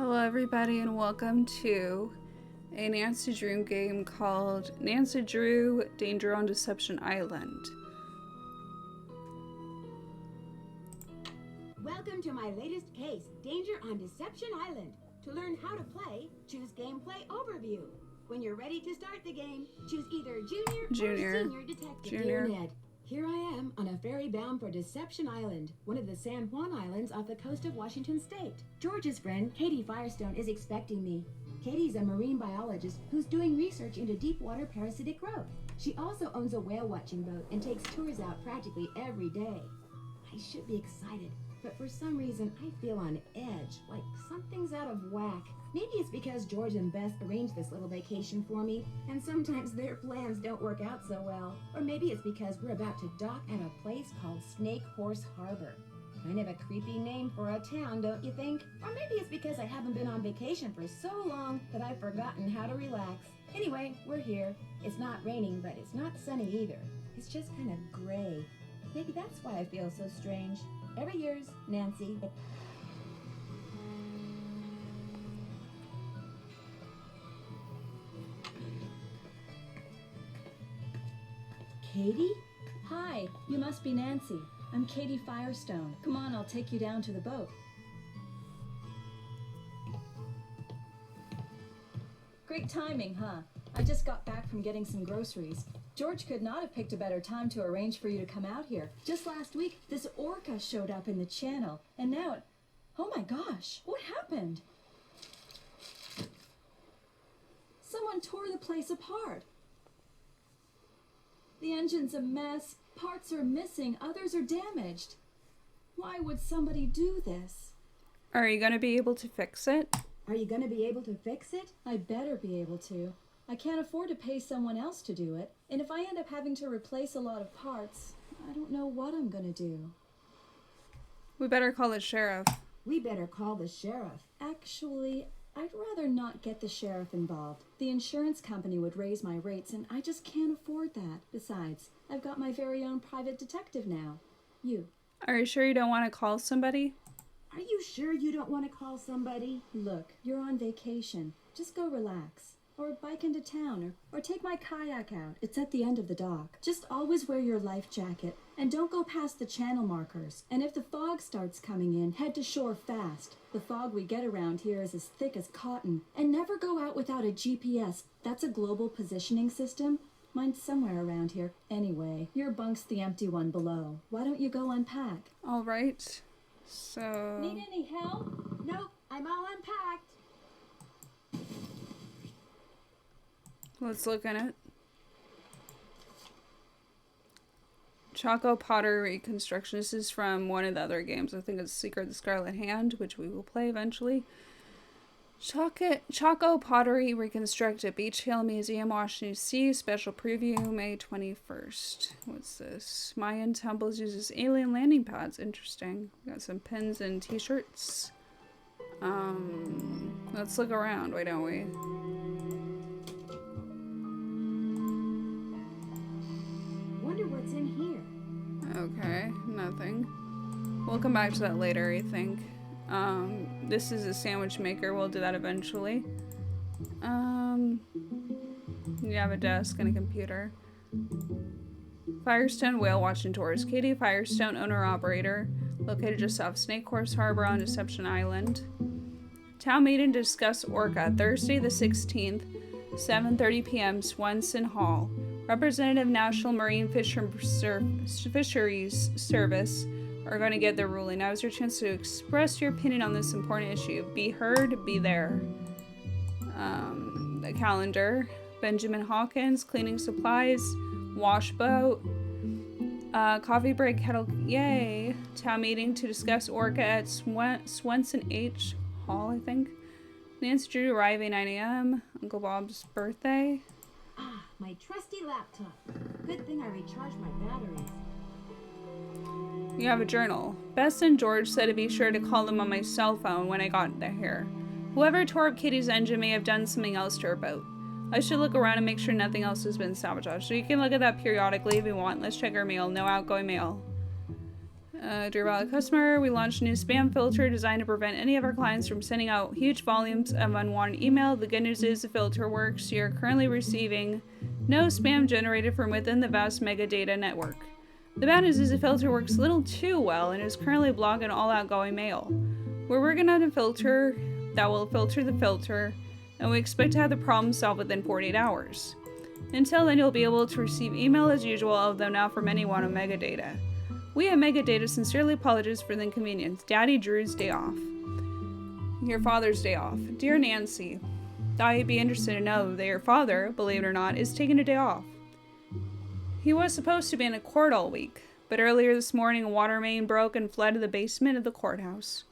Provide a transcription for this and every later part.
Hello everybody and welcome to a Nancy Drew game called Nancy Drew Danger on Deception Island. Welcome to my latest case, Danger on Deception Island. To learn how to play, choose Gameplay Overview. When you're ready to start the game, choose either Junior or Senior Detective. Junior. Dear Ned, here I am on a ferry bound for Deception Island, one of the San Juan Islands off the coast of Washington State. George's friend, Katie Firestone, is expecting me. Katie's a marine biologist who's doing research into deep water parasitic growth. She also owns a whale watching boat and takes tours out practically every day. I should be excited, but for some reason I feel on edge, like something's out of whack. Maybe it's because George and Beth arranged this little vacation for me, and sometimes their plans don't work out so well. Or maybe it's because we're about to dock at a place called Snake Horse Harbor. Kind of a creepy name for a town, don't you think? Or maybe it's because I haven't been on vacation for so long that I've forgotten how to relax. Anyway, we're here. It's not raining, but it's not sunny either. It's just kind of gray. Maybe that's why I feel so strange. Ever yours, Nancy. Katie? Hi, you must be Nancy. I'm Katie Firestone. Come on, I'll take you down to the boat. Great timing, huh? I just got back from getting some groceries. George could not have picked a better time to arrange for you to come out here. Just last week, this orca showed up in the channel, and now it... Oh my gosh, what happened? Someone tore the place apart. The engine's a mess, parts are missing, others are damaged. Why would somebody do this? Are you going to be able to fix it? Are you going to be able to fix it? I better be able to. I can't afford to pay someone else to do it, and if I end up having to replace a lot of parts, I don't know what I'm gonna do. We better call the sheriff. We better call the sheriff. Actually, I'd rather not get the sheriff involved. The insurance company would raise my rates, and I just can't afford that. Besides, I've got my very own private detective now. You. Are you sure you don't want to call somebody? Are you sure you don't want to call somebody? Look, you're on vacation. Just go relax. Or bike into town, or take my kayak out. It's at the end of the dock. Just always wear your life jacket, and don't go past the channel markers. And if the fog starts coming in, head to shore fast. The fog we get around here is as thick as cotton. And never go out without a GPS. That's a global positioning system. Mine's somewhere around here. Anyway, your bunk's the empty one below. Why don't you go unpack? All right. So... Need any help? Nope, I'm all unpacked. Let's look at it. Choco Pottery Reconstruction. This is from one of the other games. I think it's Secret of the Scarlet Hand, which we will play eventually. Choco Pottery Reconstruct at Beach Hill Museum, Washington, D.C. Special preview, May 21st. What's this? Mayan Temples uses alien landing pads. Interesting. We got some pins and t-shirts. Let's look around, why don't we? Wonder what's in here. Okay, nothing. We'll come back to that later, I think. This is a sandwich maker. We'll do that eventually. You have a desk and a computer. Firestone Whale Watching Tours. Katie Firestone, owner-operator, located just off Snake Horse Harbor on Deception Island. Town meeting to discuss orca. Thursday the 16th, 7:30 p.m. Swenson Hall. Representative National Marine Fisheries Service are going to get their ruling. Now is your chance to express your opinion on this important issue. Be heard, be there. The calendar. Benjamin Hawkins, cleaning supplies, wash boat, coffee break, kettle, yay. Town meeting to discuss orca at Swenson H. Hall, I think. Nancy Drew arriving 9 a.m. Uncle Bob's birthday. Ah, my trusty laptop. Good thing I recharged my batteries. You have a journal. Bess and George said to be sure to call them on my cell phone when I got here. Whoever tore up Kitty's engine may have done something else to her boat. I should look around and make sure nothing else has been sabotaged. So you can look at that periodically if you want. Let's check our mail. No outgoing mail. Dear valid customer, we launched a new spam filter designed to prevent any of our clients from sending out huge volumes of unwanted email. The good news is the filter works. You're currently receiving no spam generated from within the vast mega data network. The bad news is the filter works a little too well and is currently blocking all outgoing mail. We're working on a filter that will filter the filter, and we expect to have the problem solved within 48 hours. Until then, you'll be able to receive email as usual, although now from anyone on Megadata. We at Megadata sincerely apologize for the inconvenience. Daddy Drew's day off. Your father's day off. Dear Nancy, thought you'd be interested to know that your father, believe it or not, is taking a day off. He was supposed to be in a court all week, but earlier this morning a water main broke and flooded the basement of the courthouse.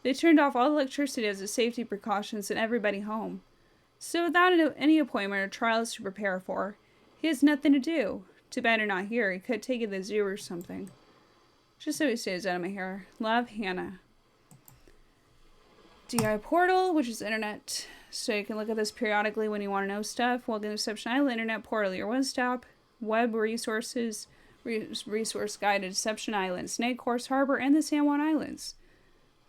They turned off all electricity as a safety precaution and sent everybody home. So without any appointment or trials to prepare for, he has nothing to do. Too bad you're not here. He could take you to the zoo or something. Just so he stays out of my hair. Love, Hannah. DI Portal, which is internet. So you can look at this periodically when you want to know stuff. Welcome to Deception Island Internet Portal, your one-stop web resources, resource guide to Deception Island, Snake Horse Harbor, and the San Juan Islands.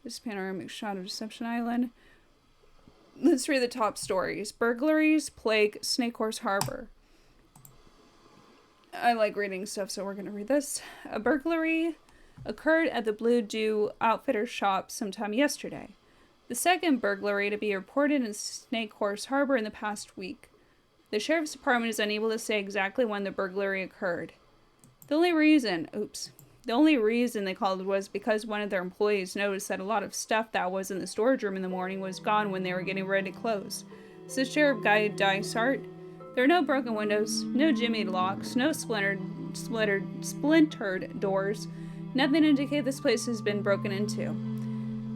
This panoramic shot of Deception Island. Let's read the top stories. Burglaries plague Snake Horse Harbor. I like reading stuff, so we're going to read this. A burglary occurred at the Blue Dew Outfitter shop sometime yesterday. The second burglary to be reported in Snake Horse Harbor in the past week. The sheriff's department is unable to say exactly when the burglary occurred. The only reason they called was because one of their employees noticed that a lot of stuff that was in the storage room in the morning was gone when they were getting ready to close. Says Sheriff Guy Dysart. There are no broken windows, no jimmied locks, no splintered doors. Nothing to indicate this place has been broken into.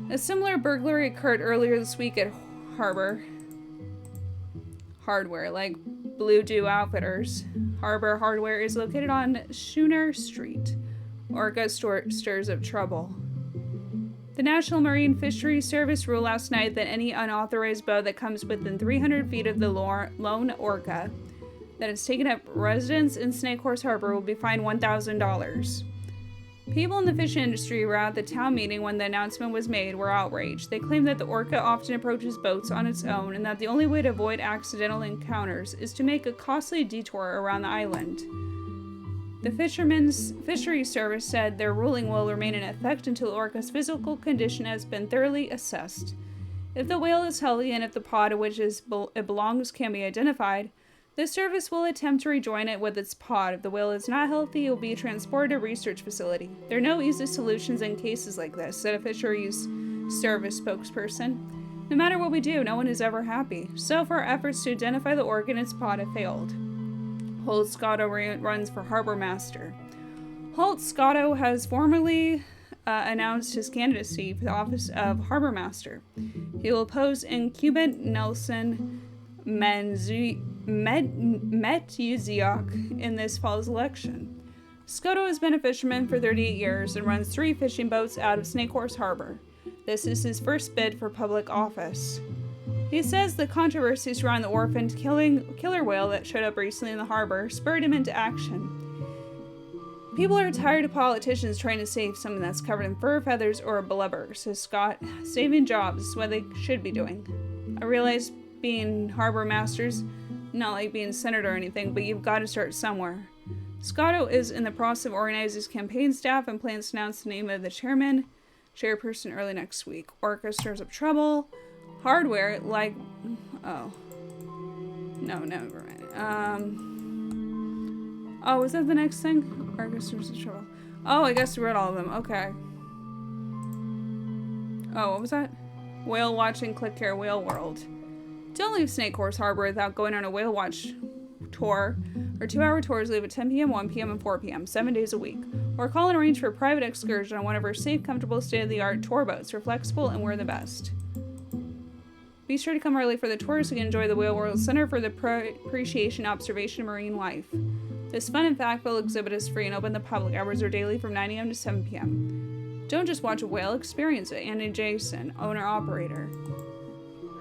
A similar burglary occurred earlier this week at Hardware, like Blue Dew Outfitters. Harbor Hardware is located on Schooner Street. Orca stirs up trouble. The National Marine Fisheries Service ruled last night that any unauthorized boat that comes within 300 feet of the lone orca that has taken up residence in Snake Horse Harbor will be fined $1,000. People in the fishing industry were at the town meeting when the announcement was made were outraged. They claimed that the orca often approaches boats on its own and that the only way to avoid accidental encounters is to make a costly detour around the island. The Fishermen's Fisheries Service said their ruling will remain in effect until the orca's physical condition has been thoroughly assessed. If the whale is healthy and if the pod to which it belongs can be identified, the service will attempt to rejoin it with its pod. If the whale is not healthy, it will be transported to a research facility. There are no easy solutions in cases like this, said a fisheries service spokesperson. No matter what we do, no one is ever happy. So far, efforts to identify the orca and its pod have failed. Holt Scotto runs for Harbor Master. Holt Scotto has formally announced his candidacy for the office of Harbor Master. He will oppose incumbent Nelson Metuziak in this fall's election. Scotto has been a fisherman for 38 years and runs 3 fishing boats out of Snake Horse Harbor. This is his first bid for public office. He says the controversy surrounding the orphaned killer whale that showed up recently in the harbor spurred him into action. People are tired of politicians trying to save something that's covered in fur, feathers, or blubber, says Scott. Saving jobs is what they should be doing. I realize being harbor masters, not like being senator or anything, but you've got to start somewhere. Scotto is in the process of organizing his campaign staff and plans to announce the name of the chairperson early next week. Orca stirs up trouble. Hardware, like... Oh. No, never mind. Oh, was that the next thing? Orca stirs up trouble. Oh, I guess we read all of them. Okay. Oh, what was that? Whale watching, click here, Whale World. Don't leave Snake Horse Harbor without going on a whale watch tour. Our 2-hour tours leave at 10 p.m., 1 p.m., and 4 p.m., 7 days a week. Or call and arrange for a private excursion on one of our safe, comfortable, state-of-the-art tour boats. We're flexible and we're the best. Be sure to come early for the tour so you can enjoy the Whale World Center for the appreciation, observation, of marine life. This fun and fact-filled exhibit is free and open to the public. Hours are daily from 9 a.m. to 7 p.m. Don't just watch a whale, experience it. Andy Jason, owner-operator.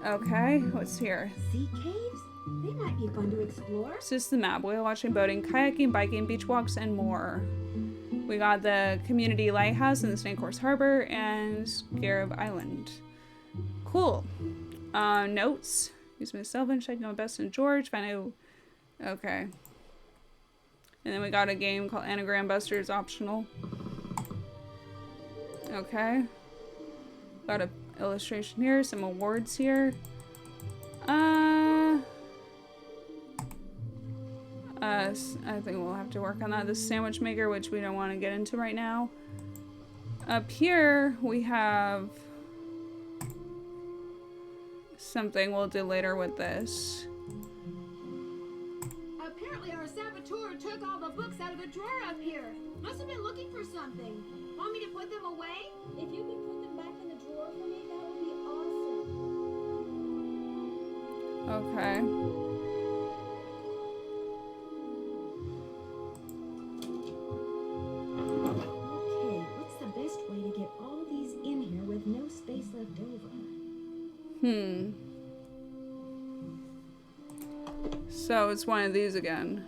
Okay, what's here? Sea caves? They might be fun to explore. This is the map. Whale watching, boating, kayaking, biking, beach walks, and more. We got the community lighthouse in the Snake Horse Harbor and Garib Island. Cool. Notes. Use myself and check my best in George. Find out. Okay. And then we got a game called Anagram Busters optional. Okay. Got a illustration here, some awards here. I think we'll have to work on that. The sandwich maker, which we don't want to get into right now. Up here, we have something we'll do later with this. Apparently our saboteur took all the books out of the drawer up here. Must have been looking for something. Want me to put them away? If you can put them back in the drawer for me, that would be awesome. Okay. Okay, what's the best way to get all these in here with no space left over? So it's one of these again.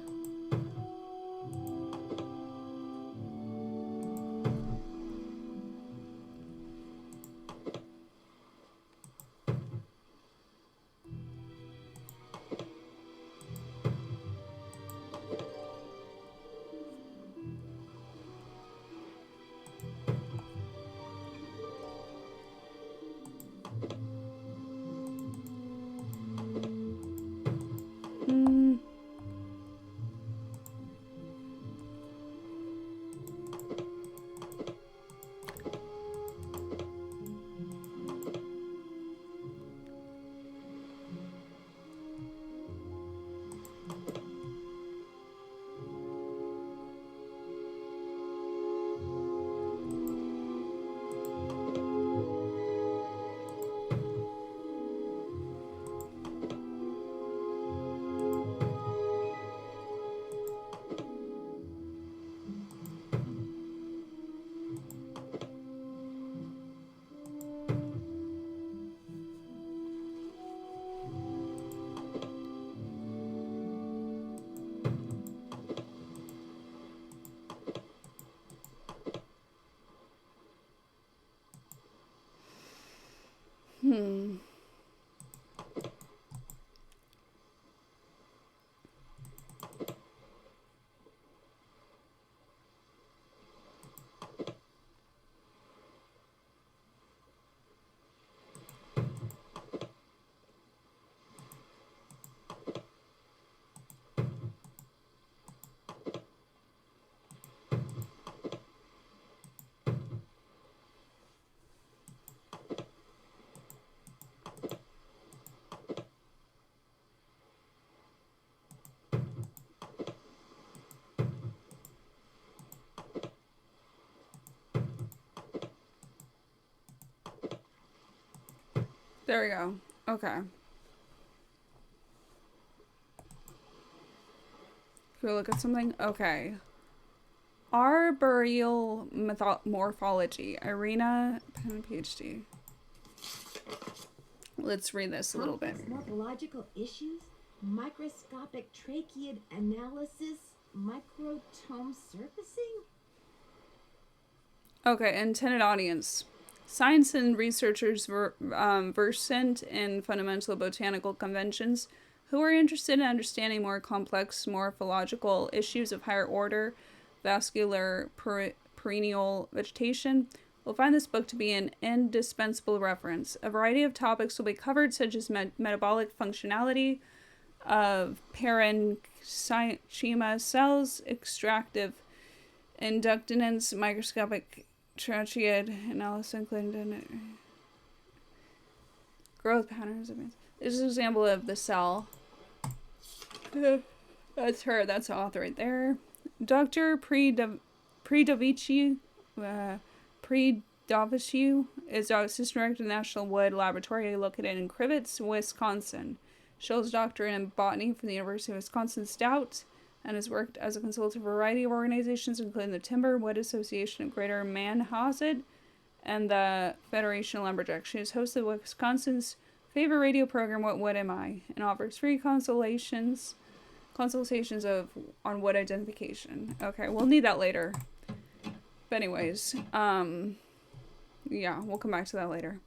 There we go. Okay. Can we look at something? Okay. Arboreal morphology. Irina, PhD. Let's read this a little bit. Complex morphological issues, microscopic tracheid analysis, microtome surfacing? Okay, intended audience. Science and researchers versant in fundamental botanical conventions who are interested in understanding more complex morphological issues of higher order vascular perennial vegetation will find this book to be an indispensable reference. A variety of topics will be covered, such as metabolic functionality of parenchyma cells, extractive inductance, microscopic tracheid analysis, including growth patterns. This is an example of the cell. That's her. That's the author right there. Dr. Predovici is our assistant director of the National Wood Laboratory located in Crivets, Wisconsin. She holds a doctorate in botany from the University of Wisconsin-Stout and has worked as a consultant for a variety of organizations, including the Timber Wood Association of Greater Manhasset and the Federation of Lumberjacks. She is host of Wisconsin's favorite radio program, What Wood Am I?, and offers free consultations on wood identification. Okay, we'll need that later. But anyways, yeah, we'll come back to that later.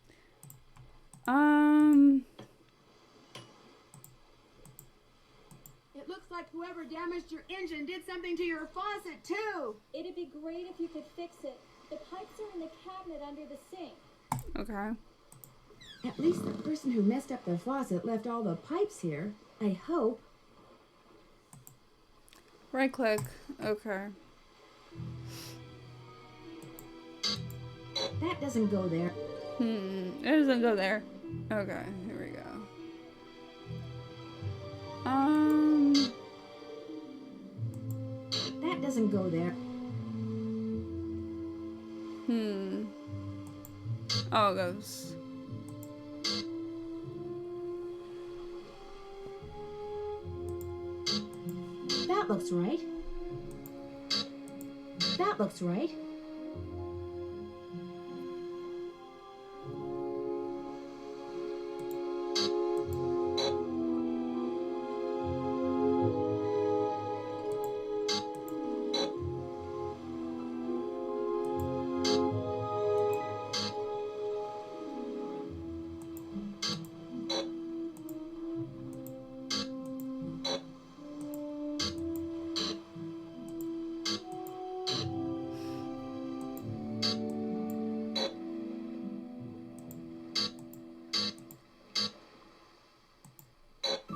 It looks like whoever damaged your engine did something to your faucet, too. It'd be great if you could fix it. The pipes are in the cabinet under the sink. Okay. At least the person who messed up the faucet left all the pipes here. I hope. Right click. Okay. That doesn't go there. It doesn't go there. Okay, here we go. That doesn't go there. Oh, it goes. That looks right. That looks right.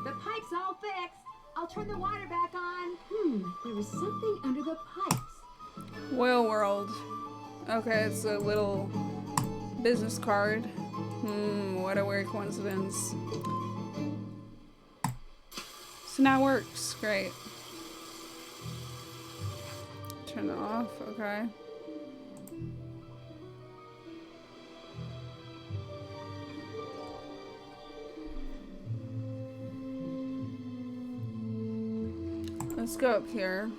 The pipe's all fixed. I'll turn the water back on. There was something under the pipes. Whale World. Okay, it's a little business card. What a weird coincidence. So now it works. Great. Turn it off. Okay. Let's go up here.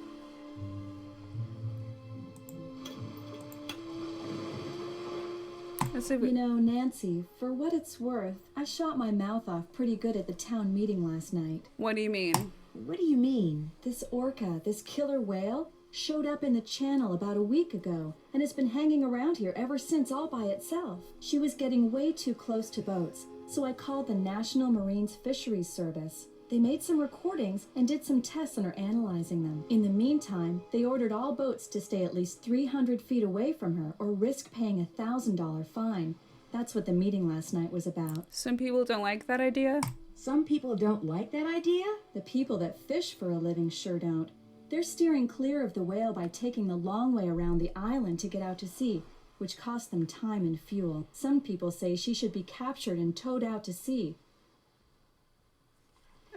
Let's see if we... You know, Nancy, for what it's worth, I shot my mouth off pretty good at the town meeting last night. What do you mean? What do you mean? This orca, this killer whale, showed up in the channel about a week ago and has been hanging around here ever since all by itself. She was getting way too close to boats, so I called the National Marines Fisheries Service. They made some recordings and did some tests and are analyzing them. In the meantime, they ordered all boats to stay at least 300 feet away from her or risk paying a $1,000 fine. That's what the meeting last night was about. Some people don't like that idea. Some people don't like that idea? The people that fish for a living sure don't. They're steering clear of the whale by taking the long way around the island to get out to sea, which costs them time and fuel. Some people say she should be captured and towed out to sea.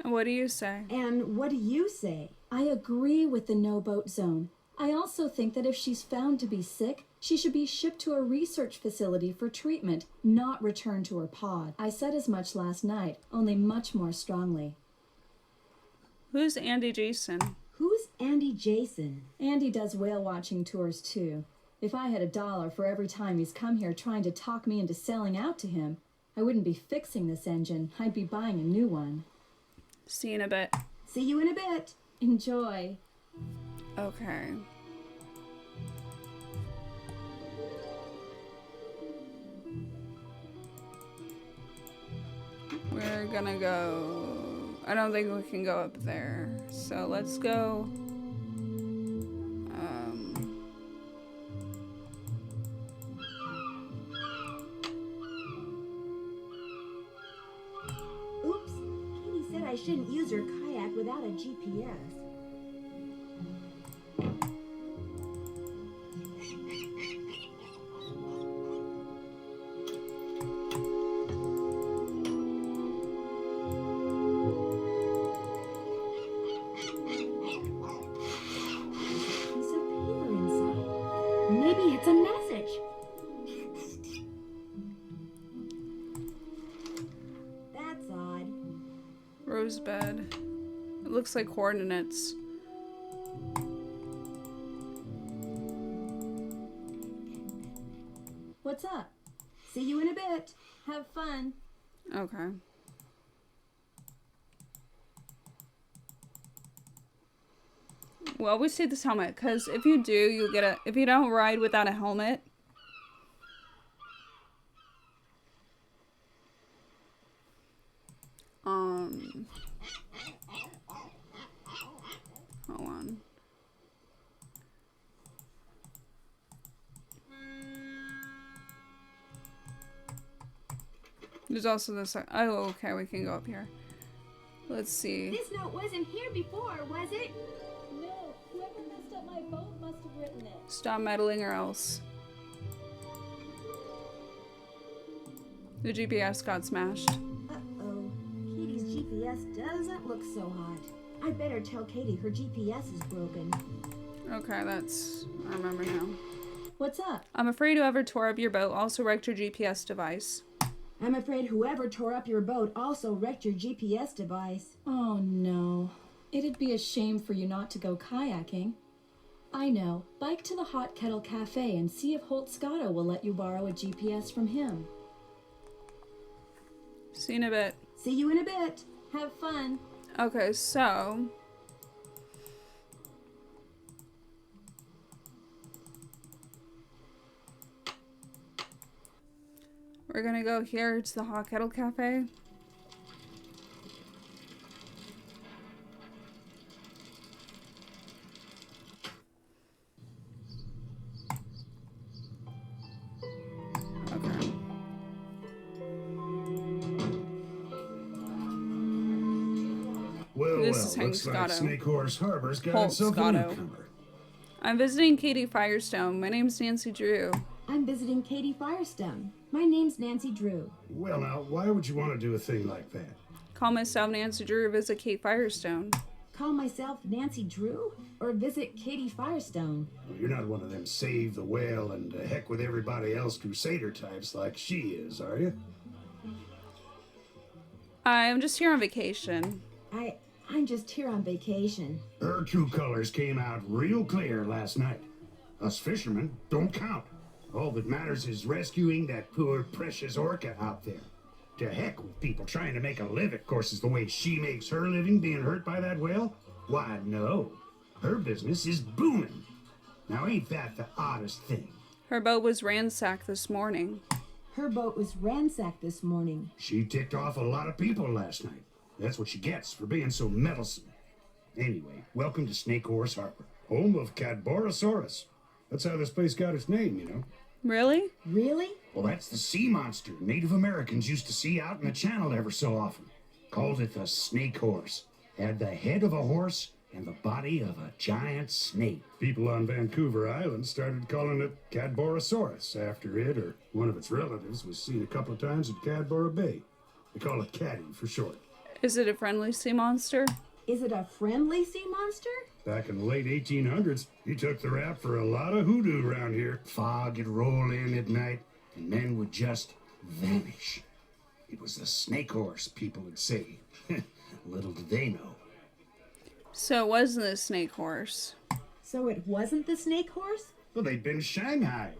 What do you say? And what do you say? I agree with the no-boat zone. I also think that if she's found to be sick, she should be shipped to a research facility for treatment, not returned to her pod. I said as much last night, only much more strongly. Who's Andy Jason? Who's Andy Jason? Andy does whale watching tours too. If I had $1 for every time he's come here trying to talk me into selling out to him, I wouldn't be fixing this engine. I'd be buying a new one. See you in a bit. See you in a bit. Enjoy. Okay. We're gonna go... I don't think we can go up there. So let's go... Oops. Katie said I shouldn't use her kayak without a GPS. Maybe it's a message. That's odd. Rosebud. It looks like coordinates. What's up? See you in a bit. Have fun. Okay. We'll always take this helmet, because if you do, you'll get a... If you don't ride without a helmet... Hold on. There's also this... Oh, okay, we can go up here. Let's see. This note wasn't here before, was it? No, whoever messed up my boat must have written it. Stop meddling or else. The GPS got smashed. Uh-oh. Katie's GPS doesn't look so hot. I better tell Katie her GPS is broken. Okay, that's... I remember now. What's up? I'm afraid whoever tore up your boat also wrecked your GPS device. I'm afraid whoever tore up your boat also wrecked your GPS device. Oh no. It'd be a shame for you not to go kayaking. I know. Bike to the Hot Kettle Cafe and see if Holt will let you borrow a GPS from him. See you in a bit. See you in a bit. Have fun. Okay, so... We're gonna go here to the Hot Kettle Cafe. Okay. Well, This is Hank looks like Scotto. Snake Horse Harbor's got Holt itself a Scotto. newcomer. I'm visiting Katie Firestone. My name's Nancy Drew. I'm visiting Katie Firestone. My name's Nancy Drew. Well, now, why would you want to do a thing like that? Call myself Nancy Drew, visit Kate Firestone. Call myself Nancy Drew or visit Katie Firestone. Well, you're not one of them save the whale and heck with everybody else crusader types like she is, are you? I'm just here on vacation. I'm just here on vacation. Her true colors came out real clear last night. Us fishermen don't count. All that matters is rescuing that poor precious orca out there. To heck with people trying to make a living. Of course, is the way she makes her living being hurt by that whale? Why, no. Her business is booming. Now, ain't that the oddest thing? Her boat was ransacked this morning. Her boat was ransacked this morning. She ticked off a lot of people last night. That's what she gets for being so meddlesome. Anyway, welcome to Snake Horse Harbor, home of Cadborosaurus. That's how this place got its name, you know. Really? Really? Well, that's the sea monster Native Americans used to see out in the channel ever so often. Called it the snake horse. Had the head of a horse and the body of a giant snake. People on Vancouver Island started calling it Cadborosaurus after it or one of its relatives was seen a couple of times at Cadboro Bay. They call it Caddy for short. Is it a friendly sea monster? Is it a friendly sea monster? Back in the late 1800s, he took the rap for a lot of hoodoo around here. Fog would roll in at night, and men would just vanish. It was the snake horse, people would say. Little did they know. So it wasn't a snake horse. So it wasn't the snake horse? Well, they'd been Shanghai.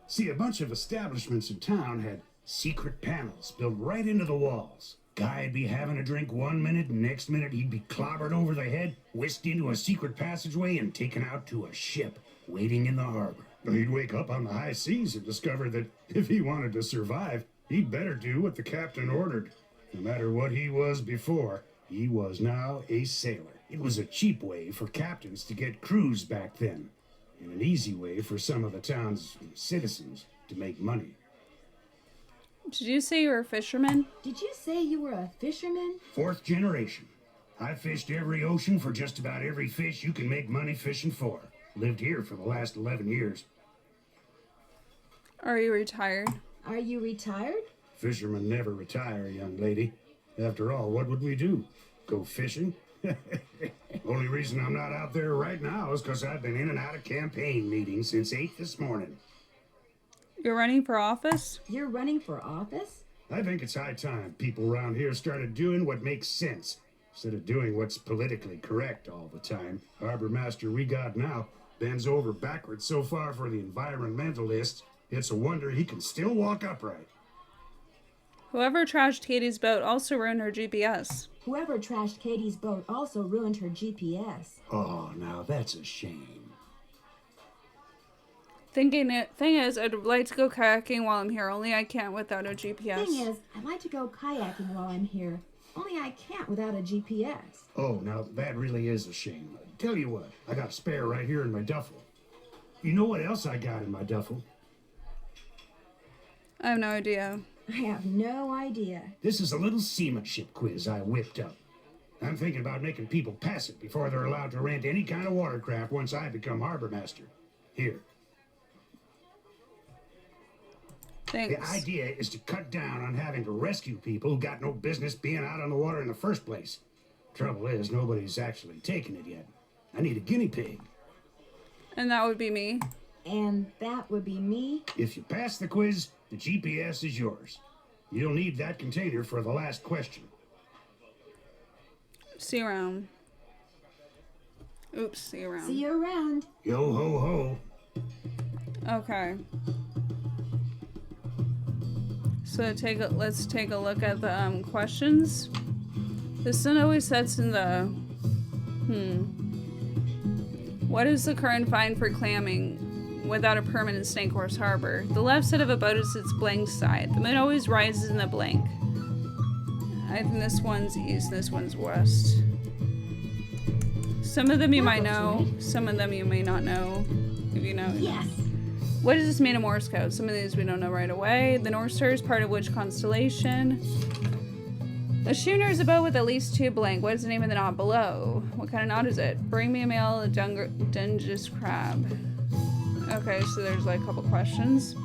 See, a bunch of establishments in town had secret panels built right into the walls. Guy'd be having a drink one minute, and next minute he'd be clobbered over the head, whisked into a secret passageway, and taken out to a ship waiting in the harbor. He'd wake up on the high seas and discover that if he wanted to survive, he'd better do what the captain ordered. No matter what he was before, he was now a sailor. It was a cheap way for captains to get crews back then, and an easy way for some of the town's citizens to make money. Did you say you were a fisherman? Did you say you were a fisherman? 4th generation. I fished every ocean for just about every fish you can make money fishing for. Lived here for the last 11 years. Are you retired? Are you retired? Fishermen never retire, young lady. After all, what would we do? Go fishing? Only reason I'm not out there right now is because I've been in and out of campaign meetings since 8 this morning. You're running for office? You're running for office? I think it's high time people around here started doing what makes sense, instead of doing what's politically correct all the time. Harbor master we got now bends over backwards so far for the environmentalists, it's a wonder he can still walk upright. Whoever trashed Katie's boat also ruined her GPS. Whoever trashed Katie's boat also ruined her GPS. Oh, now that's a shame. Thing is, I'd like to go kayaking while I'm here, only I can't without a GPS. Thing is, I'd like to go kayaking while I'm here. Only I can't without a GPS. Oh, now that really is a shame. Tell you what, I got a spare right here in my duffel. You know what else I got in my duffel? I have no idea. I have no idea. This is a little seamanship quiz I whipped up. I'm thinking about making people pass it before they're allowed to rent any kind of watercraft once I become harbor master. Here. Thanks. The idea is to cut down on having to rescue people who got no business being out on the water in the first place. Trouble is, nobody's actually taken it yet. I need a guinea pig. And that would be me. And that would be me. If you pass the quiz, the GPS is yours. You'll need that container for the last question. See you around. Oops, see you around. See you around. Yo ho ho. Okay. So let's take a look at the questions. This one always sets in the What is the current fine for clamming without a permanent snake horse harbor? The left side of a boat is its blank side. The moon always rises in the blank. I think this one's east, this one's west. Some of them you might know, some of them you may not know. If you know. Yes. What does this mean in Morse code? Some of these we don't know right away. The North Star is part of which constellation? A schooner is a boat with at least two blank. What is the name of the knot below? What kind of knot is it? Bring me a male, a Dungeness crab. Okay, so there's like a couple questions.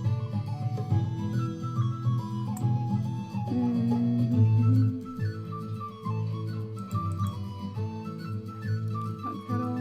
Hot Kettle.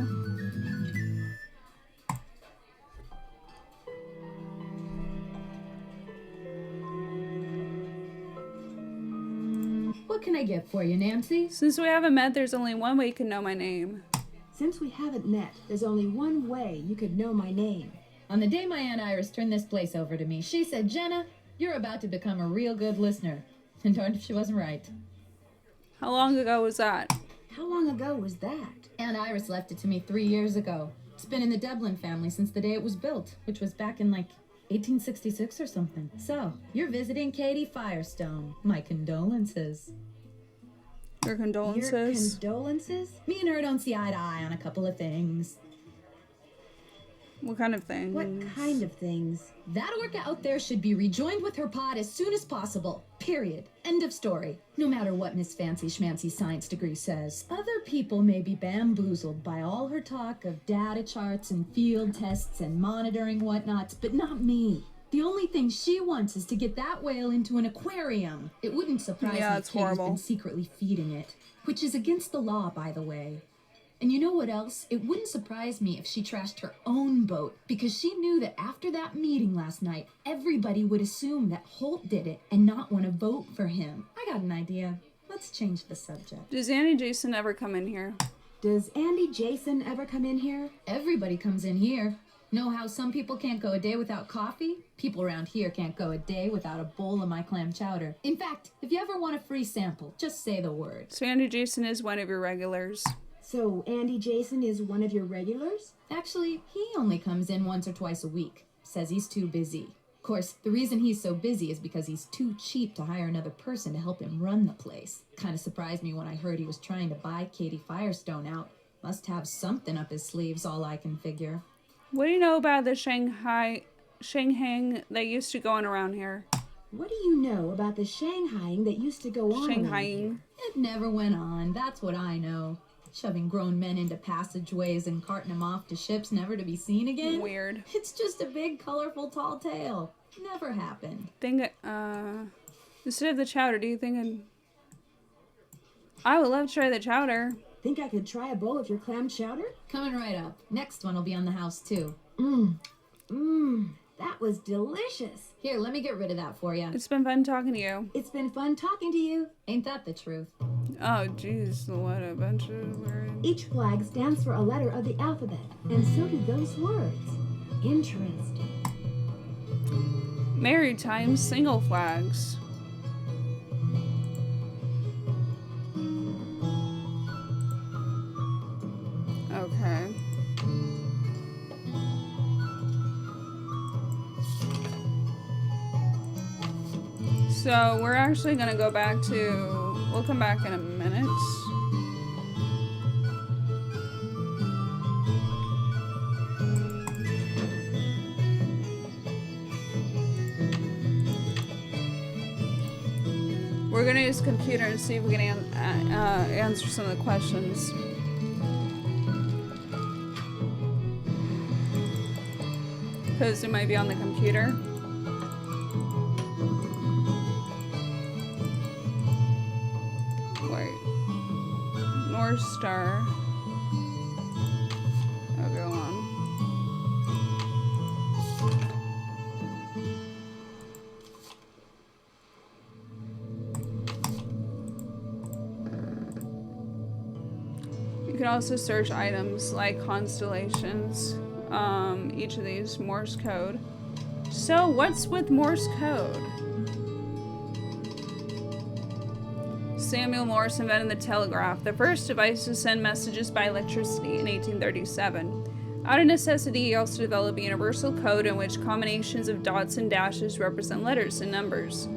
What can I get for you, Nancy? Since we haven't met, there's only one way you can know my name. Since we haven't met, there's only one way you could know my name. On the day my Aunt Iris turned this place over to me, she said, Jenna, you're about to become a real good listener. And darned if she wasn't right. How long ago was that? How long ago was that? Aunt Iris left it to me 3 years ago. It's been in the Dublin family since the day it was built, which was back in 1866 or something. So, you're visiting Katie Firestone. My condolences. Your Your condolences? condolences? Me and her don't see eye to eye on a couple of things. What kind of thing? What kind of things? That orca out there should be rejoined with her pod as soon as possible. Period. End of story. No matter what Miss Fancy Schmancy's science degree says. Other people may be bamboozled by all her talk of data charts and field tests and monitoring whatnots, but not me. The only thing she wants is to get that whale into an aquarium. It wouldn't surprise me it's if Katie's horrible. been secretly feeding it. Which is against the law, by the way. And you know what else? It wouldn't surprise me if she trashed her own boat, because she knew that after that meeting last night, everybody would assume that Holt did it and not want to vote for him. I got an idea. Let's change the subject. Does Annie Jason ever come in here? Does Andy Jason ever come in here? Everybody comes in here. Know how some people can't go a day without coffee? People around here can't go a day without a bowl of my clam chowder. In fact, if you ever want a free sample, just say the word. So Annie Jason is one of your regulars. So Andy Jason is one of your regulars? Actually, he only comes in once or twice a week. Says he's too busy. Of course, the reason he's so busy is because he's too cheap to hire another person to help him run the place. Kind of surprised me when I heard he was trying to buy Katie Firestone out. Must have something up his sleeves, all I can figure. What do you know about the Shanghai that used to go on around here? What do you know about the Shanghaiing that used to go on? around here? Shanghaiing. It never went on, that's what I know. Shoving grown men into passageways and carting them off to ships never to be seen again? Weird. It's just a big, colorful, tall tale. Never happened. Instead of the chowder, do you think I would love to try the chowder. Think I could try a bowl of your clam chowder? Coming right up. Next one will be on the house, too. That was delicious. Here, let me get rid of that for you. It's been fun talking to you. It's been fun talking to you. Ain't that the truth? Oh, jeez, what a bunch of words. Each flag stands for a letter of the alphabet, and so do those words. Interesting. Maritime single flags. So we're actually gonna go back to, we'll come back in a minute. We're gonna use computer and see if we can answer some of the questions. Because it might be on the computer. Wait. North Star. Oh, go on. You can also search items like constellations. Each of these, Morse code. So what's with Morse code? Samuel Morse invented the telegraph, the first device to send messages by electricity in 1837. Out of necessity, he also developed a universal code in which combinations of dots and dashes represent letters and numbers,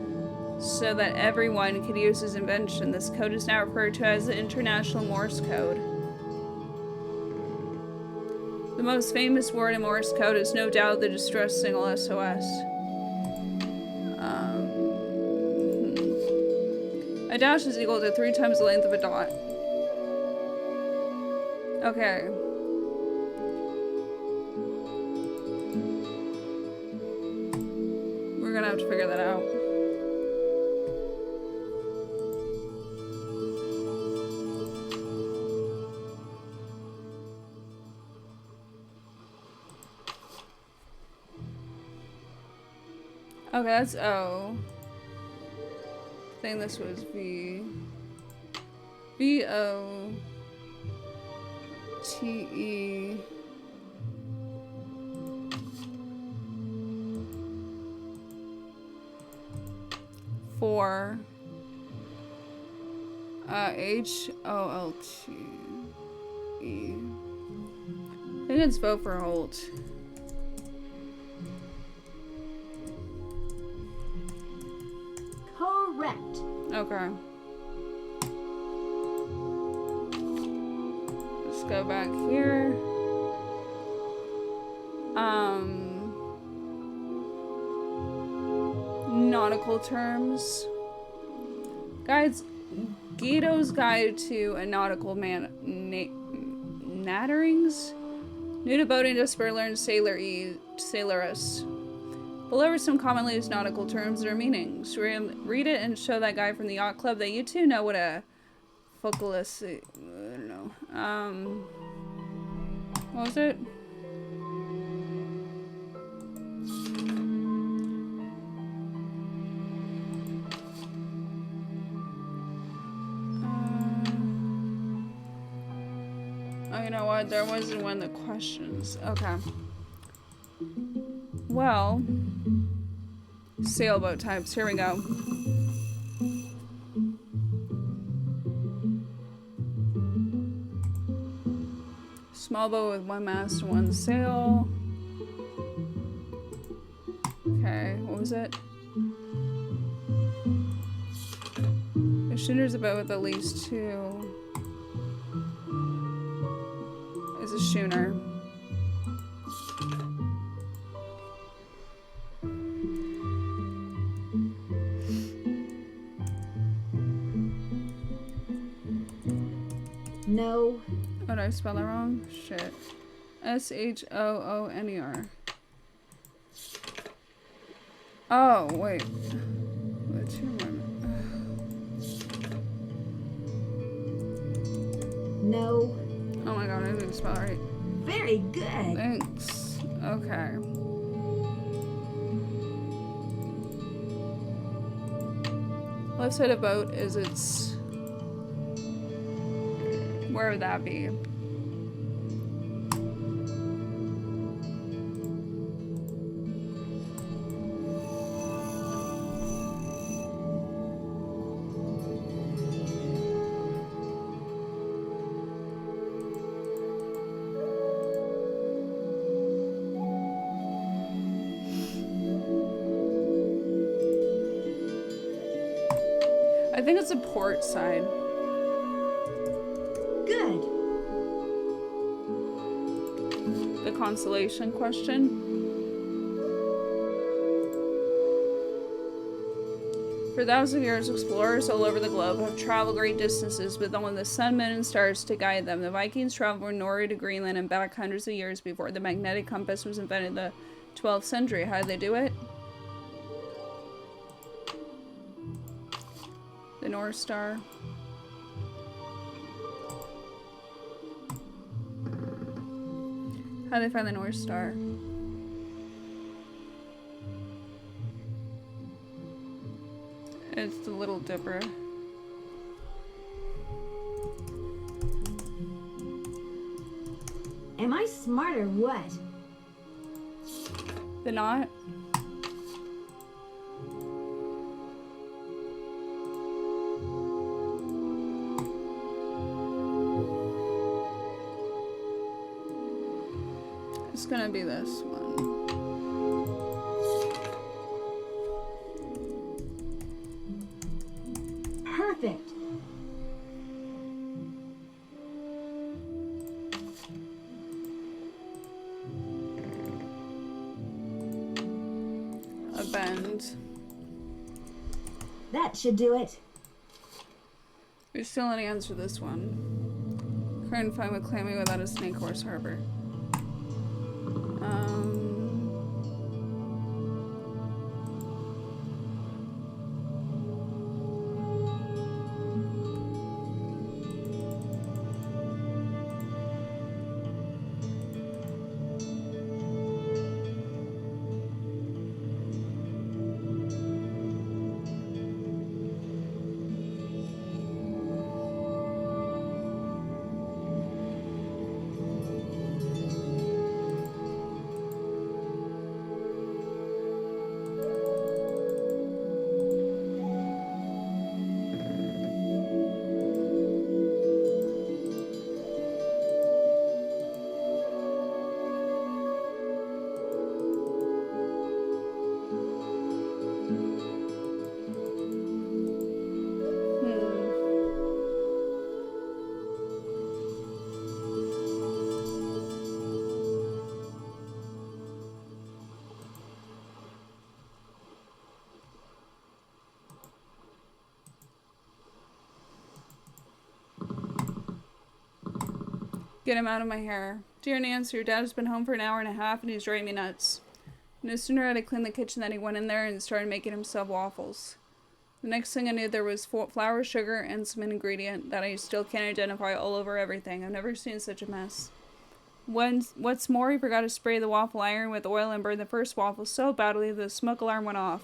so that everyone could use his invention. This code is now referred to as the International Morse Code. The most famous word in Morse code is no doubt the distress signal SOS. A dash is equal to 3 times the length of a dot. Okay. We're gonna have to figure that out. Okay, that's O. I think this was V. V-O. T-E. Four. H-O-L-T-E. I think it's vote for Holt. Correct. Okay. Let's go back here. Nautical terms. Guides. Guido's Guide to a Nautical Natterings? New to boating, just for learn sailoress. Below are some commonly used nautical terms and their meanings. Read it and show that guy from the yacht club that you too know what a focalist. I don't know. What was it? Oh, you know what? There wasn't one of the questions. Okay. Well, sailboat types. Here we go. Small boat with one mast and one sail. Okay, what was it? A schooner's a boat with at least two. Is a schooner. No. Oh, did I spell that wrong? Shit. S-H-O-O-N-E-R. Oh, wait. What's your one? No. Oh my god, I didn't spell it right. Very good. Thanks. Okay. Left side of boat is its... Where would that be? I think it's a port side. Good. The constellation question. For thousands of years, explorers all over the globe have traveled great distances with only the sun, moon, and stars to guide them. The Vikings traveled from Norway to Greenland and back hundreds of years before the magnetic compass was invented in the 12th century. How did they do it? The North Star. How did they find the North Star? It's the Little Dipper. Am I smart or what? The knot? It's gonna be this one. Perfect. A bend. That should do it. We still need to answer this one. Current fine with clamming without a snake horse harbor. Get him out of my hair. Dear Nancy, your dad has been home for an hour and a half and he's driving me nuts. No sooner had I cleaned the kitchen than he went in there and started making himself waffles. The next thing I knew, there was flour, sugar, and some ingredient that I still can't identify all over everything. I've never seen such a mess. What's more, he forgot to spray the waffle iron with oil and burned the first waffle so badly that the smoke alarm went off.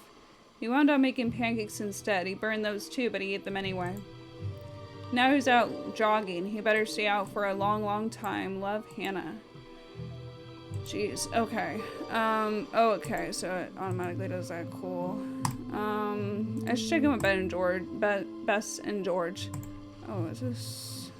He wound up making pancakes instead. He burned those too, but he ate them anyway. Now he's out jogging. He better stay out for a long, long time. Love, Hannah. Jeez. Okay. Oh, okay. So it automatically does that. Cool. I should check in with Ben and George. Bess and George. Oh, is this?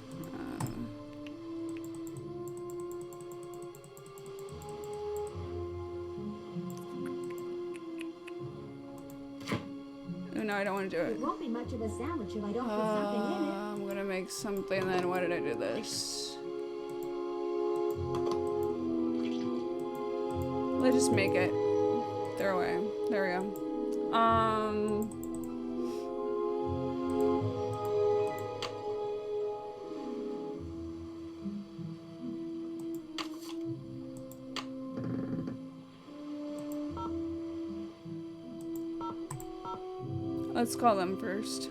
Oh, no, I don't want to do it. It won't be much of a sandwich if I don't put something in it. I'm gonna make something then. Why did I do this? Let's just make it. Throw away. There we go. Let's call them first.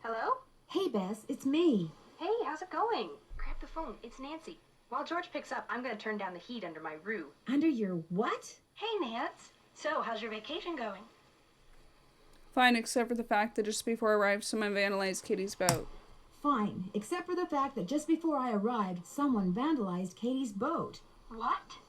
Hello? Hey, Bess, it's me. Hey, how's it going? Grab the phone. It's Nancy. While George picks up, I'm going to turn down the heat under my roof. Under your what? Hey, Nance. So, how's your vacation going? Fine, except for the fact that just before I arrived, someone vandalized Kitty's boat. Fine, except for the fact that just before I arrived, someone vandalized Katie's boat. What?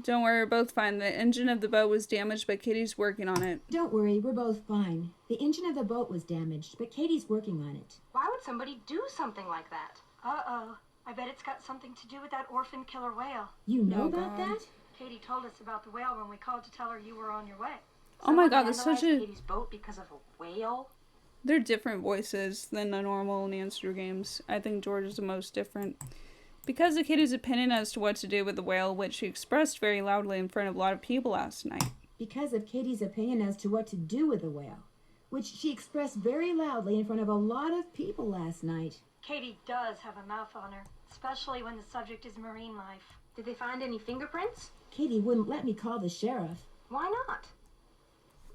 Don't worry, we're both fine. The engine of the boat was damaged, but Kitty's working on it. Don't worry, we're both fine. The engine of the boat was damaged, but Katie's working on it. Why would somebody do something like that? Uh-oh. I bet it's got something to do with that orphan killer whale. You know Oh, about God. that? Katie told us about the whale when we called to tell her you were on your way. Oh my god, Someone that's such vandalized a... Katie's boat because of a whale? They're different voices than the normal Nancy Drew games. I think George is the most different. Because of Katie's opinion as to what to do with the whale, which she expressed very loudly in front of a lot of people last night. Because of Katie's opinion as to what to do with the whale, which she expressed very loudly in front of a lot of people last night. Katie does have a mouth on her, especially when the subject is marine life. Did they find any fingerprints? Katie wouldn't let me call the sheriff. Why not?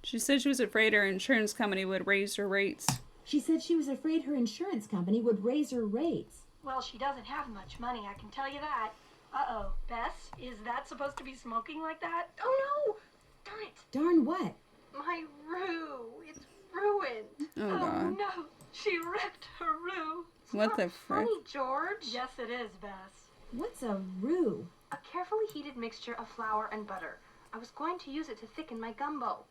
She said she was afraid her insurance company would raise her rates. She said she was afraid her insurance company would raise her rates. Well, she doesn't have much money, I can tell you that. Uh-oh, Bess, is that supposed to be smoking like that? Oh no! Darn it! Darn what? My roux! It's ruined! Oh god. No, she wrecked her roux. What the Not frick? funny, George! Yes, it is, Bess. What's a roux? A carefully heated mixture of flour and butter. I was going to use it to thicken my gumbo.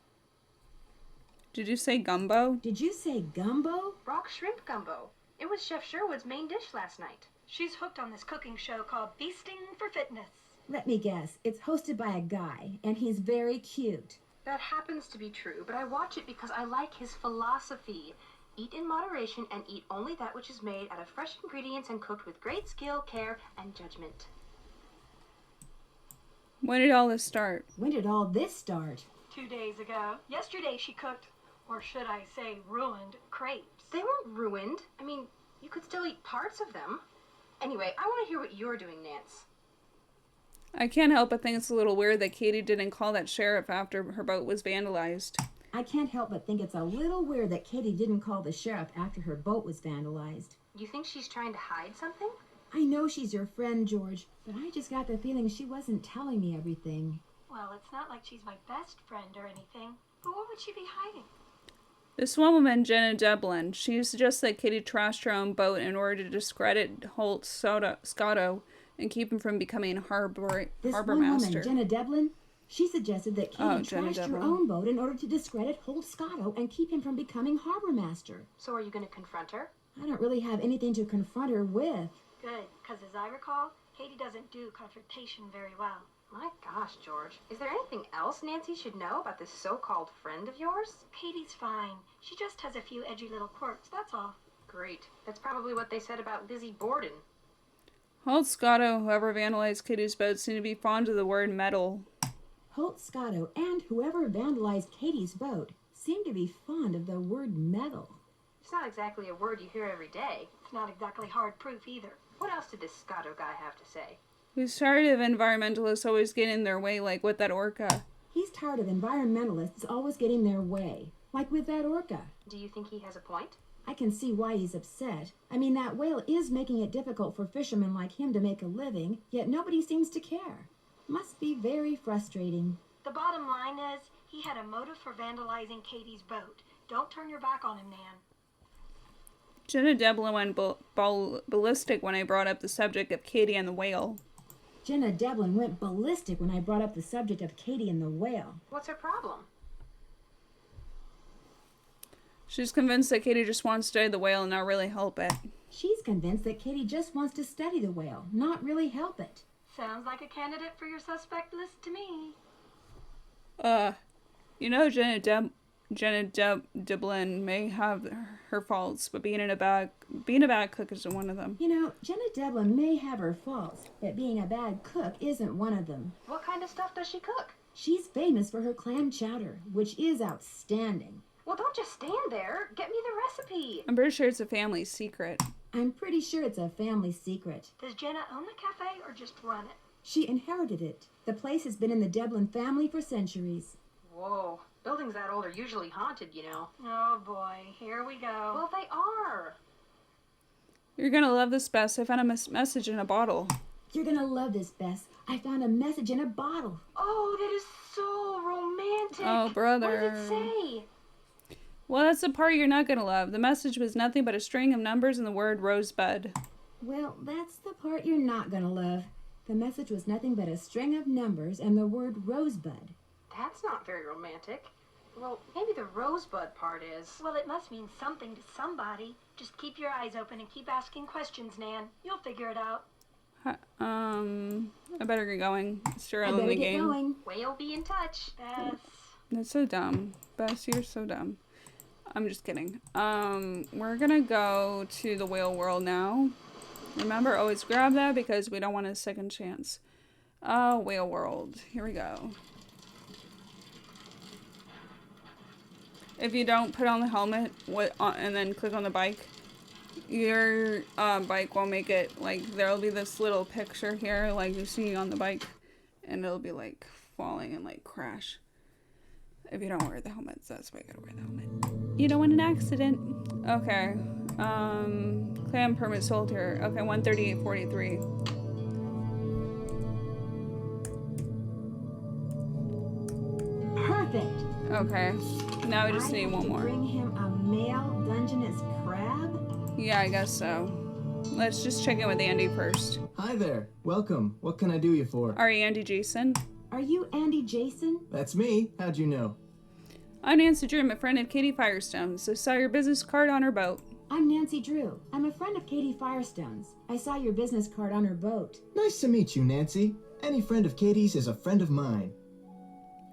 Did you say gumbo? Did you say gumbo? Rock shrimp gumbo. It was Chef Sherwood's main dish last night. She's hooked on this cooking show called Feasting for Fitness. Let me guess. It's hosted by a guy, and he's very cute. That happens to be true, but I watch it because I like his philosophy. Eat in moderation and eat only that which is made out of fresh ingredients and cooked with great skill, care, and judgment. When did all this start? When did all this start? 2 days ago. Yesterday she cooked, or should I say ruined, crepes. They weren't ruined. I mean, you could still eat parts of them. Anyway, I want to hear what you're doing, Nance. I can't help but think it's a little weird that Katie didn't call that sheriff after her boat was vandalized. I can't help but think it's a little weird that Katie didn't call the sheriff after her boat was vandalized. You think she's trying to hide something? I know she's your friend, George, but I just got the feeling she wasn't telling me everything. Well, it's not like she's my best friend or anything, but what would she be hiding? This one woman, Jenna Devlin, she suggests that Katie trashed her own boat in order to discredit Holt Scotto and keep him from becoming harbor This one master. woman, Jenna Devlin, she suggested that Katie Jenna trashed her Devlin. own boat in order to discredit Holt Scotto and keep him from becoming harbor master. So are you going to confront her? I don't really have anything to confront her with. Good, because as I recall, Katie doesn't do confrontation very well. My gosh, George. Is there anything else Nancy should know about this so-called friend of yours? Katie's fine. She just has a few edgy little quirks, that's all. Great. That's probably what they said about Lizzie Borden. Holt Scotto, whoever vandalized Katie's boat, seemed to be fond of the word metal. Holt Scotto and whoever vandalized Katie's boat seemed to be fond of the word metal. It's not exactly a word you hear every day. It's not exactly hard proof either. What else did this Scotto guy have to say? Who's tired of environmentalists always getting in their way, like with that orca. He's tired of environmentalists always getting their way, like with that orca. Do you think he has a point? I can see why he's upset. I mean, that whale is making it difficult for fishermen like him to make a living, yet nobody seems to care. Must be very frustrating. The bottom line is, he had a motive for vandalizing Katie's boat. Don't turn your back on him, Nan. Jenna Devlin went ballistic when I brought up the subject of Katie and the whale. Jenna Devlin went ballistic when I brought up the subject of Katie and the whale. What's her problem? She's convinced that Katie just wants to study the whale and not really help it. She's convinced that Katie just wants to study the whale, not really help it. Sounds like a candidate for your suspect list to me. You know, Jenna Devlin may have her faults, but being a bad cook isn't one of them. You know, Jenna Devlin may have her faults, but being a bad cook isn't one of them. What kind of stuff does she cook? She's famous for her clam chowder, which is outstanding. Well, don't just stand there. Get me the recipe. I'm pretty sure it's a family secret. I'm pretty sure it's a family secret. Does Jenna own the cafe or just run it? She inherited it. The place has been in the Devlin family for centuries. Whoa. Buildings that old are usually haunted, you know. Oh boy, here we go. Well, they are. You're gonna love this, Bess. I found a message in a bottle. You're gonna love this, Bess. I found a message in a bottle. Oh, that is so romantic. Oh, brother. What did it say? Well, that's the part you're not gonna love. The message was nothing but a string of numbers and the word rosebud. Well, that's the part you're not gonna love. The message was nothing but a string of numbers and the word rosebud. That's not very romantic. Well, maybe the rosebud part is. Well, it must mean something to somebody. Just keep your eyes open and keep asking questions, Nan. You'll figure it out. I better get going. It's too I early in better the get game. going. Whale be in touch. Beth. That's so dumb. Bess, you're so dumb. I'm just kidding. We're gonna go to the whale world now. Remember, always grab that because we don't want a second chance. Whale world. Here we go. If you don't put on the helmet and then click on the bike, your bike won't make it. Like, there'll be this little picture here, like you see on the bike, and it'll be like falling and like crash. If you don't wear the helmet, that's why you gotta wear the helmet. You don't want an accident. Okay. Clam permit sold here. Okay, 138.43. Perfect. Okay. Now we just I need have one to more. Bring him a male Dungeness crab. Yeah, I guess so. Let's just check in with Andy first. Hi there. Welcome. What can I do you for? Are you Andy Jason? Are you Andy Jason? That's me. How'd you know? I'm Nancy Drew, a friend of Katie Firestone's. I saw your business card on her boat. I'm Nancy Drew. I'm a friend of Katie Firestone's. I saw your business card on her boat. Nice to meet you, Nancy. Any friend of Katie's is a friend of mine.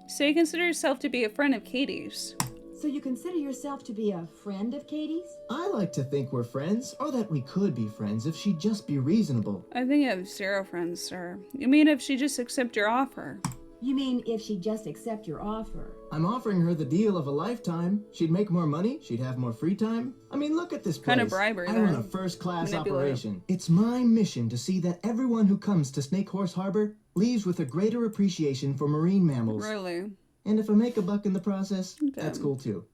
So you consider yourself to be a friend of Katie's? So you consider yourself to be a friend of Katie's? I like to think we're friends, or that we could be friends if she'd just be reasonable. I think you have 0 friends, sir. You mean if she just accept your offer? You mean if she'd just accept your offer? I'm offering her the deal of a lifetime. She'd make more money, she'd have more free time. I mean, look at this place. Kind of bribery, I run then. a first-class Manipulative. operation. It's my mission to see that everyone who comes to Snake Horse Harbor leaves with a greater appreciation for marine mammals. Really? And if I make a buck in the process, that's cool too.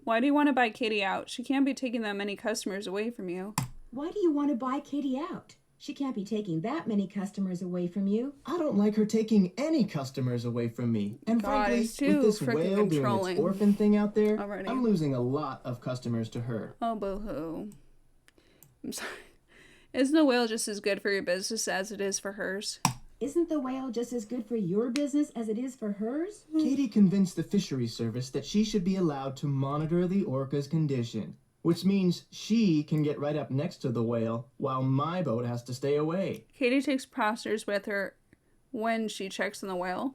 Why do you want to buy Katie out? She can't be taking that many customers away from you. Why do you want to buy Katie out? She can't be taking that many customers away from you. I don't like her taking any customers away from me. And God, frankly, it's too with this frickin' whale doing controlling its orphan thing out there, already. I'm losing a lot of customers to her. Oh, boo-hoo. I'm sorry. Isn't the whale just as good for your business as it is for hers? Isn't the whale just as good for your business as it is for hers? Katie convinced the fisheries service that she should be allowed to monitor the orca's condition, which means she can get right up next to the whale while my boat has to stay away. Katie takes passengers with her when she checks on the whale.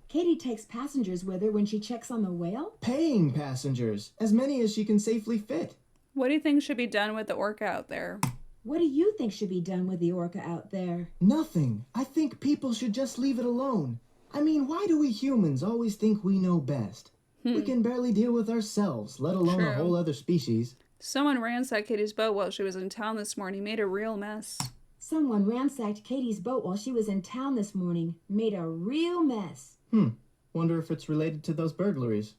Katie takes passengers with her when she checks on the whale? Paying passengers, as many as she can safely fit. What do you think should be done with the orca out there? What do you think should be done with the orca out there? Nothing. I think people should just leave it alone. I mean, why do we humans always think we know best? We can barely deal with ourselves, let alone True. a whole other species. Someone ransacked Katie's boat while she was in town this morning. Made a real mess. Someone ransacked Katie's boat while she was in town this morning. Made a real mess. Wonder if it's related to those burglaries.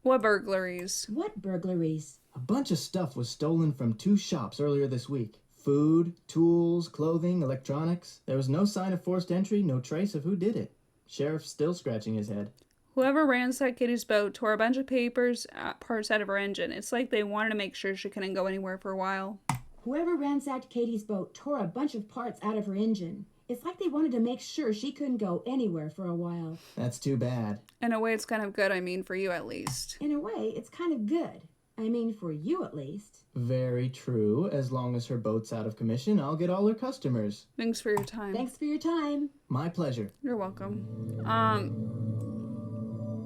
What burglaries? What burglaries? A bunch of stuff was stolen from 2 shops earlier this week. Food, tools, clothing, electronics. There was no sign of forced entry, no trace of who did it. Sheriff's still scratching his head. Whoever ransacked Katie's boat tore a bunch of parts out of her engine. It's like they wanted to make sure she couldn't go anywhere for a while. Whoever ransacked Katie's boat tore a bunch of parts out of her engine. It's like they wanted to make sure she couldn't go anywhere for a while. That's too bad. In a way, it's kind of good, I mean, for you at least. In a way, it's kind of good. I mean, for you at least. Very true. As long as her boat's out of commission, I'll get all her customers. Thanks for your time. Thanks for your time. My pleasure. You're welcome.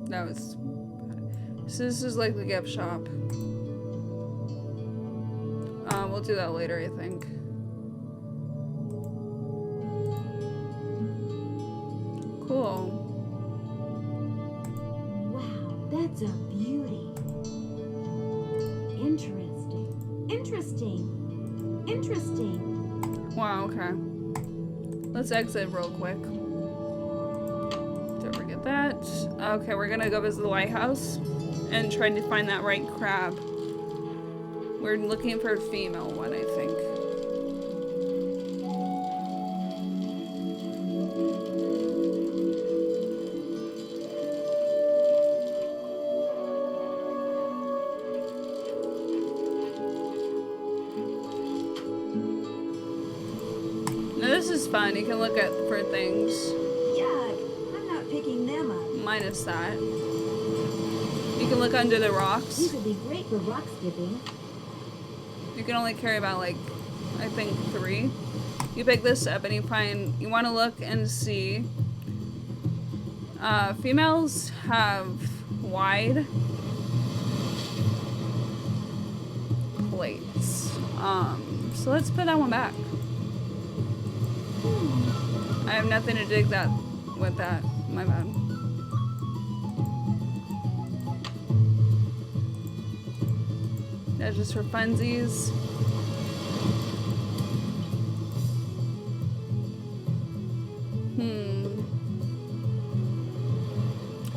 That was... So this is like the gift shop. We'll do that later, I think. Cool. Wow, that's a beauty. Interesting. Interesting. Interesting. Wow, okay. Let's exit real quick. Don't forget that. Okay, we're gonna go visit the lighthouse and try to find that right crab. We're looking for a female one, I think. Now this is fun. You can look at for things. Yuck, I'm not picking them up. Minus that. You can look under the rocks. These would be great for rock skipping. You can only carry about, like, I think 3. You pick this up and you want to look and see. Females have wide plates. So let's put that one back. I have nothing to dig that with that. My bad. That's just for funsies.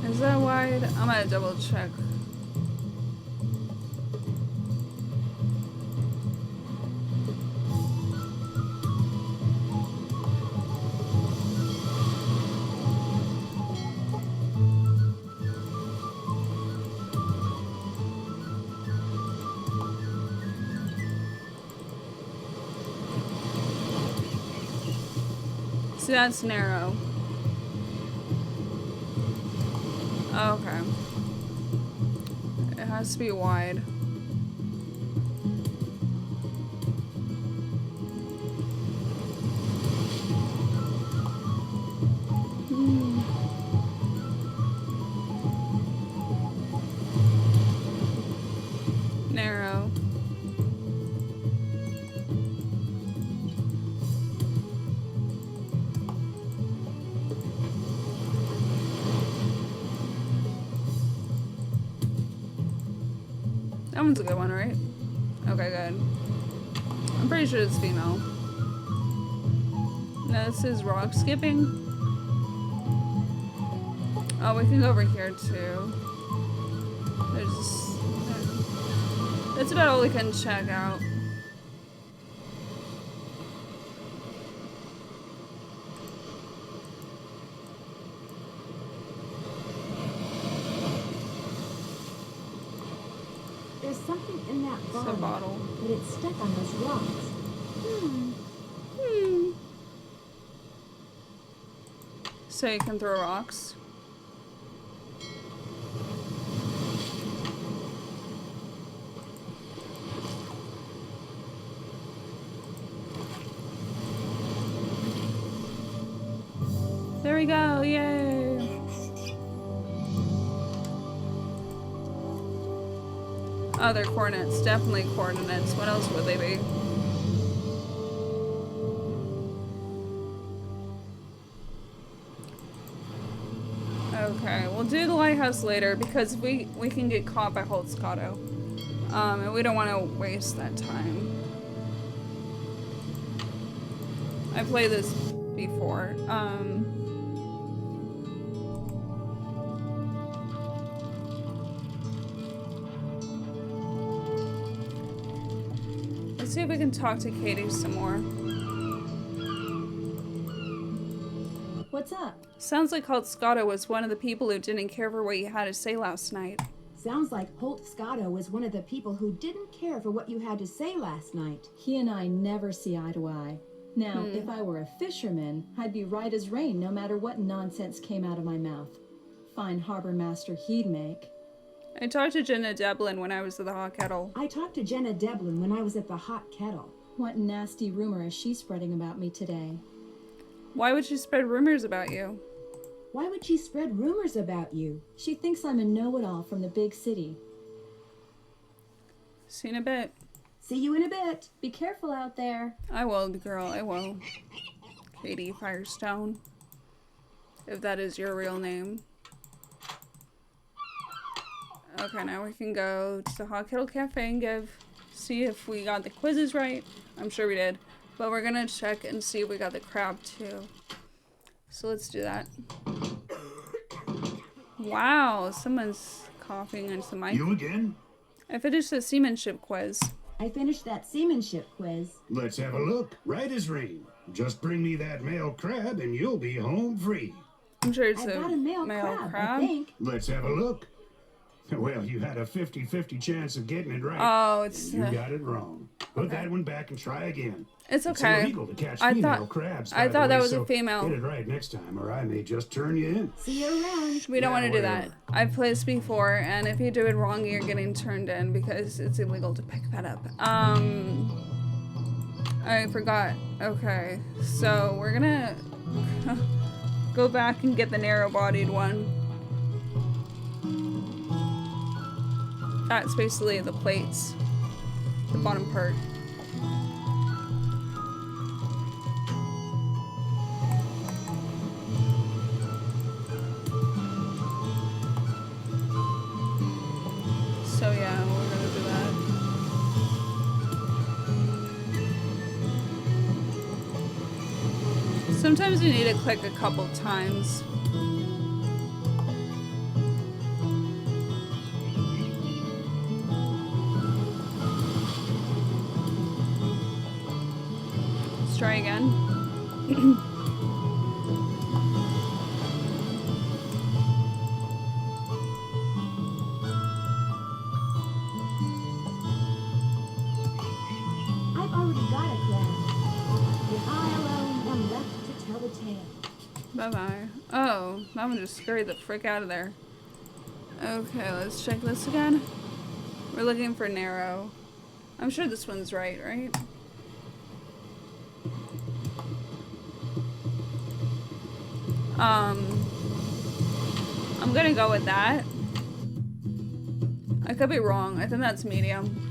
Is that wide? I'm gonna double check. See, that's narrow. Okay. It has to be wide. Narrow. That one's a good one, right? Okay, good. I'm pretty sure it's female. No, this is rock skipping. Oh, we can go over here too. That's about all we can check out. There's something in that It's a bottle, bottle. but it's stuck on those rocks. So you can throw rocks. There we go, yay! Oh, they're coordinates, definitely coordinates. What else would they be? Okay, we'll do the lighthouse later because we can get caught by Holt Scotto. And we don't want to waste that time. I played this before. Let's see if we can talk to Katie some more. What's up? Sounds like Holt Scotto was one of the people who didn't care for what you had to say last night. Sounds like Holt Scotto was one of the people who didn't care for what you had to say last night. He and I never see eye to eye. Now, if I were a fisherman, I'd be right as rain no matter what nonsense came out of my mouth. Fine harbor master he'd make. I talked to Jenna Devlin when I was at the Hot Kettle. I talked to Jenna Devlin when I was at the Hot Kettle. What nasty rumor is she spreading about me today? Why would she spread rumors about you? Why would she spread rumors about you? She thinks I'm a know-it-all from the big city. See you in a bit. See you in a bit. Be careful out there. I will, girl, I will. Katie Firestone. If that is your real name. Okay, now we can go to the Hot Kettle Cafe and see if we got the quizzes right. I'm sure we did. But we're gonna check and see if we got the crab too. So let's do that. Wow, someone's coughing into the mic. You again? I finished the seamanship quiz. I finished that seamanship quiz. Let's have a look. Right as rain. Just bring me that male crab and you'll be home free. I'm sure it's I've got a male crab, I think. Let's have a look. Well, you had a 50-50 chance of getting it right. Oh, it's... You got it wrong. Put that one back and try again. It's okay. It's illegal to catch female crabs, by I the thought way, that was so a female. Get it right next time, or I may just turn you in. See you around. We don't want to do that. whatever. I've played this before, and if you do it wrong, you're getting turned in because it's illegal to pick that up. I forgot. Okay, so we're gonna go back and get the narrow-bodied one. That's basically the plates, the bottom part. So yeah, we're gonna do that. Sometimes you need to click a couple times. Let's try again. I've already got a crab. And I alone am left to tell the tale. Bye-bye. Oh, that one just scurried the frick out of there. Okay, let's check this again. We're looking for narrow. I'm sure this one's right? I'm gonna go with that. I could be wrong. I think that's medium.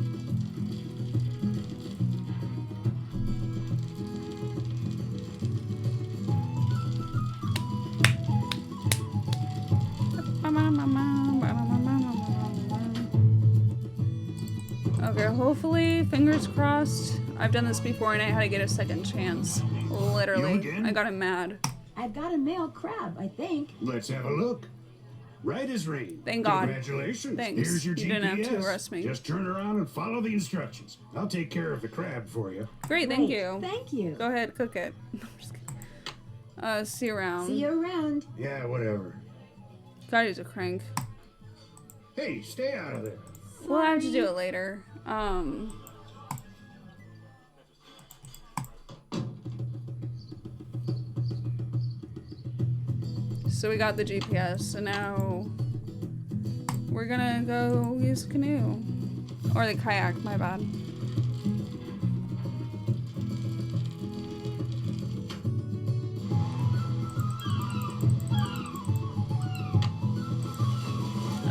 Okay, hopefully, fingers crossed. I've done this before and I had to get a second chance. Literally. You again? I got him mad. I've got a male crab, I think. Let's have a look. Right as rain. Thank God. Congratulations. Thanks. Here's your You GPS. didn't have to arrest me. Just turn around and follow the instructions. I'll take care of the crab for you. Great, thank Great, you. Thank you. Go ahead, cook it. I'm just kidding. See you around. See you around. Yeah, whatever. God, he's a crank. Hey, stay out of there. We'll have to do it later. So we got the GPS, so now we're gonna go use the canoe. Or the kayak, my bad.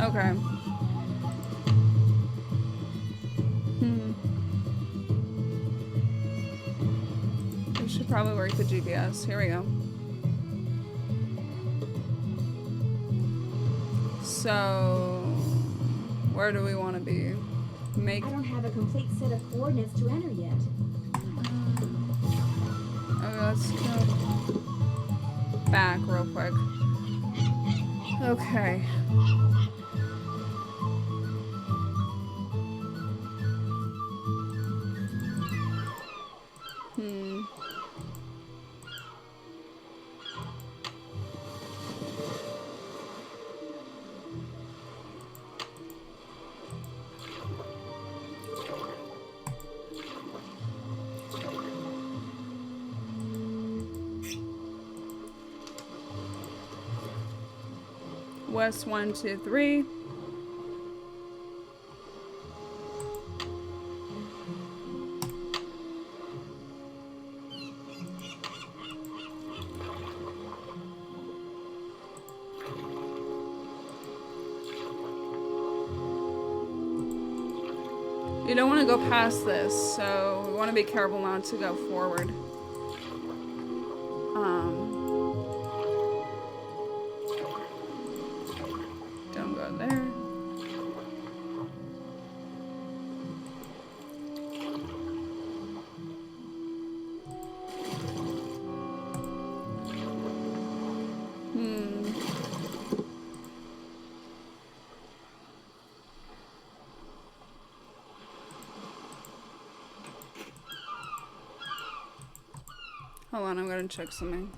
Okay. We should probably work the GPS. Here we go. So, where do we want to be? I don't have a complete set of coordinates to enter yet. Okay, let's go back real quick. Okay. West 1, 2, 3. You don't want to go past this, so we want to be careful not to go forward. Don't go there. Hold on, I'm gonna check something.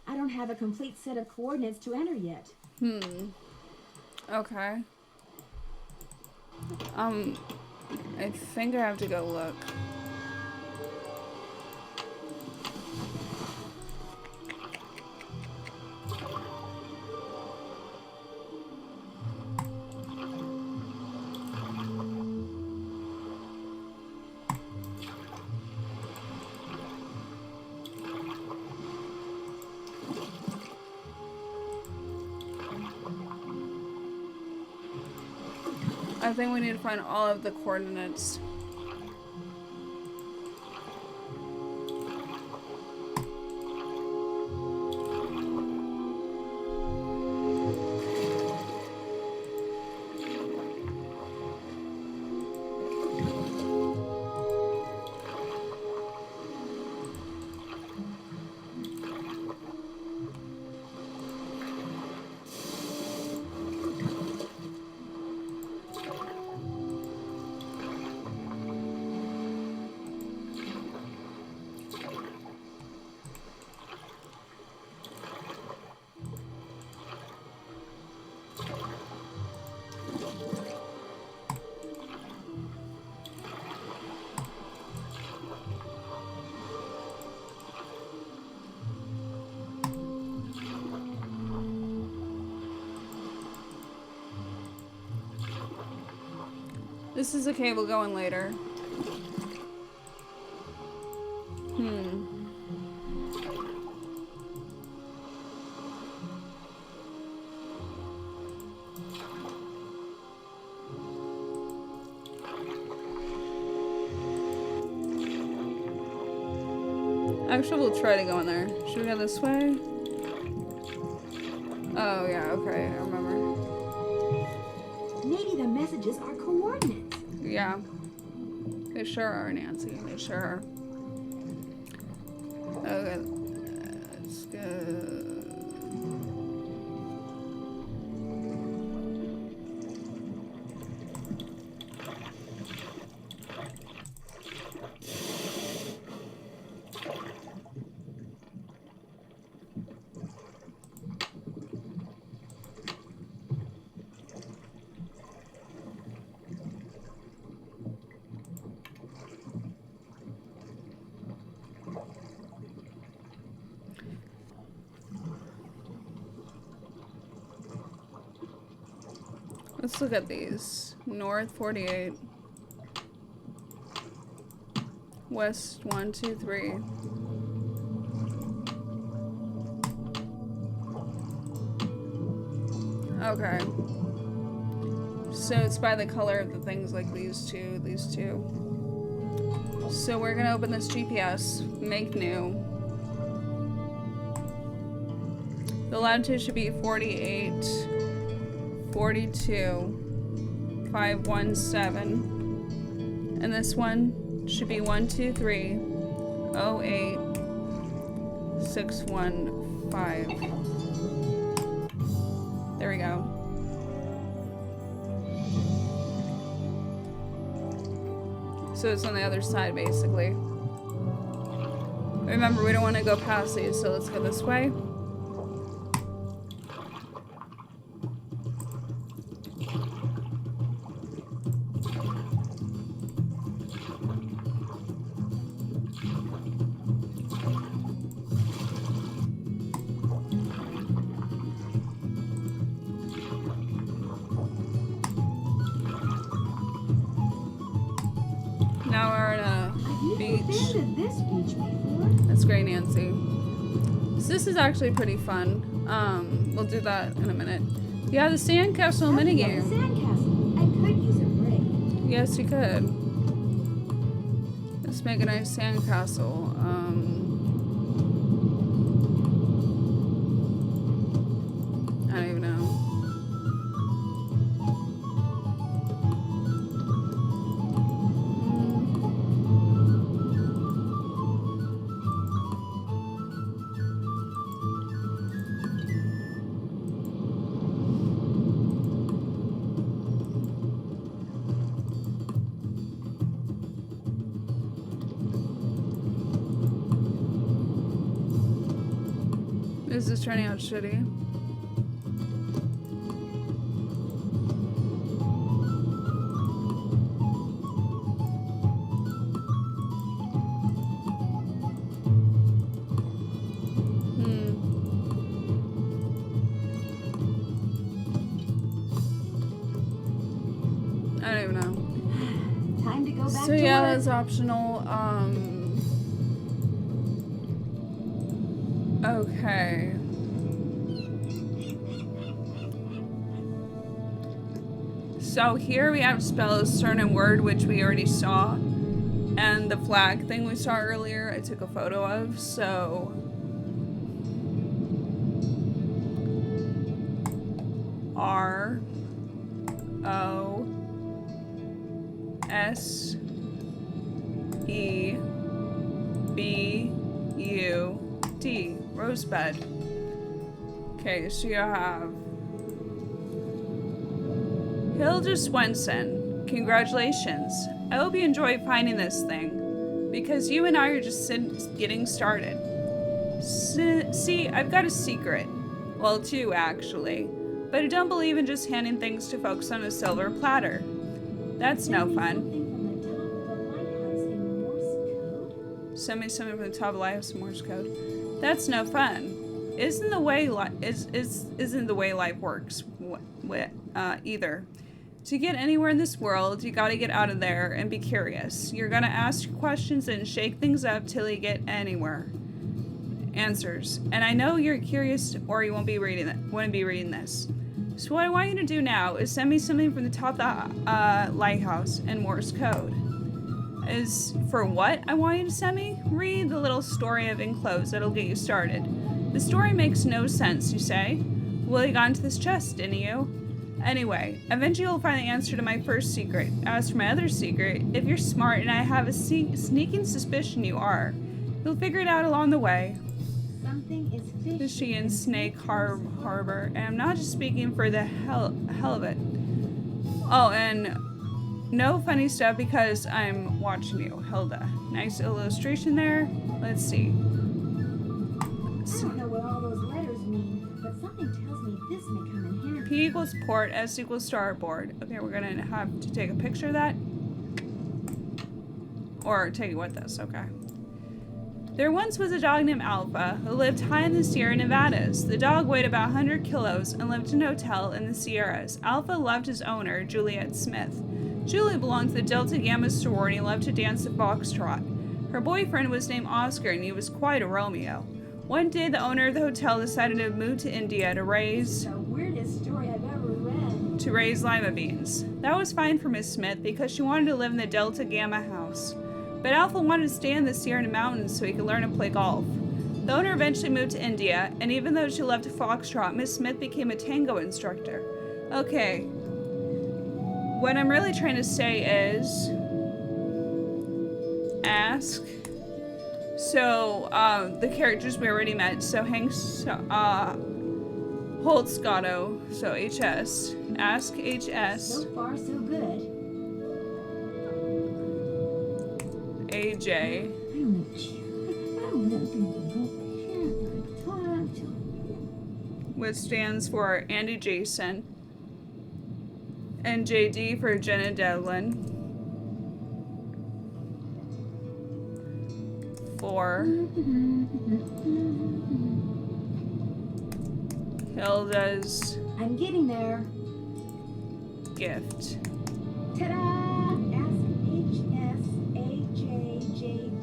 I don't have a complete set of coordinates to enter yet. Okay. I think I have to go look. I think we need to find all of the coordinates. This is a cable going later. Actually, we'll try to go in there. Should we go this way? Oh, yeah, okay, I remember. Maybe the messages are coordinates. Yeah. They sure are, Nancy. They sure are. Okay, let's go. Let's look at these. North 48. West 1, 2, 3. Okay. So it's by the color of the things, like these two. So we're gonna open this GPS, make new. The latitude should be 48, 42, 517. And this one should be 123, 08, 615. There we go. So it's on the other side, basically. Remember, we don't want to go past these, so let's go this way. Now we're in a beach. Visited this beach before. That's great, Nancy. So this is actually pretty fun. We'll do that in a minute. Yeah, the sandcastle minigame. Sandcastle. I could use a break. Yes, you could. Let's make a nice sandcastle. I don't even know. This is turning out shitty. I don't even know. Time to go back So to yeah, work. that's optional. Okay. So here we have to spell a certain word, which we already saw. And the flag thing we saw earlier, I took a photo of, so... R O S E B U D, rosebud. Okay, so you have Hilda Swenson. Congratulations. I hope you enjoy finding this thing, because you and I are just getting started. See, I've got a secret. Well, two, actually. But I don't believe in just handing things to folks on a silver platter. That's no fun. Send me something from the top of the lighthouse in Morse code. That's no fun. Isn't the way life works either. To get anywhere in this world, you gotta get out of there and be curious. You're gonna ask questions and shake things up till you get anywhere. Answers. And I know you're curious, or you won't be reading this. So what I want you to do now is send me something from the top of the lighthouse in Morse code. Is for what I want you to send me? Read the little story of enclosed that'll get you started. The story makes no sense, you say? Well, you got into this chest, didn't you? Anyway, eventually you'll find the answer to my first secret. As for my other secret, if you're smart, and I have a sneaking suspicion you are, you'll figure it out along the way. Something is Fishy in Snake Harbor, and I'm not just speaking for the hell of it. Oh, and no funny stuff because I'm watching you, Hilda. Nice illustration there. Let's see. I don't know what all those letters mean, but something tells me this may come in handy. P equals port, S equals starboard. Okay, we're gonna have to take a picture of that. Or take it with us, okay. There once was a dog named Alpha who lived high in the Sierra Nevadas. The dog weighed about 100 kilos and lived in a hotel in the Sierras. Alpha loved his owner, Juliet Smith. Julie belonged to the Delta Gamma sorority and loved to dance the foxtrot. Her boyfriend was named Oscar, and he was quite a Romeo. One day, the owner of the hotel decided to move to India to raise The weirdest story I've ever read. lima beans. That was fine for Miss Smith because she wanted to live in the Delta Gamma house. But Alpha wanted to stay in the Sierra Mountains so he could learn to play golf. The owner eventually moved to India, and even though she loved to foxtrot, Miss Smith became a tango instructor. Okay. What I'm really trying to say is... ask. So, the characters we already met. So, Hank's, Holt Scotto. So, HS. Ask HS. So far, so good. AJ. Which stands for Andy Jason. And JD for Jenna Devlin. For Hilda's I'm getting there. gift. Ta-da! Ask HSAJJD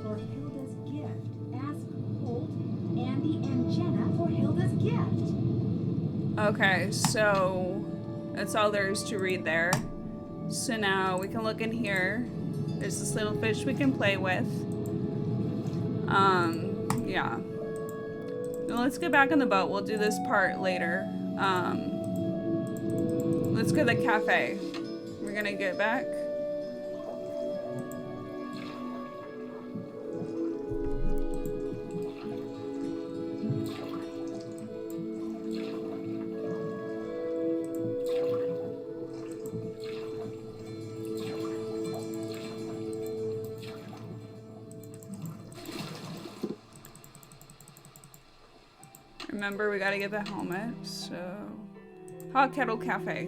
for Hilda's gift. Ask Holt, Andy, and Jenna for Hilda's gift. Okay, so that's all there is to read there. So now we can look in here. There's this little fish we can play with. Yeah. Now let's get back on the boat. We'll do this part later. Let's go to the cafe. We're gonna get back. Remember, we gotta get the helmet, so... Hot Kettle Cafe.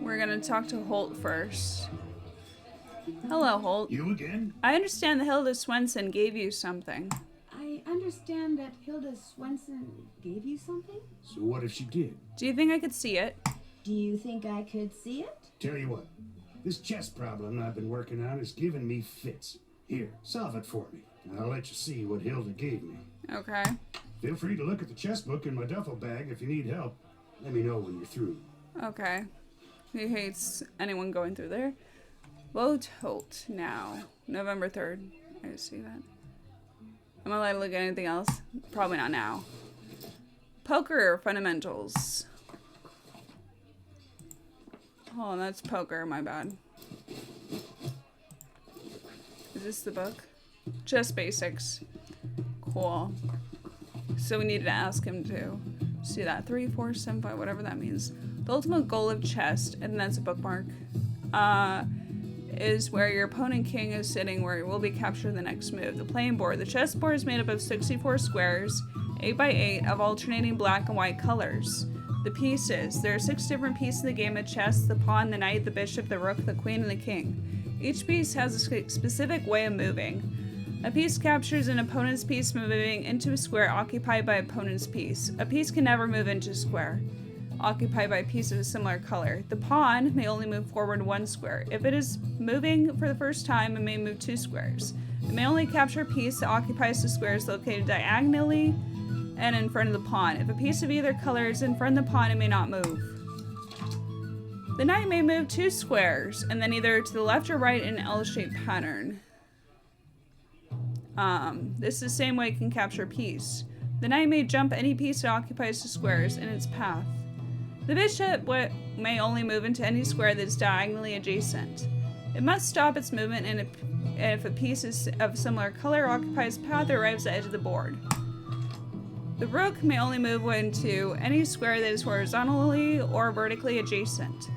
We're gonna talk to Holt first. Hello, Holt. You again? I understand that Hilda Swenson gave you something. I understand that Hilda Swenson gave you something? So what if she did? Do you think I could see it? Do you think I could see it? Tell you what, This chess problem I've been working on is giving me fits. Here, solve it for me, and I'll let you see what Hilda gave me. Okay. Feel free to look at the chess book in my duffel bag if you need help. Let me know when you're through. Okay. He hates anyone going through there. Vote Holt now. November 3rd. I see that. Am I allowed to look at anything else? Probably not now. Poker fundamentals. Oh, that's poker. My bad. Is this the book? Chess basics. Cool. So we needed to ask him to see that. 3, 4, 7, 5, whatever that means. The ultimate goal of chess, and that's a bookmark, is where your opponent king is sitting, where it will be captured the next move. The playing board. The chess board is made up of 64 squares, 8 by 8, of alternating black and white colors. The pieces. There are 6 different pieces in the game of chess: the pawn, the knight, the bishop, the rook, the queen, and the king. Each piece has a specific way of moving. A piece captures an opponent's piece moving into a square occupied by opponent's piece. A piece can never move into a square occupied by a piece of a similar color. The pawn may only move forward 1 square. If it is moving for the first time, it may move 2 squares. It may only capture a piece that occupies the squares located diagonally and in front of the pawn. If a piece of either color is in front of the pawn, it may not move. The knight may move 2 squares, and then either to the left or right in an L-shaped pattern. This is the same way it can capture a piece. The knight may jump any piece that occupies the squares in its path. The bishop may only move into any square that is diagonally adjacent. It must stop its movement and if a piece is of similar color occupies a path or arrives at the edge of the board. The rook may only move into any square that is horizontally or vertically adjacent.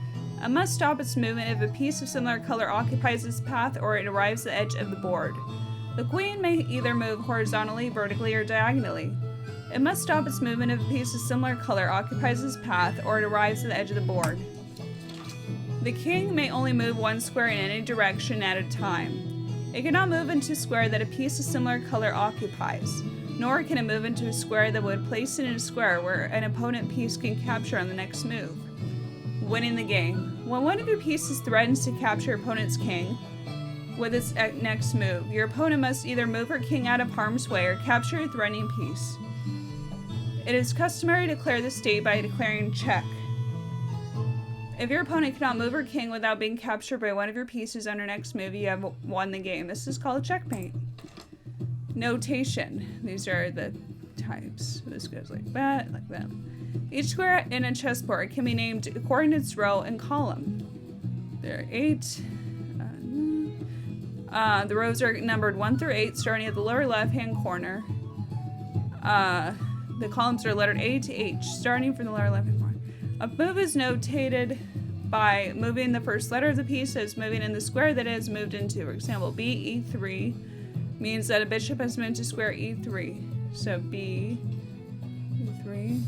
It must stop its movement if a piece of similar color occupies its path or it arrives at the edge of the board. The queen may either move horizontally, vertically, or diagonally. It must stop its movement if a piece of similar color occupies its path or it arrives at the edge of the board. The king may only move 1 square in any direction at a time. It cannot move into a square that a piece of similar color occupies, nor can it move into a square that would place it in a square where an opponent piece can capture on the next move. Winning the game. When one of your pieces threatens to capture your opponent's king with its next move, your opponent must either move her king out of harm's way or capture a threatening piece. It is customary to declare the state by declaring check. If your opponent cannot move her king without being captured by one of your pieces on her next move, you have won the game. This is called checkmate. Notation. These are the types. This goes like that, like that. Each square in a chessboard can be named according to its row and column. There are 8. The rows are numbered 1 through 8, starting at the lower left-hand corner. The columns are lettered A to H, starting from the lower left-hand corner. A move is notated by moving the first letter of the piece as moving in the square that it has moved into. For example, B, E3 means that a bishop has moved to square E3. So B, E3.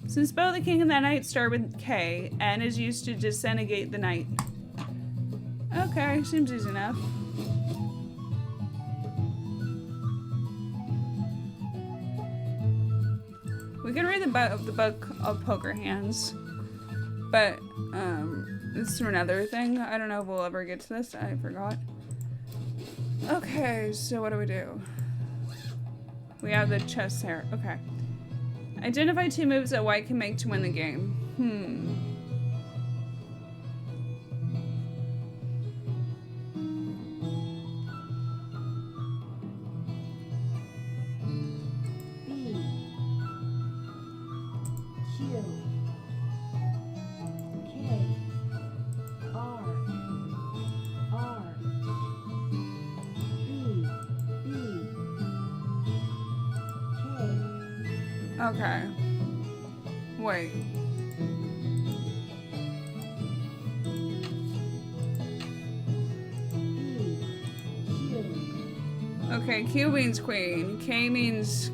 Since both the king and the knight start with K, N is used to disengage the knight. Okay, seems easy enough. We can read the book of poker hands, but this is another thing. I don't know if we'll ever get to this. I forgot. Okay, so what do we do? We have the chess here. Okay. Identify 2 moves that white can make to win the game. Okay. Wait. Okay, Q means queen. K means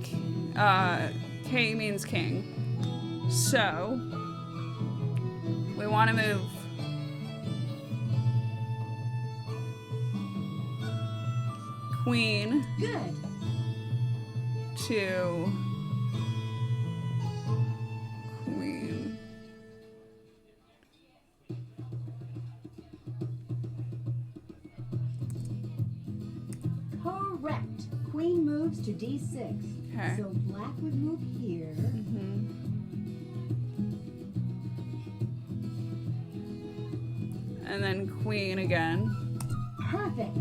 king. So we want to move queen. Good. To queen. Correct. Queen moves to d6. Okay. So black would move here. And then queen again. Perfect.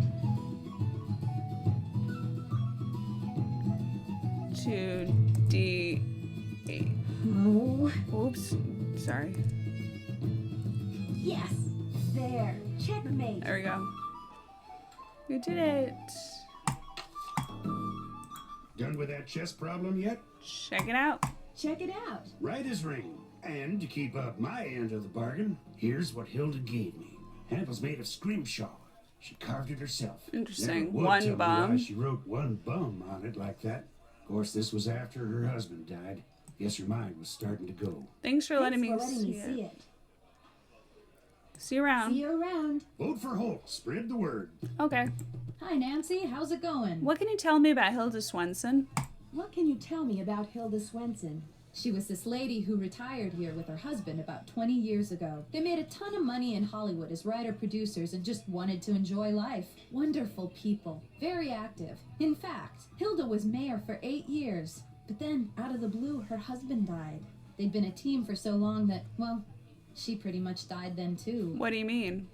To d8. Oh, Oops. Sorry. yes. There. Checkmate. There we go. We did it. Done with that chess problem yet? Check it out. Check it out. Right as rain. And to keep up my end of the bargain, here's what Hilda gave me. Handle's made of scrimshaw. She carved it herself. Interesting. Never would One tell me bum. why she wrote one bum on it like that. Of course, this was after her husband died. Guess her mind was starting to go. Thanks for letting Thanks me for letting see me see it. it. See you around. See you around. Vote for Holt. Spread the word. Okay. Hi, Nancy. How's it going? What can you tell me about Hilda Swenson? What can you tell me about Hilda Swenson? She was this lady who retired here with her husband about 20 years ago. They made a ton of money in Hollywood as writer-producers and just wanted to enjoy life. Wonderful people. Very active. In fact, Hilda was mayor for 8 years. But then, out of the blue, her husband died. They'd been a team for so long that, well, she pretty much died then too. What do you mean?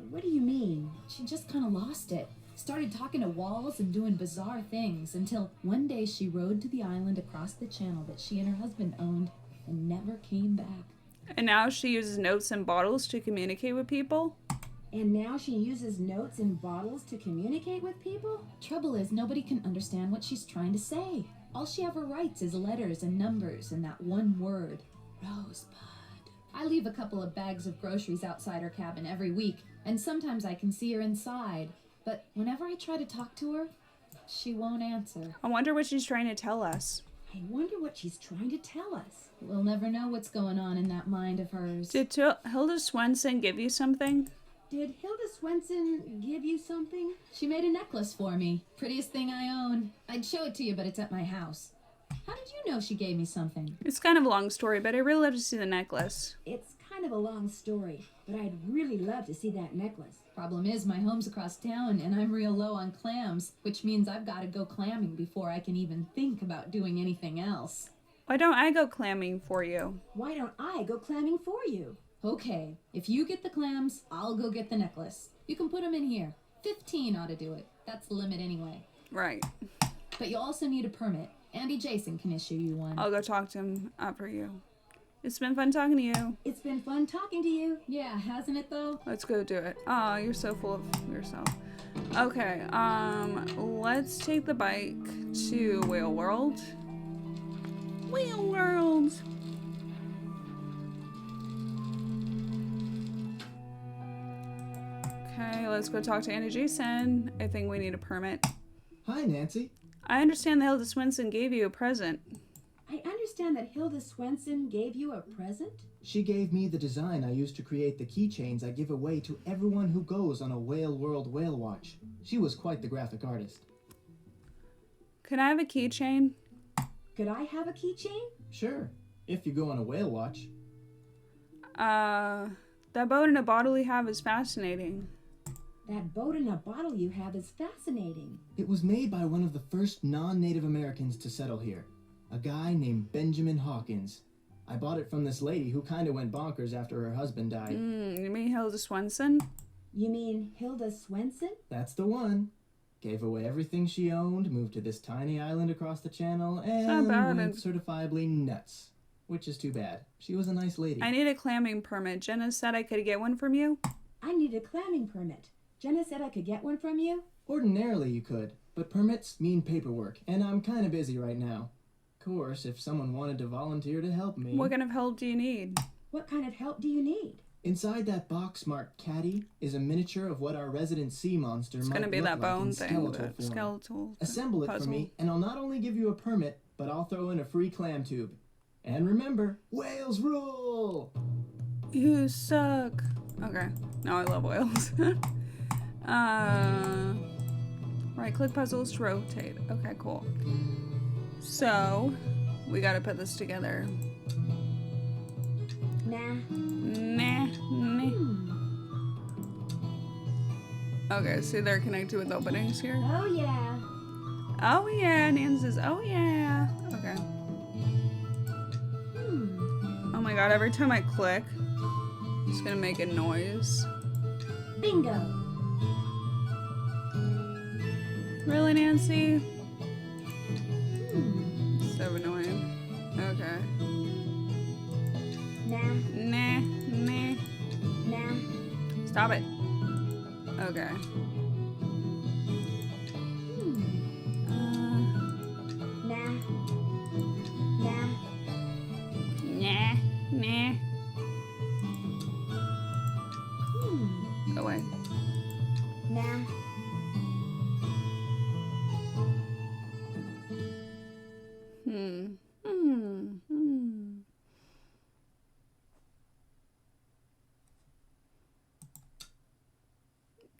What do you mean? She just kind of lost it. Started talking to walls and doing bizarre things until one day she rode to the island across the channel that she and her husband owned and never came back. And now she uses notes and bottles to communicate with people? And now she uses notes in bottles to communicate with people? Trouble is, nobody can understand what she's trying to say. All she ever writes is letters and numbers and that one word, Rosebud. I leave a couple of bags of groceries outside her cabin every week, and sometimes I can see her inside. But whenever I try to talk to her, she won't answer. I wonder what she's trying to tell us. I wonder what she's trying to tell us. We'll never know what's going on in that mind of hers. Did Hilda Swenson give you something? Did Hilda Swenson give you something? She made a necklace for me. Prettiest thing I own. I'd show it to you, but it's at my house. How did you know she gave me something? It's kind of a long story, but I really love to see the necklace. It's kind of a long story, but I'd really love to see that necklace. Problem is, my home's across town, and I'm real low on clams, which means I've got to go clamming before I can even think about doing anything else. Why don't I go clamming for you? Why don't I go clamming for you? Okay, if you get the clams, I'll go get the necklace. You can put them in here. 15 ought to do it. That's the limit anyway. Right. But you also need a permit. Andy Jason can issue you one. I'll go talk to him for you. It's been fun talking to you. It's been fun talking to you. Yeah, hasn't it though? Let's go do it. Oh, you're so full of yourself. Okay, let's take the bike to Whale World. Whale World! Okay, let's go talk to Andy Jason. I think we need a permit. Hi, Nancy. I understand that Hilda Swenson gave you a present. I understand that Hilda Swenson gave you a present? She gave me the design I used to create the keychains I give away to everyone who goes on a Whale World whale watch. She was quite the graphic artist. Can I have a keychain? Could I have a keychain? Sure, if you go on a whale watch. That boat in a bottle you have is fascinating. That boat in a bottle you have is fascinating. It was made by one of the first non-Native Americans to settle here, a guy named Benjamin Hawkins. I bought it from this lady who kind of went bonkers after her husband died. You mean Hilda Swenson? You mean Hilda Swenson? That's the one. Gave away everything she owned, moved to this tiny island across the channel, and not bad. went certifiably nuts. Which is too bad. She was a nice lady. I need a clamming permit. Jenna said I could get one from you. I need a clamming permit. Jenna said I could get one from you? Ordinarily you could, but permits mean paperwork, and I'm kind of busy right now. Of course, if someone wanted to volunteer to help me... What kind of help do you need? What kind of help do you need? Inside that box marked Caddy is a miniature of what our resident sea monster It's might gonna be look that like bone in thing, skeletal the form. skeletal Assemble it for puzzle. me, and I'll not only give you a permit, but I'll throw in a free clam tube. And remember, whales rule! You suck. Okay. Now I love whales. Right click puzzles to rotate. Okay, cool. So, we gotta put this together. Nah. Nah. Okay, see they're connected with openings here. Oh yeah. Oh yeah, Nan says, oh yeah. Okay. Oh my god, every time I click, it's gonna make a noise. Bingo. Really, Nancy? Hmm. So annoying. Okay. Nah. Nah, nah. Nah. Stop it. Okay. Hmm. Nah. Nah. Nah, nah. Hmm. Go away. Nah. Hmm.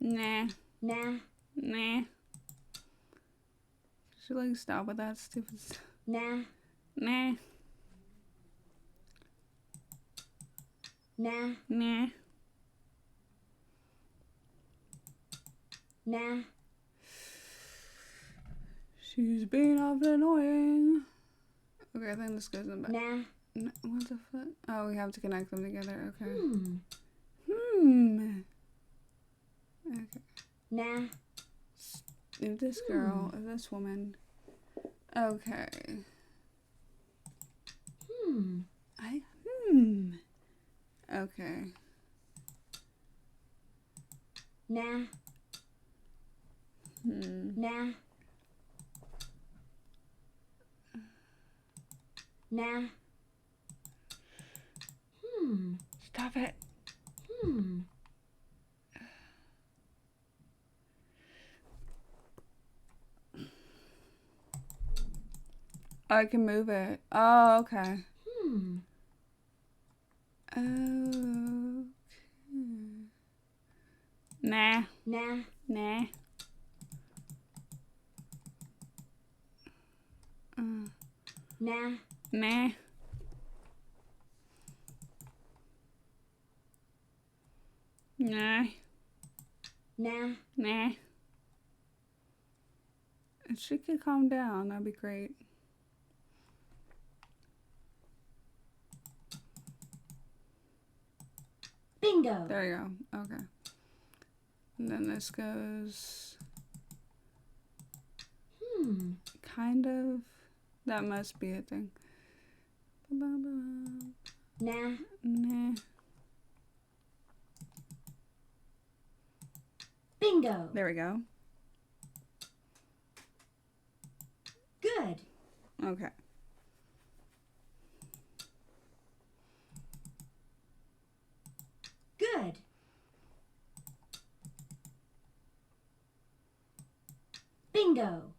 Nah. Nah. Nah. Should like stop with that stupid stuff. Nah. Nah. Nah. Nah. Nah. She's being awfully annoying. Okay, I think this goes in the back. Nah. What the fuck? Oh, we have to connect them together. Okay. Okay. Nah. If this girl, if this woman. Okay. Okay. Nah. Nah. Nah. Stop it. I can move it. Oh, okay. Okay. Nah. Nah. Nah. Nah. Nah. Nah. Nah. Nah. If she could calm down, that'd be great. Bingo. There you go. Okay. And then this goes kind of. That must be a thing. Nah. Nah. Bingo. There we go. Good. Okay. Good. Bingo.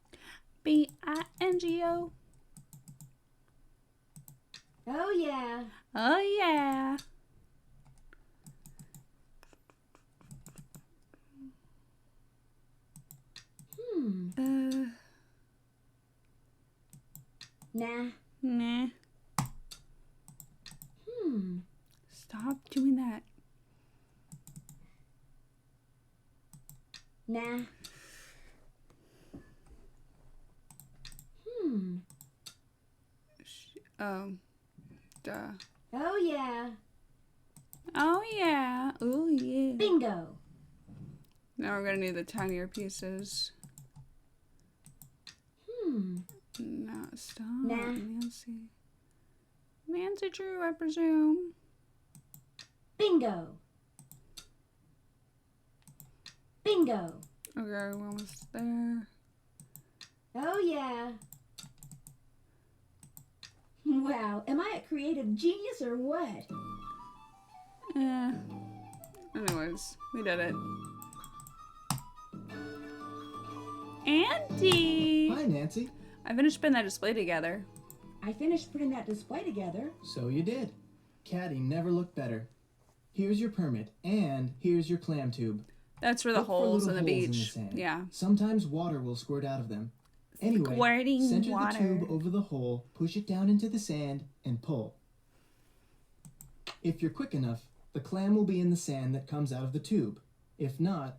B-I-N-G-O. Oh yeah. Oh yeah. Nah. Nah. Stop doing that. Nah. Oh. Duh. Oh yeah. Oh yeah. Oh yeah. Bingo. Now we're gonna need the tinier pieces. No, stop. Nah. Nancy. Nancy Drew, I presume. Bingo. Bingo. Okay, we're almost there. Oh yeah. Wow, am I a creative genius or what? Yeah. Anyways, we did it. Andy! Hi, Nancy. I finished putting that display together. I finished putting that display together. So you did. Caddy never looked better. Here's your permit, and here's your clam tube. That's for the Look for holes in little the holes beach. sand. Yeah. Sometimes water will squirt out of them. Anyway, Squirting center water. the tube over the hole, push it down into the sand, and pull. If you're quick enough, the clam will be in the sand that comes out of the tube. If not,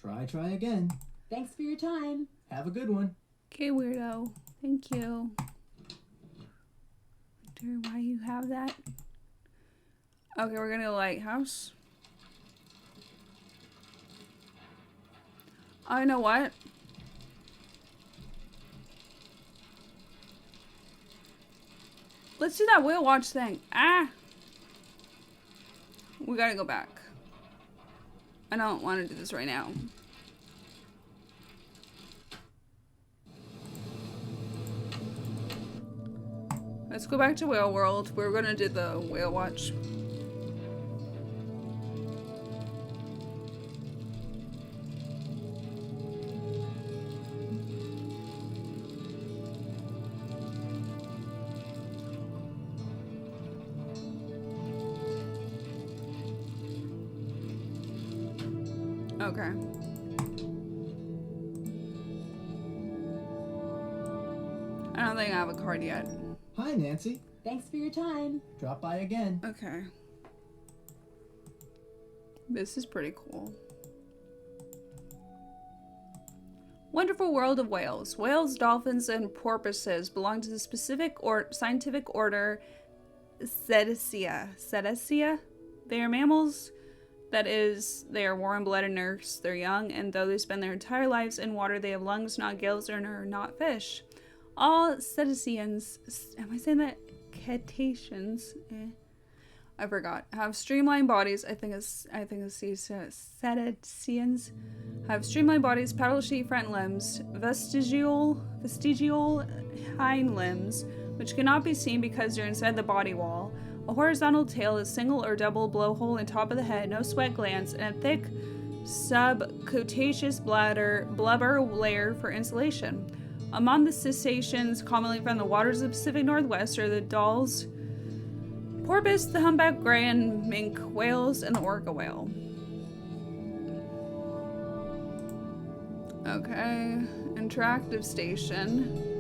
try again. Thanks for your time. Have a good one. Okay, weirdo. Thank you. Wonder why you have that. Okay, we're gonna go lighthouse. Oh, you know what? Let's do that whale watch thing. Ah! We gotta go back. I don't want to do this right now. Let's go back to Whale World. We're gonna do the whale watch. Okay. I don't think I have a card yet. Hi, Nancy. Thanks for your time. Drop by again. Okay. This is pretty cool. Wonderful world of whales. Whales, dolphins, and porpoises belong to the specific or scientific order Cetacea. Cetacea? They are mammals. That is, they are warm-blooded nurse. They're young, and though they spend their entire lives in water, they have lungs, not gills, and are not fish. All cetaceans, am I saying that? Cetaceans, I forgot. Have streamlined bodies. I think it's cetaceans have streamlined bodies, paddle sheet front limbs, vestigial hind limbs, which cannot be seen because they're inside the body wall. A horizontal tail, a single or double blowhole in top of the head, no sweat glands, and a thick subcutaneous blubber layer for insulation. Among the cetaceans commonly found in the waters of the Pacific Northwest are the dolls, porpoise, the humpback gray and mink whales, and the orca whale. Okay, interactive station.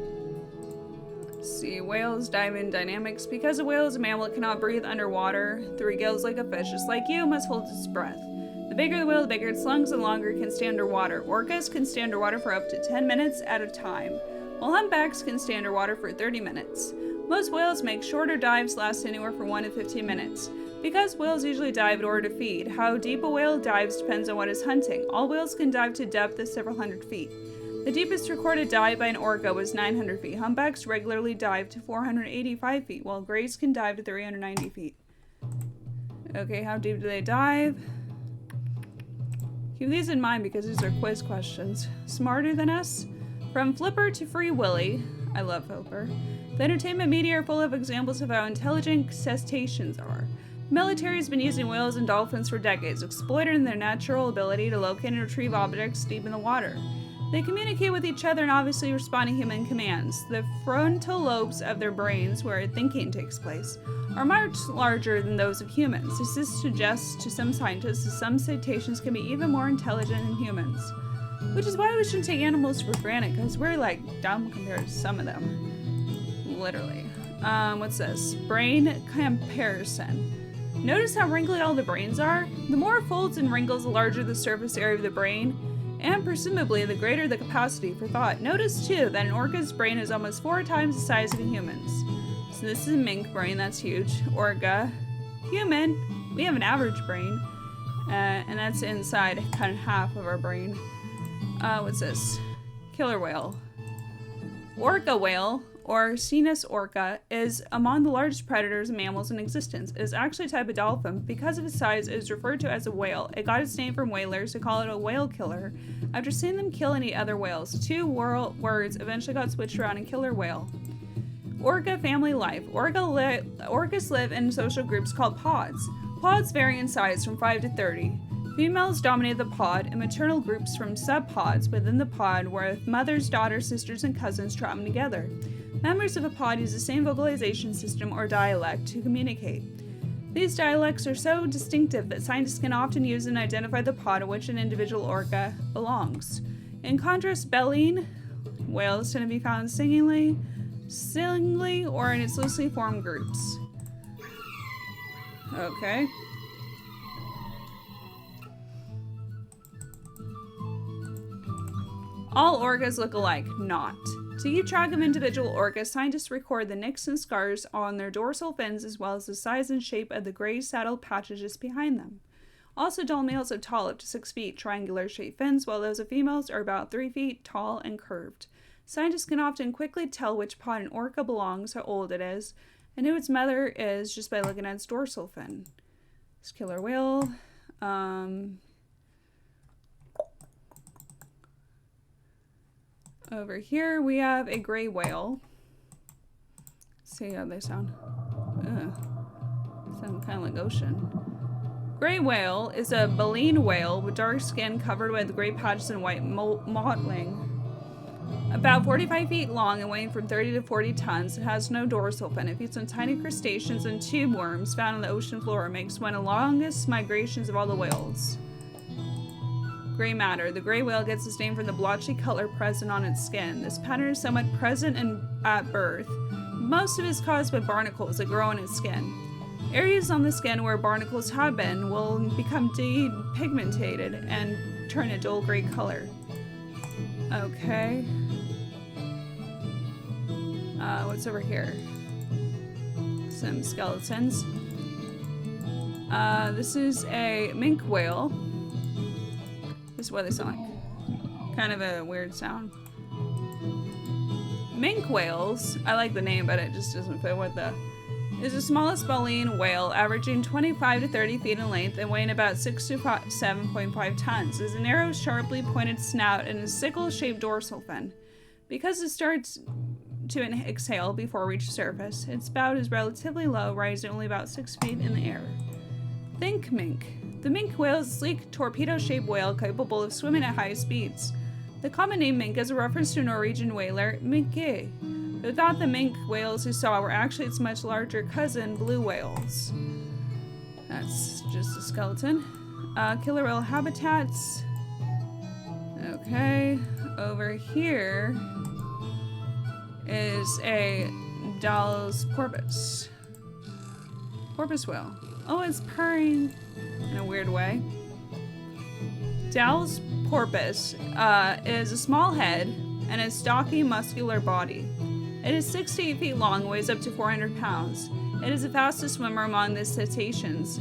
Let's see, whales diving dynamics. Because a whale is a mammal, it cannot breathe underwater through gills like a fish. Just like you, it must hold its breath. The bigger the whale, the bigger its lungs, and longer it can stay underwater. Orcas can stay underwater for up to 10 minutes at a time, while humpbacks can stay underwater for 30 minutes. Most whales make shorter dives last anywhere from 1 to 15 minutes. Because whales usually dive in order to feed, how deep a whale dives depends on what it's hunting. All whales can dive to a depth of several hundred feet. The deepest recorded dive by an orca was 900 feet. Humpbacks regularly dive to 485 feet, while grays can dive to 390 feet. Okay, how deep do they dive? Keep these in mind because these are quiz questions. Smarter than us? From Flipper to Free Willy. I love Flipper. The entertainment media are full of examples of how intelligent cetaceans are. The military has been using whales and dolphins for decades, exploiting their natural ability to locate and retrieve objects deep in the water. They communicate with each other and obviously respond to human commands. The frontal lobes of their brains, where thinking takes place, are much larger than those of humans. This suggests to some scientists that some cetaceans can be even more intelligent than humans. Which is why we shouldn't take animals for granted, because we're like dumb compared to some of them. Literally. What's this? Brain comparison. Notice how wrinkly all the brains are? The more folds and wrinkles, the larger the surface area of the brain, and presumably the greater the capacity for thought. Notice too that an orca's brain is almost 4 times the size of a human's. So this is a mink brain, that's huge. Orca. Human, we have an average brain, and that's inside kind of half of our brain. What's this? Killer whale. Orca whale, or Canis orca, is among the largest predators and mammals in existence. It is actually a type of dolphin. Because of its size, it is referred to as a whale. It got its name from whalers who call it a whale killer after seeing them kill and eat other whales. 2 words eventually got switched around in killer whale. Orca family life. Orcas live in social groups called pods. Pods vary in size from 5 to 30. Females dominate the pod, and maternal groups from subpods within the pod where mothers, daughters, sisters, and cousins travel together. Members of a pod use the same vocalization system or dialect to communicate. These dialects are so distinctive that scientists can often use and identify the pod in which an individual orca belongs. In contrast, baleen whales tend to be found singly, or in its loosely formed groups. Okay. All orcas look alike. Not. To keep track of individual orcas, scientists record the nicks and scars on their dorsal fins as well as the size and shape of the gray saddle patches just behind them. Also, adult males have tall, up to 6 feet, triangular-shaped fins, while those of females are about 3 feet tall and curved. Scientists can often quickly tell which pod an orca belongs, how old it is, and who its mother is just by looking at its dorsal fin. This killer whale. Over here we have a gray whale. Let's see how they sound. Sound kind of like ocean. Gray whale is a baleen whale with dark skin covered with gray patches and white mottling. About 45 feet long and weighing from 30 to 40 tons, it has no dorsal fin. It feeds on tiny crustaceans and tube worms found on the ocean floor. It makes one of the longest migrations of all the whales. Gray matter. The gray whale gets its name from the blotchy color present on its skin. This pattern is somewhat present at birth. Most of it is caused by barnacles that grow in its skin. Areas on the skin where barnacles have been will become depigmented and turn a dull gray color. Okay. What's over here? Some skeletons. This is a mink whale. This is what they sound like. Kind of a weird sound. Mink whales, I like the name, but it just doesn't fit with the... is the smallest baleen whale, averaging 25 to 30 feet in length and weighing about 6 to 7.5 tons. It has a narrow, sharply pointed snout and a sickle-shaped dorsal fin. Because it starts to exhale before it reaches surface, its spout is relatively low, rising only about 6 feet in the air. Think mink. The mink whale is a sleek, torpedo-shaped whale capable of swimming at high speeds. The common name mink is a reference to Norwegian whaler Minke, who thought the mink whales he saw were actually its much larger cousin, blue whales. That's just a skeleton. Killer whale habitats. Okay, over here is a Dall's porpoise. Porpoise whale. Oh, it's purring in a weird way. Dall's porpoise is a small head and a stocky, muscular body. It is 6 to 8 feet long and weighs up to 400 pounds. It is the fastest swimmer among the cetaceans,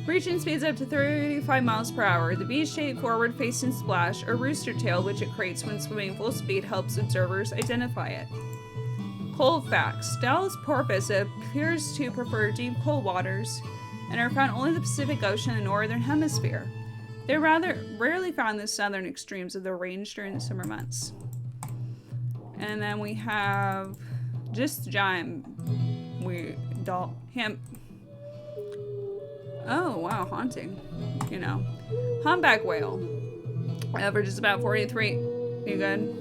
reaching speeds up to 35 miles per hour. The V-shaped forward-facing splash, or rooster tail, which it creates when swimming full speed, helps observers identify it. Cold facts. Dall's porpoise appears to prefer deep, cold waters and are found only in the Pacific Ocean in the northern hemisphere. They're rather rarely found in the southern extremes of the range during the summer months. And then we have just giant hemp. Oh, wow, haunting. You know. Humpback whale. Averages about 43. You good?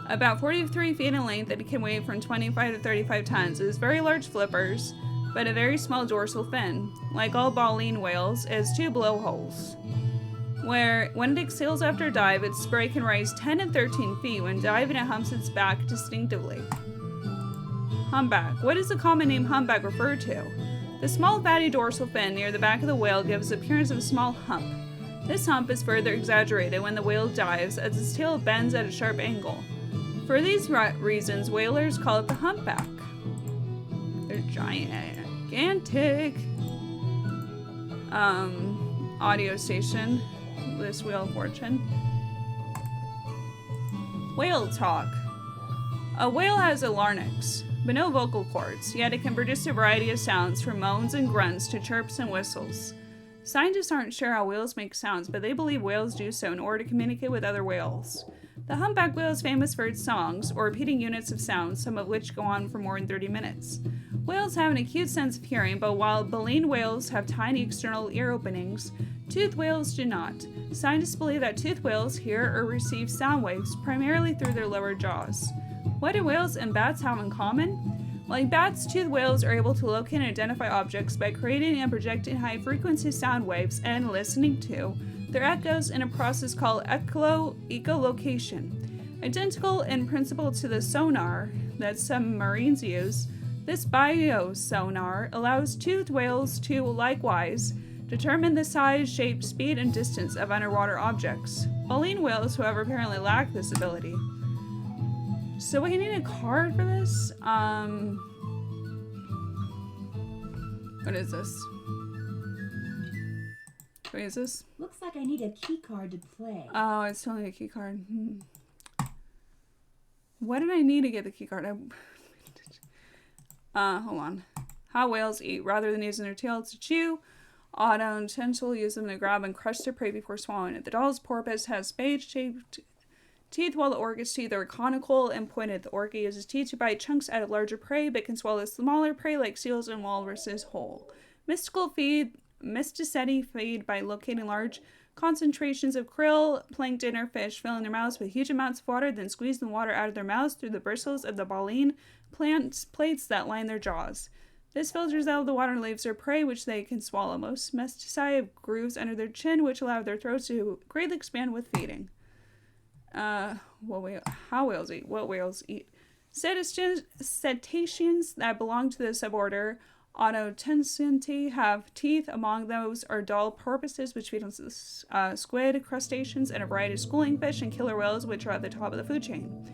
About 43 feet in length, it can weigh from 25 to 35 tons. It has very large flippers, but a very small dorsal fin. Like all baleen whales, it has 2 blowholes, where when it exhales after a dive, its spray can rise 10 and 13 feet. When diving, it humps its back distinctively. Humpback. What does the common name humpback refer to? The small fatty dorsal fin near the back of the whale gives the appearance of a small hump. This hump is further exaggerated when the whale dives, as its tail bends at a sharp angle. For these reasons, whalers call it the humpback. They're gigantic. Audio station. This Wheel of Fortune. Whale talk. A whale has a larynx, but no vocal cords, yet it can produce a variety of sounds from moans and grunts to chirps and whistles. Scientists aren't sure how whales make sounds, but they believe whales do so in order to communicate with other whales. The humpback whale is famous for its songs, or repeating units of sound, some of which go on for more than 30 minutes. Whales have an acute sense of hearing, but while baleen whales have tiny external ear openings, toothed whales do not. Scientists believe that toothed whales hear or receive sound waves primarily through their lower jaws. What do whales and bats have in common? Like bats, toothed whales are able to locate and identify objects by creating and projecting high-frequency sound waves and listening to their echoes in a process called echolocation. Identical in principle to the sonar that submarines use, this biosonar allows toothed whales to, likewise, determine the size, shape, speed, and distance of underwater objects. Baleen whales, however, apparently lack this ability. So we need a card for this. What is this? What is this? Looks like I need a key card to play. Oh, it's only a key card. What did I need to get the key card? Hold on. How whales eat. Rather than using their tails to chew, Otto and Tinsel use them to grab and crush their prey before swallowing it. The doll's porpoise has spade-shaped teeth, while the orca's teeth are conical and pointed. The orca uses teeth to bite chunks out of larger prey, but can swallow smaller prey like seals and walruses whole. Mysticeti feed by locating large concentrations of krill, plankton, or fish, filling their mouths with huge amounts of water, then squeeze the water out of their mouths through the bristles of the baleen plates that line their jaws. This filters out the water and leaves their prey, which they can swallow. Most Mysticeti have grooves under their chin, which allow their throats to greatly expand with feeding. How whales eat. What whales eat? Cetaceans that belong to the suborder Ototensentae have teeth. Among those are dull porpoises, which feed on squid, crustaceans, and a variety of schooling fish, and killer whales, which are at the top of the food chain.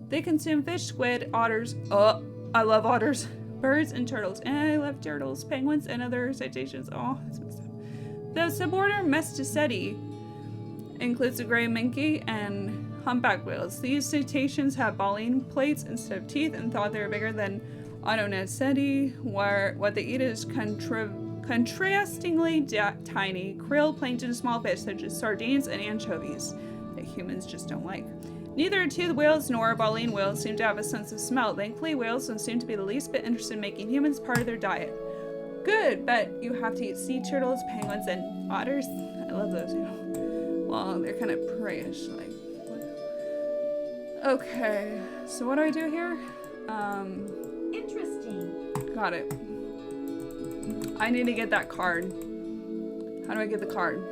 They consume fish, squid, otters. Oh, I love otters. Birds and turtles. And I love turtles, penguins, and other cetaceans. Oh, that's messed up. The suborder Mysticeti includes the gray minke and humpback whales. These cetaceans have baleen plates instead of teeth, and thought they were bigger than Ottonetseti, where what they eat is contrastingly tiny krill, plankton, and small fish such as sardines and anchovies that humans just don't like. Neither toothed whales nor baleen whales seem to have a sense of smell. Thankfully, whales don't seem to be the least bit interested in making humans part of their diet. Good, but you have to eat sea turtles, penguins, and otters. I love those, Well, they're kind of preyish, like. Okay, so what do I do here? Interesting. Got it. I need to get that card. How do I get the card?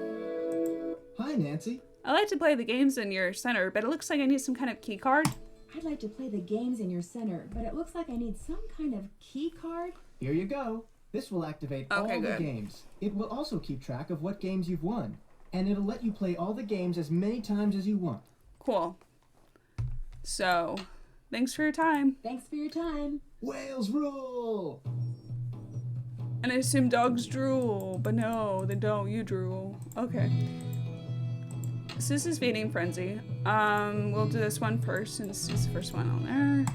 Hi, Nancy. I like to play the games in your center, but it looks like I need some kind of key card. I'd like to play the games in your center, but it looks like I need some kind of key card. Here you go. This will activate all the games. It will also keep track of what games you've won, and it'll let you play all the games as many times as you want. Cool. So, thanks for your time. Thanks for your time. Whales rule! And I assume dogs drool, but no, they don't. You drool. Okay. So this is Feeding Frenzy. We'll do this one first since it's the first one on there.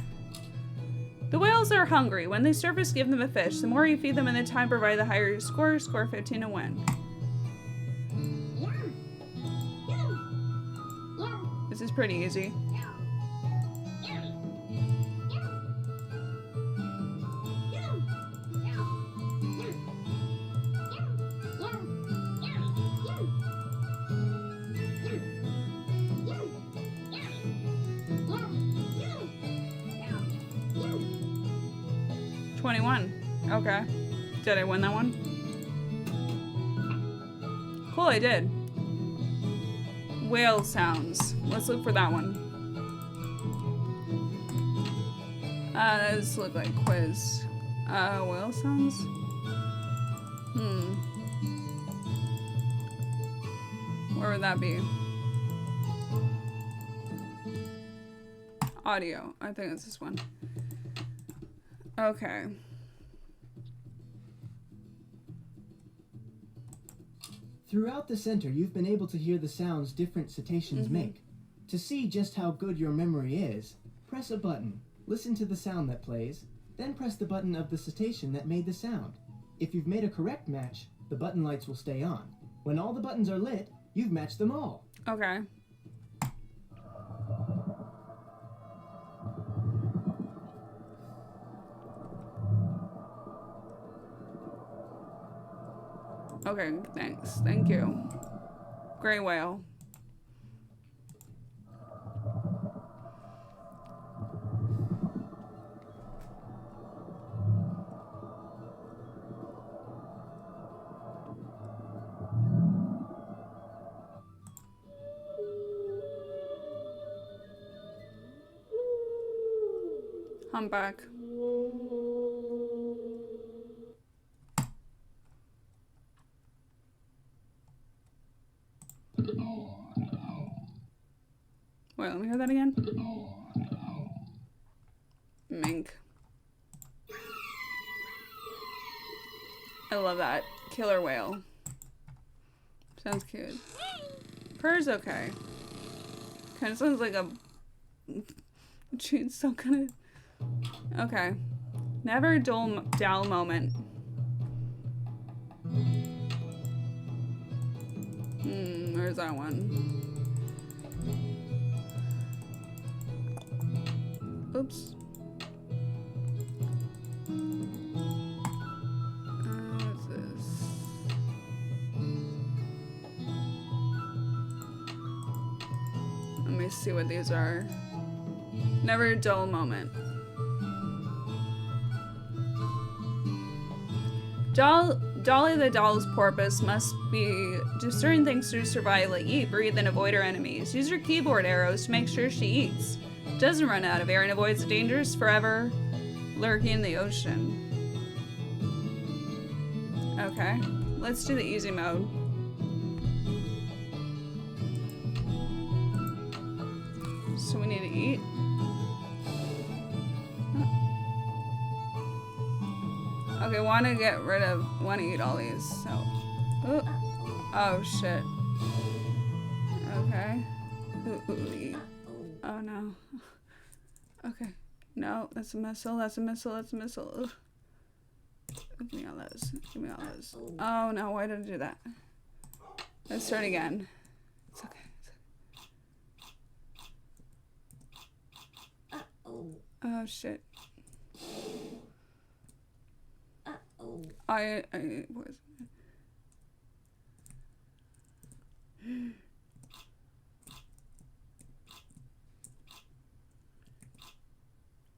The whales are hungry. When they surface, give them a fish. The more you feed them in the time provided, the higher your score. Score 15 to win. This is pretty easy. 21. Okay. Did I win that one? Cool, I did. Whale sounds. Let's look for that one. This look like quiz. Whale sounds? Where would that be? Audio. I think it's this one. Okay. Throughout the center, you've been able to hear the sounds different cetaceans make. To see just how good your memory is, press a button, listen to the sound that plays, then press the button of the cetacean that made the sound. If you've made a correct match, the button lights will stay on. When all the buttons are lit, you've matched them all. Okay. Okay, thanks. Thank you. Gray whale. Humpback. Wait, let me hear that again. Mink. I love that. Killer whale. Sounds cute. Purr's okay. Kind of sounds like a... She's still kind of... Okay. Never a dull moment. Where's that one? Oops. What's this? Let me see what these are. Never a dull moment. Dolly the doll's porpoise must be do certain things to survive, like eat, breathe, and avoid her enemies. Use her keyboard arrows to make sure she eats. Doesn't run out of air and avoids the dangers forever lurking in the ocean. Okay, let's do the easy mode. So we need to eat. Okay, want to eat all these, so. Oh shit. Okay. Eat. Oh no. Okay. No, that's a missile, that's a missile, that's a missile. Ugh. Give me all those. Give me all those. Oh no, why did I do that? Let's start again. It's okay. Oh shit. I was.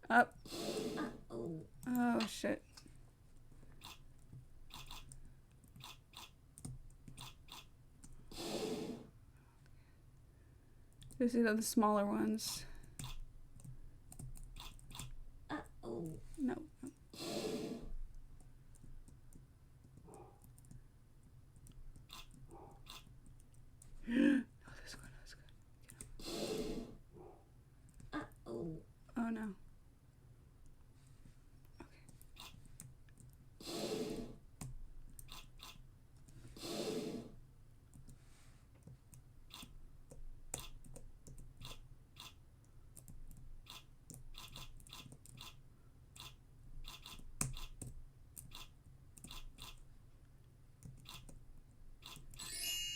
Up. Oh shit. These are the smaller ones. No. No, this one is good. Oh no.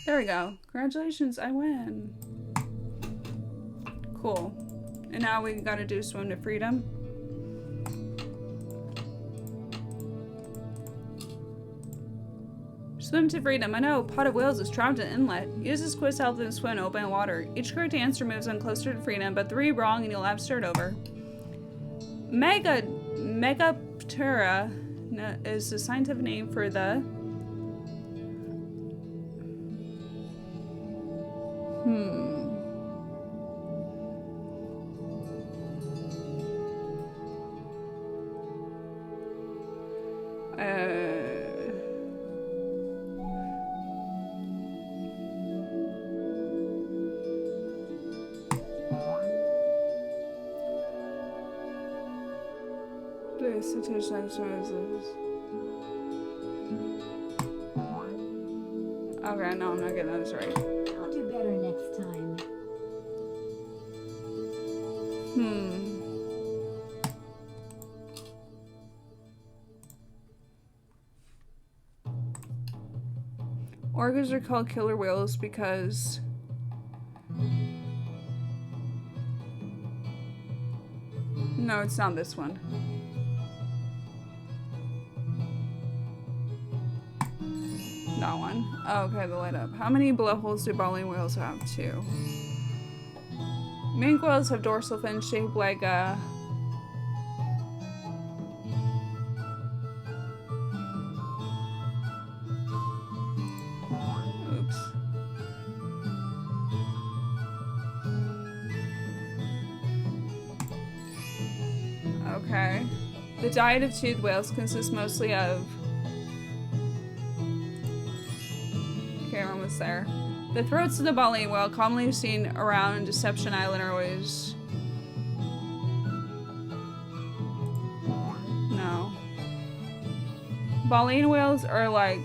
There we go. Congratulations, I win. Cool. And now we gotta do swim to freedom. Swim to freedom. I know, Pot of Whales is trapped in inlet. Use this quiz to help them swim in open water. Each correct answer moves them closer to freedom, but 3 wrong and you'll have to start over. Megaptera is the scientific name for the... Okay, no, I'm not getting those right. I'll do better next time. Orcas are called killer whales because no, it's not this one. That one. Oh, okay, the light up. How many blowholes do baleen whales have? 2. Minke whales have dorsal fins shaped like a... Oops. Okay. The diet of toothed whales consists mostly of... Okay, we're almost there. The throats of the baleen whale, commonly seen around Deception Island, are always... Baleen whales are like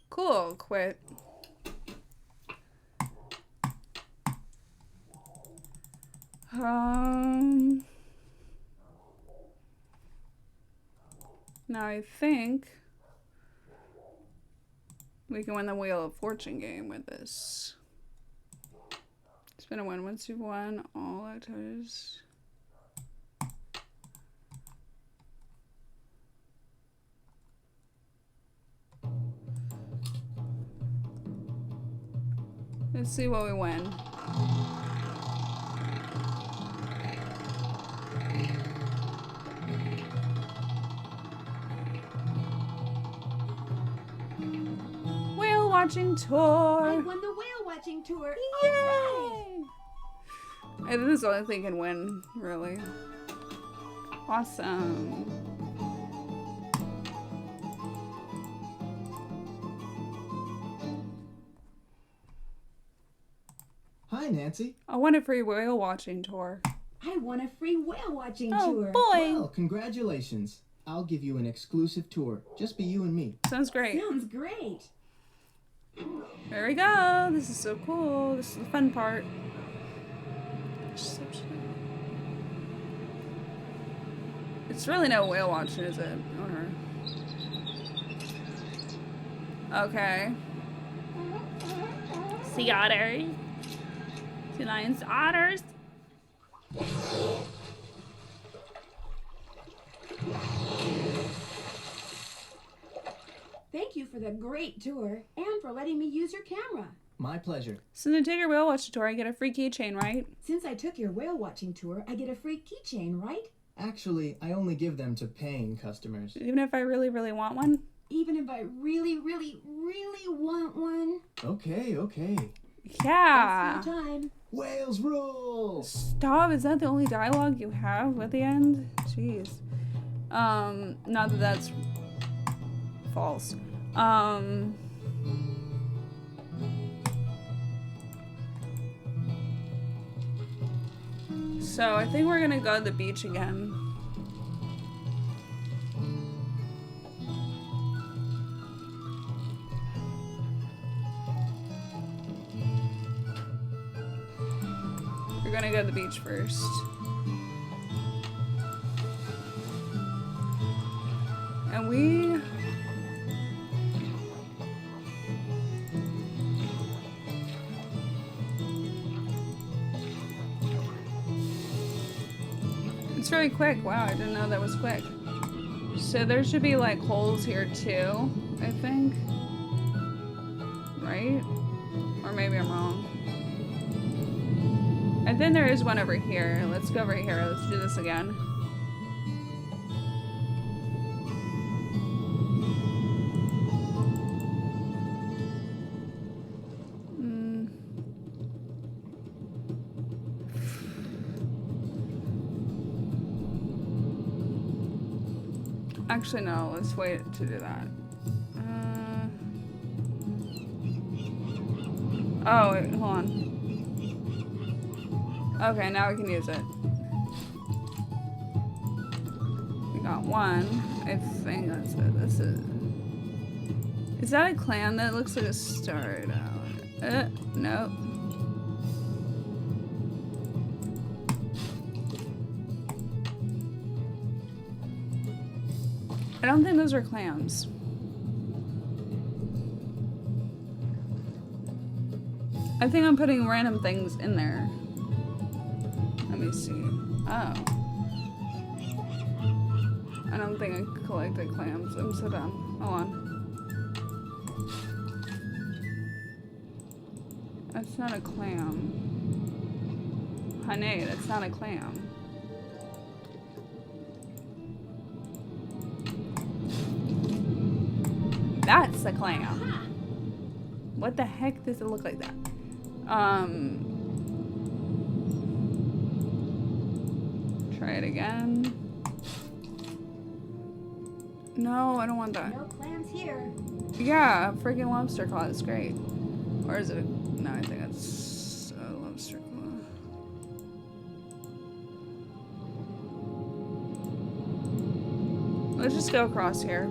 cool. Quit. Now I think we can win the Wheel of Fortune game with this. Spin a win once you've won all activities. Let's see what we win. Whale watching tour. I won the whale watching tour. Yay! Alright. I think this is the only thing can win, really. Awesome. Hi, Nancy. I won a free whale watching tour. I won a free whale watching Oh tour. boy! Well, congratulations. I'll give you an exclusive tour. Just be you and me. Sounds great. Sounds great. There we go. This is so cool. This is the fun part. It's really no whale watching, is it? Or... Okay. Sea otters. Sea lions, otters. Thank you for the great tour and for letting me use your camera. My pleasure. Since I take your whale watching tour, I get a free keychain, right? Since I took your whale watching tour, I get a free keychain, right? Actually, I only give them to paying customers. Even if I really, really want one? Even if I really, really, really want one. Okay, okay. Yeah. That's no time. Whales rule! Stop. Is that the only dialogue you have at the end? Jeez. Not that that's false. So I think we're gonna go to the beach again. We're gonna go to the beach first. And we... It's really quick. Wow, I didn't know that was quick. So there should be like holes here too, I think. Right? Or maybe I'm wrong. And then there is one over here. Let's go over here. Let's do this again. Actually, no. Let's wait to do that. Oh, wait, hold on. Okay, now we can use it. We got one. I think that's it. This is... Is that a clam? That looks like a star. Nope. I don't think those are clams. I think I'm putting random things in there. Let me see. Oh. I don't think I collected clams. I'm so dumb. Hold on. That's not a clam. Honey, that's not a clam. That's a clam. What the heck does it look like that? Try it again. No, I don't want that. No clam clams here. Yeah, freaking lobster claw is great. Or is it? No, I think it's a lobster claw. Let's just go across here.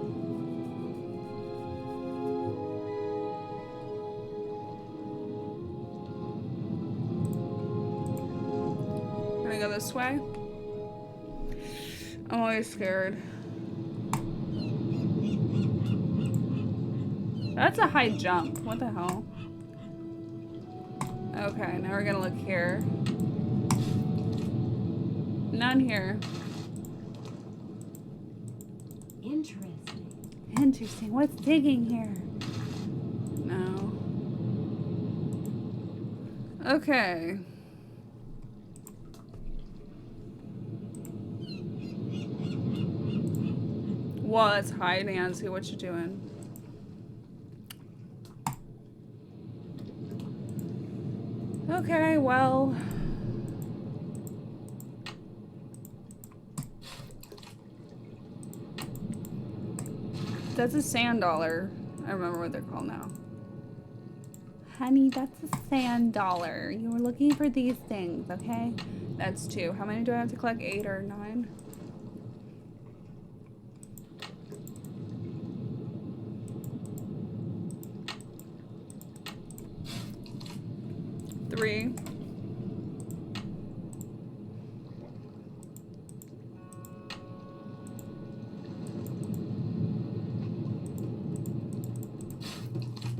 Gonna go this way. I'm always scared. That's a high jump. What the hell? Okay, now we're gonna look here. None here. Interesting. Interesting. What's digging here? No. Okay. Well, it's hi, Nancy. What you doing? Okay, well. That's a sand dollar. I remember what they're called now. Honey, that's a sand dollar. You were looking for these things, okay? That's 2. How many do I have to collect? 8 or 9? Three.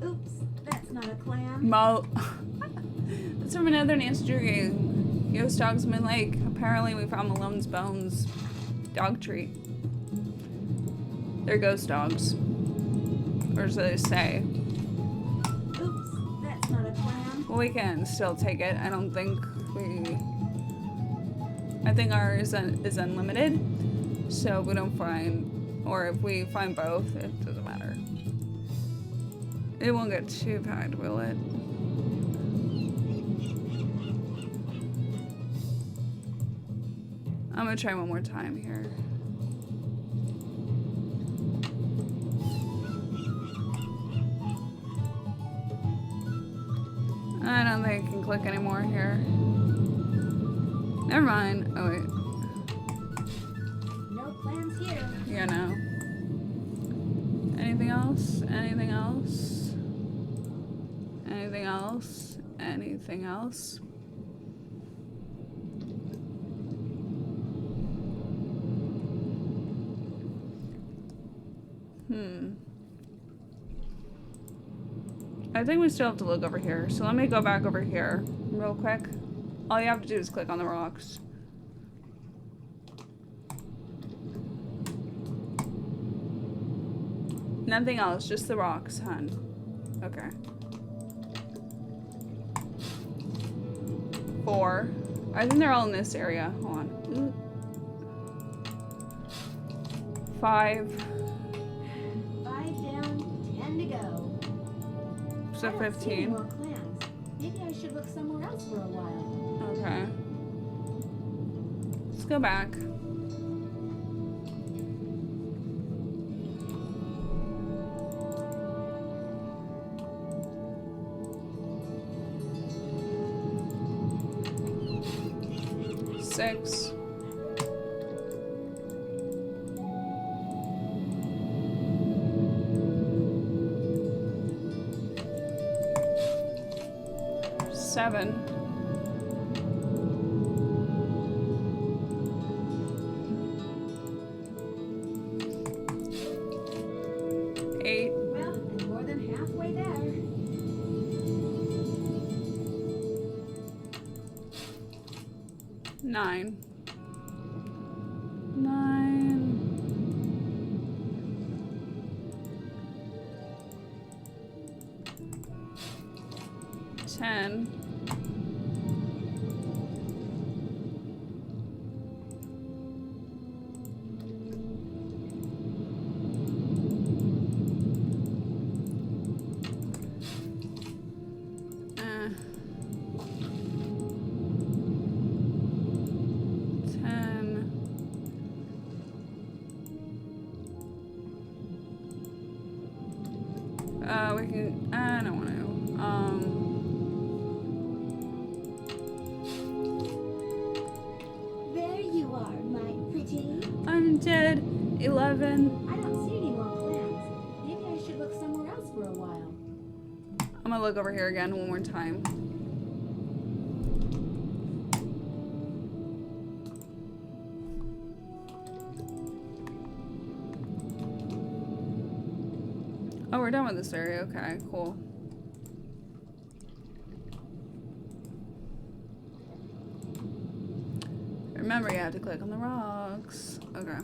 Oops, that's not a clam. Mo. That's from another Nancy Drew game. Ghost Dogs in Lake. Apparently we found Malone's bones. Dog treat. They're ghost dogs. Or so they say. Oops, that's not a clam. Well, we can still take it. I don't think we... I think ours is unlimited. So if we don't find... Or if we find both, it doesn't matter. It won't get too packed, will it? I'm gonna try one more time here. I don't think I can click anymore here. Never mind. Oh wait. No clams here. Yeah, no. Anything else? Anything else? Anything else? Anything else? I think we still have to look over here. So let me go back over here real quick. All you have to do is click on the rocks. Nothing else, just the rocks, hun. Okay. 4. I think they're all in this area. Hold on. 5. 5 down, 10 to go. So I don't see any 15. more clams. Maybe I should look somewhere else for a while. Okay. Let's go back. Six. Seven. 8. Well, I'm more than halfway there. 9. 10. 11. 11. I don't see any more clams. Maybe I should look somewhere else for a while. I'm gonna look over here again one more time. Oh, we're done with this area. Okay, cool. Remember, you have to click on the rocks. Okay.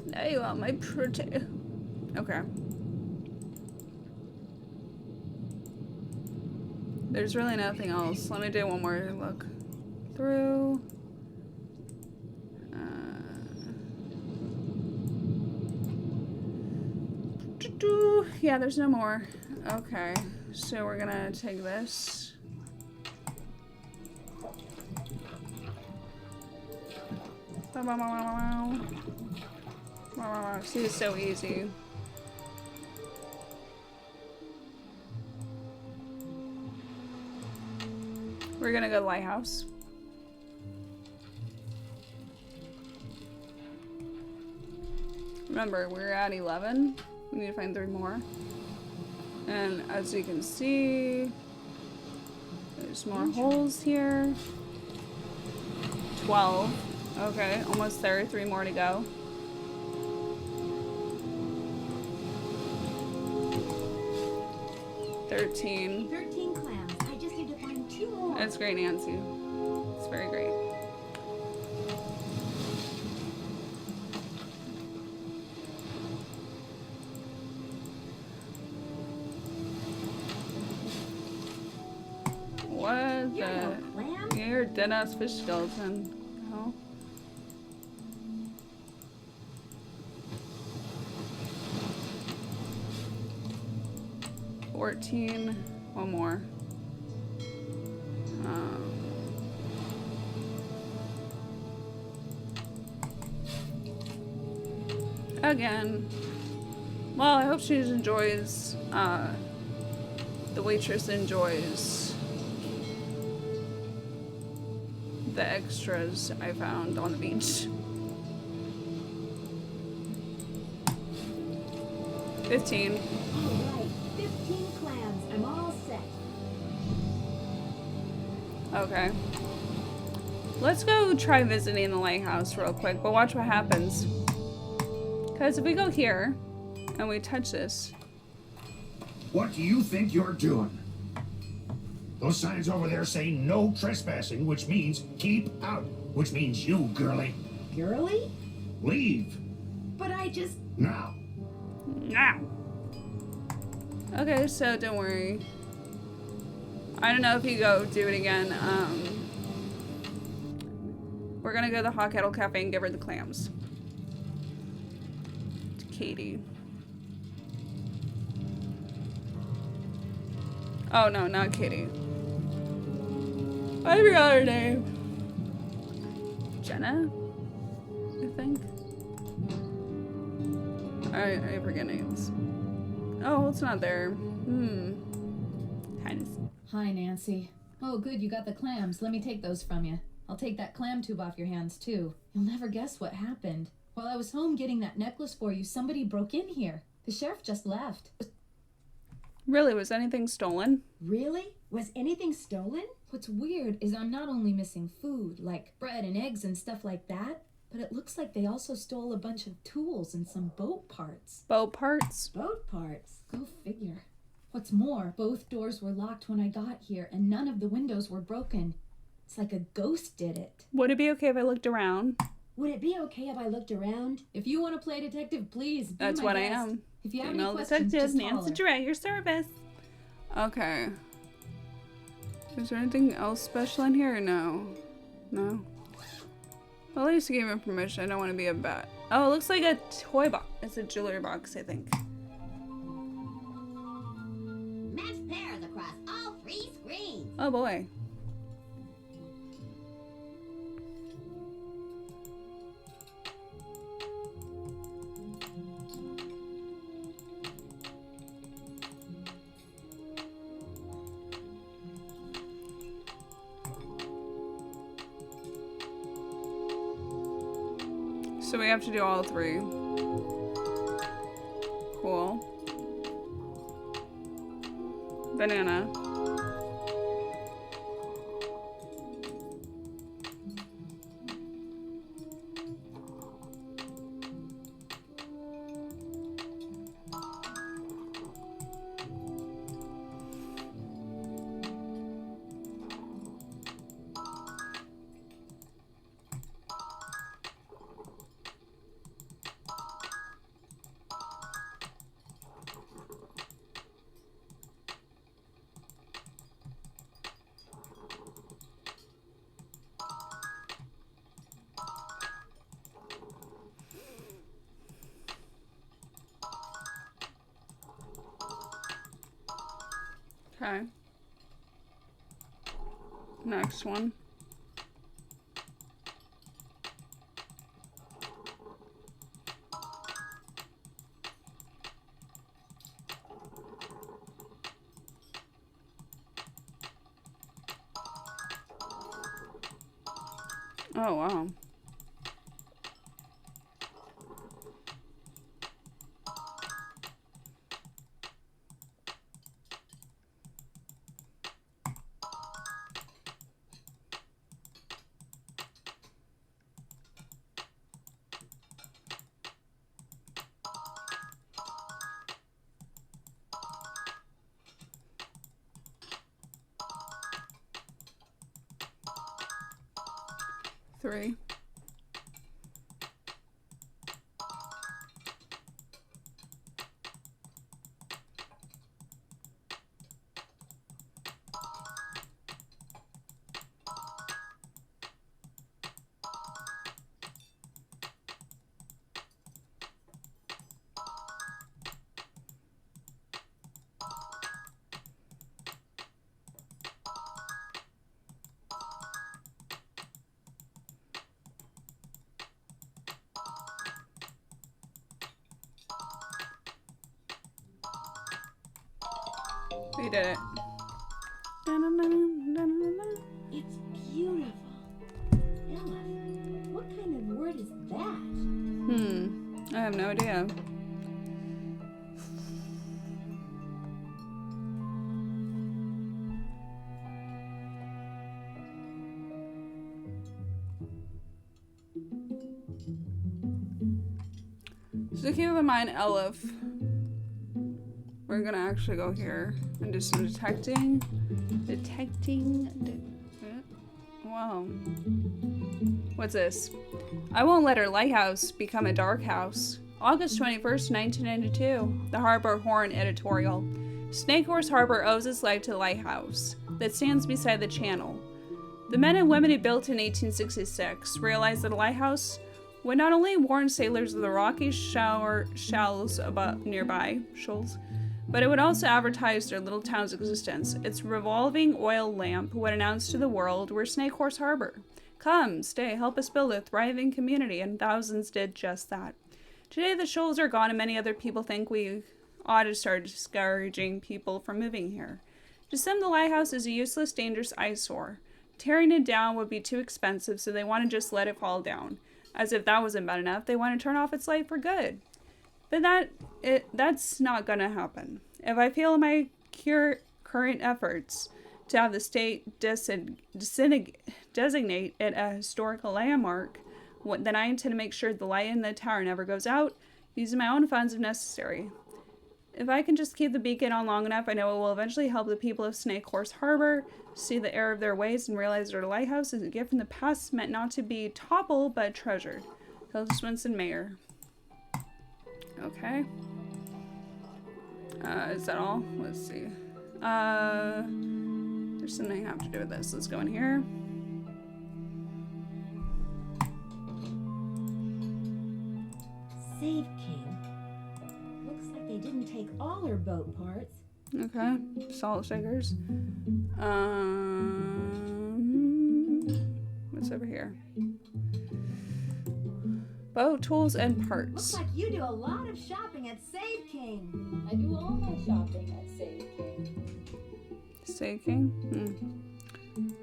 Now you want my pretty. Okay. There's really nothing else. Let me do one more look through. Yeah, there's no more. Okay, so we're gonna take this. See, it's so easy. We're gonna go to the lighthouse. Remember, we're at 11. We need to find 3 more. And as you can see, there's more holes here. 12. Okay, almost there. 3 more to go. 13. 13 clams. I just need to find 2 more. That's great, Nancy. It's very great. What You're no the? clam. You're a dead-ass fish skeleton. Oh. $14. One more. Again. Well, I hope she enjoys, the waitress enjoys the extras I found on the beach. 15. Alright, 15 clams. I'm all set. Okay. Let's go try visiting the lighthouse real quick, but watch what happens. Because if we go here and we touch this. What do you think you're doing? Those signs over there say no trespassing, which means keep out, which means you, girly. Girly? Leave. But I just... Now. Now. Okay, so don't worry. I don't know if you go do it again. We're gonna go to the Hot Kettle Cafe and give her the clams. To Katie. Oh no, not Katie. I forgot her name. Jenna? I think. I forget names. Oh, it's not there. Hi, Nancy. Oh, good, you got the clams. Let me take those from you. I'll take that clam tube off your hands, too. You'll never guess what happened. While I was home getting that necklace for you, somebody broke in here. The sheriff just left. Really, was anything stolen? Really? Was anything stolen? What's weird is I'm not only missing food, like bread and eggs and stuff like that, but it looks like they also stole a bunch of tools and some boat parts. Boat parts? Boat parts. Go figure. What's more, both doors were locked when I got here, and none of the windows were broken. It's like a ghost did it. Would it be okay if I looked around? Would it be okay if I looked around? If you want to play detective, please. That's what I am. If you have Female any questions, detective, just Nancy holler. Dre, your service. Okay. Is there anything else special in here or no? No? Well, at least you gave me permission. I don't want to be a bat. Oh, it looks like a toy box. It's a jewelry box, I think. Match pairs across all 3 screens. Oh boy. So we have to do all 3. Cool. Banana. Okay. Next one. Oh, wow. Three. We did it. It's beautiful. Ella, what kind of word is that? I have no idea. So keep in mind, Elif. We're gonna actually go here and do some detecting. Wow. What's this? I won't let her lighthouse become a dark house. August 21st, 1992. The Harbor Horn editorial. Snake Horse Harbor owes its life to the lighthouse that stands beside the channel. The men and women who built it in 1866 realized that a lighthouse would not only warn sailors of the rocky shoals nearby, but it would also advertise their little town's existence. Its revolving oil lamp would announce to the world, we're Snake Horse Harbor. Come, stay, help us build a thriving community, and thousands did just that. Today the shoals are gone and many other people think we ought to start discouraging people from moving here. To some, the lighthouse is a useless, dangerous eyesore. Tearing it down would be too expensive, so they want to just let it fall down. As if that wasn't bad enough, they want to turn off its light for good. But that's not gonna happen. If I fail in my current efforts to have the state designate it a historical landmark, then I intend to make sure the light in the tower never goes out, using my own funds if necessary. If I can just keep the beacon on long enough, I know it will eventually help the people of Snake Horse Harbor see the error of their ways and realize their lighthouse is a gift from the past meant not to be toppled but treasured. Hilda Swinson, Mayor. Okay. Is that all? Let's see. There's something I have to do with this. Let's go in here. Save King. Looks like they didn't take all her boat parts. Okay. Salt shakers. What's over here? Boat tools and parts. Looks like you do a lot of shopping at Save King. I do all my shopping at Save King. Save King?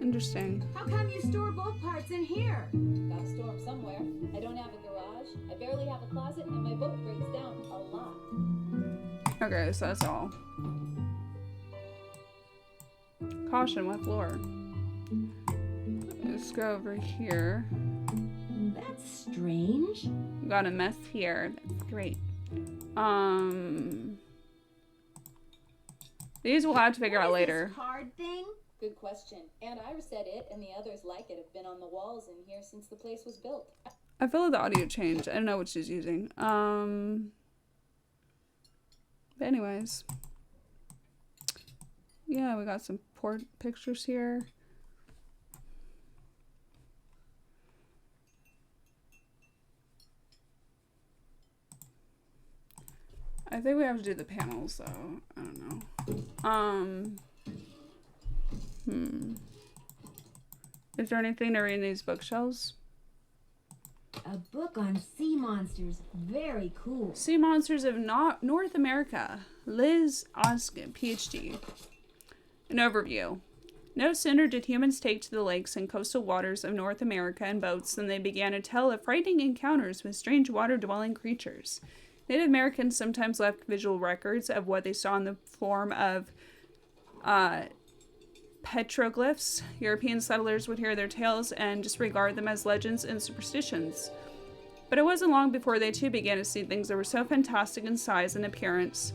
Interesting. How come you store boat parts in here? Gotta store them somewhere. I don't have a garage, I barely have a closet, and my boat breaks down a lot. Okay, so that's all. Caution, wet floor. Let's go over here. That's strange. We got a mess here. That's great. These we'll have to figure out later. This card thing? Good question. Aunt Ira said it and the others like it have been on the walls in here since the place was built. I feel like the audio changed. I don't know what she's using. But anyways. Yeah, we got some pictures here. I think we have to do the panels though. I don't know. Is there anything to read in these bookshelves? A book on sea monsters. Very cool. Sea Monsters of North America. Liz Oskin, PhD. An overview. No sooner did humans take to the lakes and coastal waters of North America in boats than they began to tell of frightening encounters with strange water-dwelling creatures. Native Americans sometimes left visual records of what they saw in the form of petroglyphs. European settlers would hear their tales and disregard them as legends and superstitions. But it wasn't long before they too began to see things that were so fantastic in size and appearance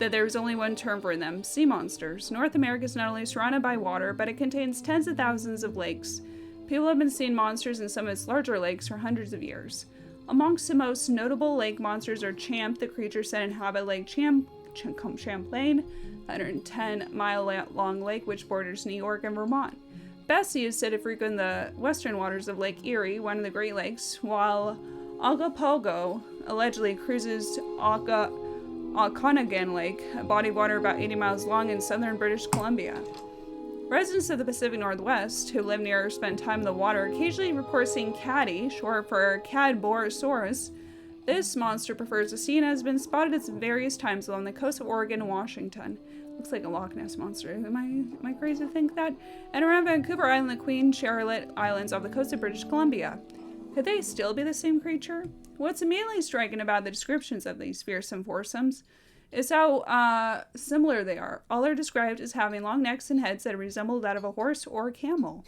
that there was only one term for them: sea monsters. North America is not only surrounded by water, but it contains tens of thousands of lakes. People have been seeing monsters in some of its larger lakes for hundreds of years. Amongst the most notable lake monsters are Champ, the creatures that inhabit Lake Champlain, 110-mile-long lake which borders New York and Vermont. Bessie is said to frequent the western waters of Lake Erie, one of the Great Lakes, while Agapogo allegedly cruises Okanagan Lake, a body of water about 80 miles long in southern British Columbia. Residents of the Pacific Northwest who live near or spend time in the water occasionally report seeing Caddy, short for Cadborosaurus. This monster prefers the sea and has been spotted at various times along the coast of Oregon and Washington. Looks like a Loch Ness monster. Am I crazy to think that? And around Vancouver Island, the Queen Charlotte Islands off the coast of British Columbia. Could they still be the same creature? What's immediately striking about the descriptions of these fearsome foursomes is how similar they are. All are described as having long necks and heads that resemble that of a horse or a camel.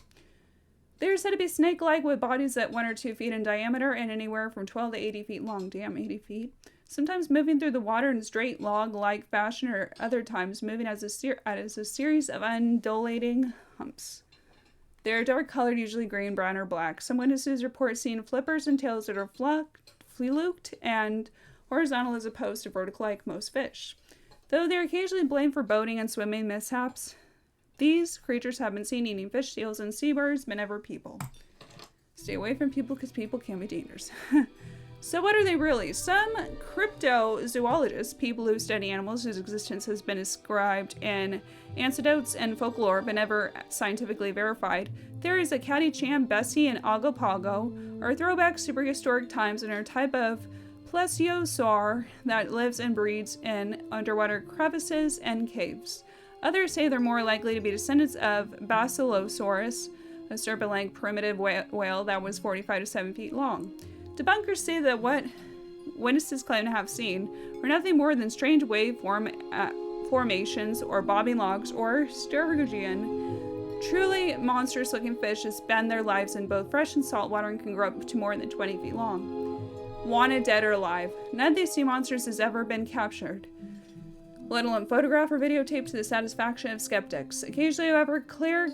They are said to be snake-like with bodies at 1 or 2 feet in diameter and anywhere from 12 to 80 feet long. Damn, 80 feet. Sometimes moving through the water in a straight log-like fashion, or other times moving as a series of undulating humps. They are dark-colored, usually green, brown, or black. Some witnesses report seeing flippers and tails that are fluked and horizontal as opposed to vertical like most fish. Though they are occasionally blamed for boating and swimming mishaps, these creatures have been seen eating fish, seals, and seabirds, but never people. Stay away from people because people can be dangerous. So what are they really? Some cryptozoologists, people who study animals whose existence has been ascribed in anecdotes and folklore but never scientifically verified, theories that Caddy, Champ, Bessie, and Agapogo are throwbacks to prehistoric times and are a type of plesiosaur that lives and breeds in underwater crevices and caves. Others say they're more likely to be descendants of Basilosaurus, a serpent-like primitive whale that was 45 to 7 feet long. Debunkers say that what witnesses claim to have seen were nothing more than strange wave formations or bobbing logs or sturgeon. Truly monstrous-looking fish that spend their lives in both fresh and salt water and can grow up to more than 20 feet long. Wanted dead or alive. None of these sea monsters has ever been captured, let alone photographed or videotaped to the satisfaction of skeptics. Occasionally, however, clear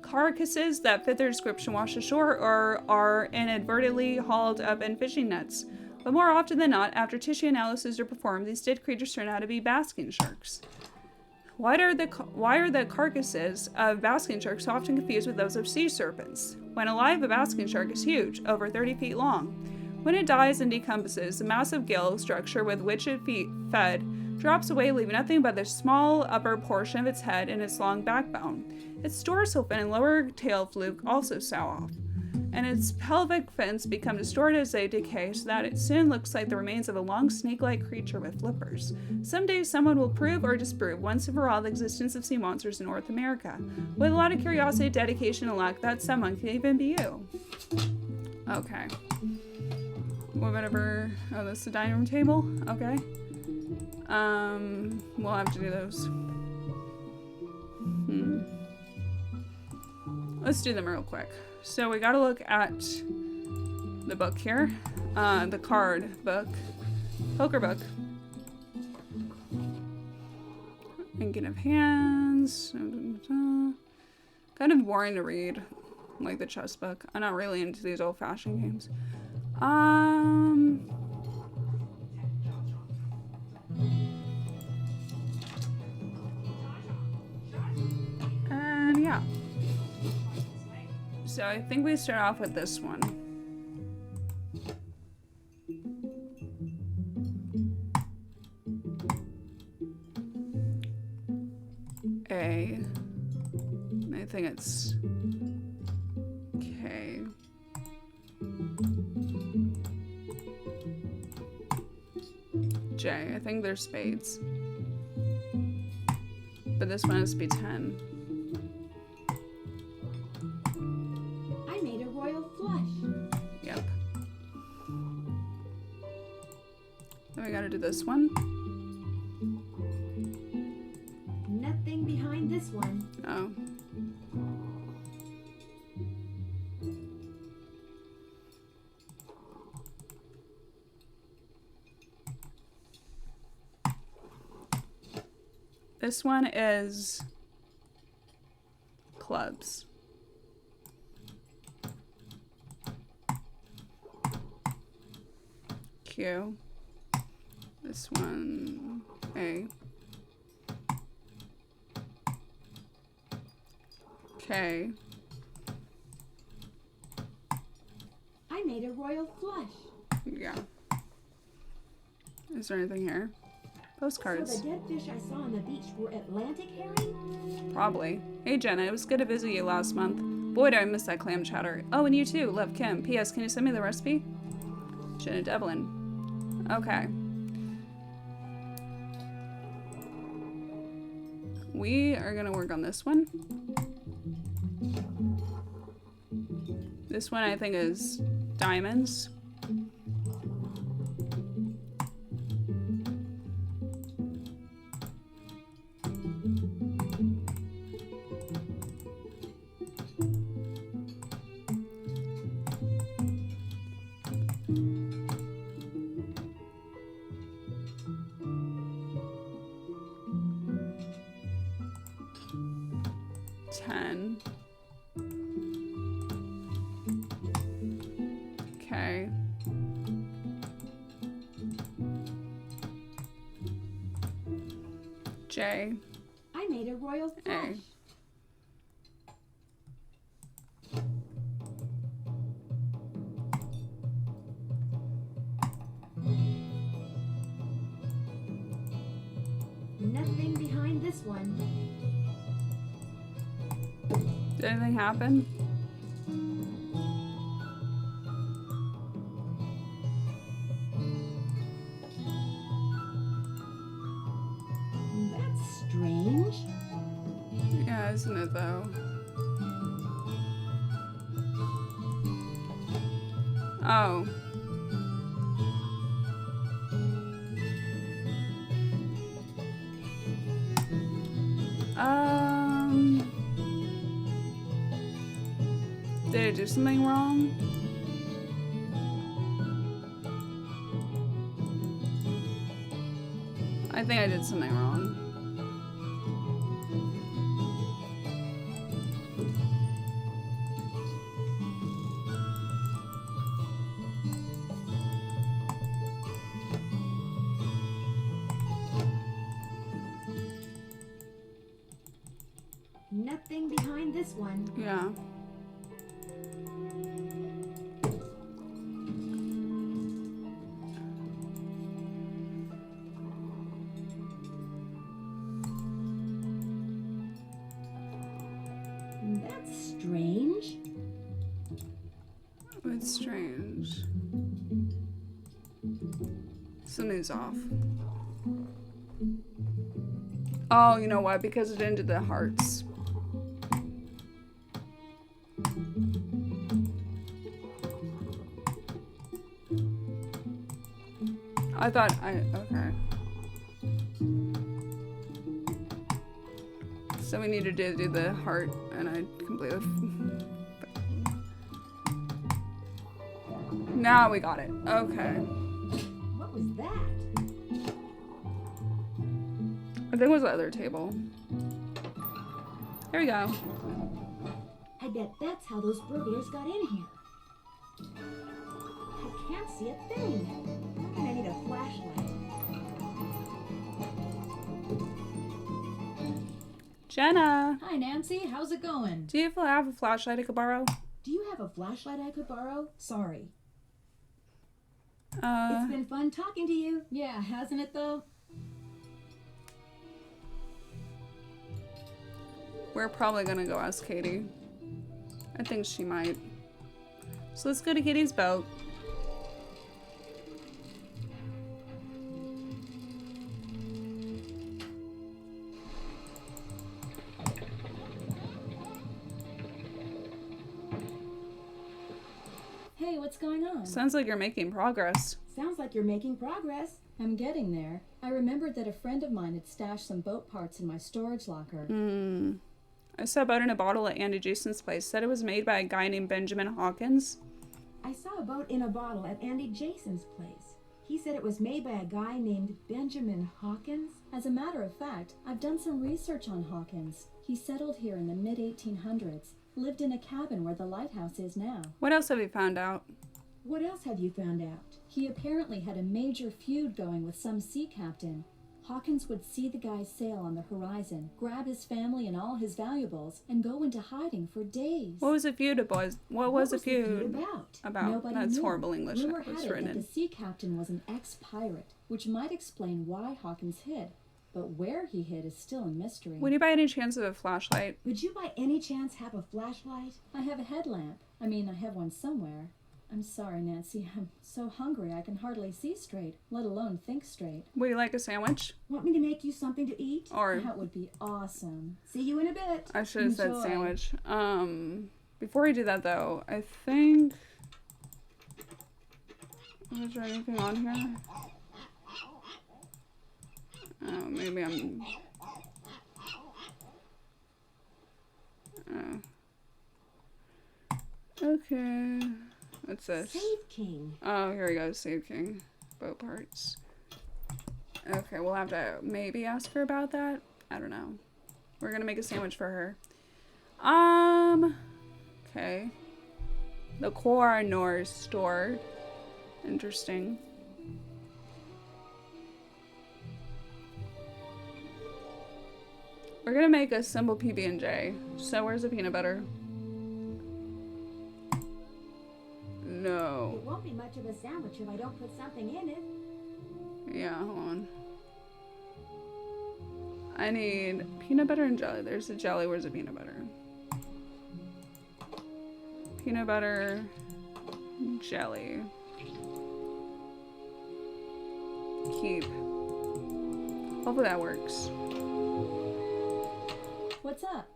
carcasses that fit their description wash ashore or are inadvertently hauled up in fishing nets. But more often than not, after tissue analysis are performed, these dead creatures turn out to be basking sharks. Why are the carcasses of basking sharks often confused with those of sea serpents? When alive, a basking shark is huge, over 30 feet long. When it dies and decomposes, the massive gill structure with which it fed drops away, leaving nothing but the small upper portion of its head and its long backbone. Its dorsal fin and lower tail fluke also sow off. and its pelvic fins become distorted as they decay so that it soon looks like the remains of a long snake-like creature with flippers. Someday someone will prove or disprove once and for all the existence of sea monsters in North America. With a lot of curiosity, dedication, and luck, that someone can even be you. Okay. Whatever. Oh, this is the dining room table? Okay. We'll have to do those. Let's do them real quick. So we gotta look at the book here. The card book. Poker book. Thinking of hands. Kind of boring to read. Like the chess book. I'm not really into these old-fashioned games. And yeah. So I think we start off with this one. A. I think it's K. J. I think they're spades. But this one has to be 10. I made a royal flush. Yep. Then we gotta do this one. Nothing behind this one. Oh. This one is clubs. Q. This one, A. K. I made a royal flush. Yeah. Is there anything here? Postcards. So the dead fish I saw on the beach were Atlantic herring? Probably. Hey Jenna, it was good to visit you last month. Boy, do I miss that clam chowder. Oh, and you too. Love, Kim. P.S. Can you send me the recipe? Jenna Devlin. Okay. We are gonna work on this one. This one I think is diamonds. Okay. J. I made a royal flush. Nothing behind this one. Did anything happen? That's strange. Yeah, isn't it though? Oh. Did I do something wrong? I think I did something wrong. Nothing behind this one. Yeah. That's strange. Something's off. Oh, you know what? Because it didn't do the hearts. Okay. So we needed to do the heart, and I completely... Now we got it. Okay. What was that? I think it was the other table. There we go. I bet that's how those burglars got in here. I can't see a thing. I'm gonna need a flashlight. Jenna, Hi, Nancy. How's it going? do you have a flashlight I could borrow? Do you have a flashlight I could borrow? Sorry. It's been fun talking to you. Yeah, hasn't it, though? We're probably gonna go ask Katie. I think she might. So let's go to Katie's boat. Hey, what's going on? Sounds like you're making progress. Sounds like you're making progress. I'm getting there. I remembered that a friend of mine had stashed some boat parts in my storage locker. I saw a boat in a bottle at Andy Jason's place. Said it was made by a guy named Benjamin Hawkins. I saw a boat in a bottle at Andy Jason's place. He said it was made by a guy named Benjamin Hawkins. As a matter of fact, I've done some research on Hawkins. He settled here in the mid-1800s, lived in a cabin where the lighthouse is now. What else have you found out? What else have you found out? He apparently had a major feud going with some sea captain. Hawkins would see the guy sail on the horizon, grab his family and all his valuables, and go into hiding for days. What was a feud, boys? What was a the feud feud about? Nobody That's knew. horrible English. Rumor That had was it written that in. the sea captain was an ex-pirate, which might explain why Hawkins hid. But where he hid is still a mystery. Would you by any chance have a flashlight? Would you by any chance have a flashlight? I have a headlamp. I mean, I have one somewhere. I'm sorry, Nancy. I'm so hungry I can hardly see straight, let alone think straight. Would you like a sandwich? Want me to make you something to eat? Or That would be awesome. See you in a bit. I should have said Enjoy. sandwich. Before we do that though, I think... Is there anything on here? Oh, maybe I'm... Okay. What's this? Save King. Oh, here we go. Save King. Boat parts. Okay, we'll have to maybe ask her about that. I don't know. We're gonna make a sandwich for her. Okay. The Coroner's store. Interesting. We're gonna make a simple PB&J. So where's the peanut butter? No. It won't be much of a sandwich if I don't put something in it. Yeah, hold on. I need peanut butter and jelly. There's the jelly. Where's the peanut butter? Peanut butter, jelly. Keep. Hopefully that works. What's up?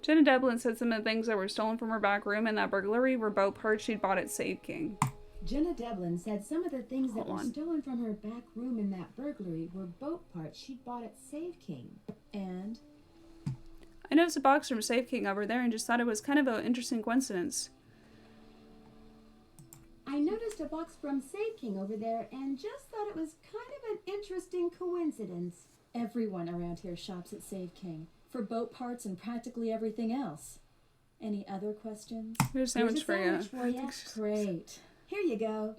Jenna Devlin said some of the things that were stolen from her back room in that burglary were boat parts she'd bought at Save King. Jenna Devlin said some of the things that Hold were on. stolen from her back room in that burglary were boat parts she'd bought at Save King. And? I noticed a box from Save King over there and just thought it was kind of an interesting coincidence. I noticed a box from Save King over there and just thought it was kind of an interesting coincidence. Everyone around here shops at Save King for boat parts and practically everything else. Any other questions? Here's a sandwich for you. Sandwich for you. Great. Here you go.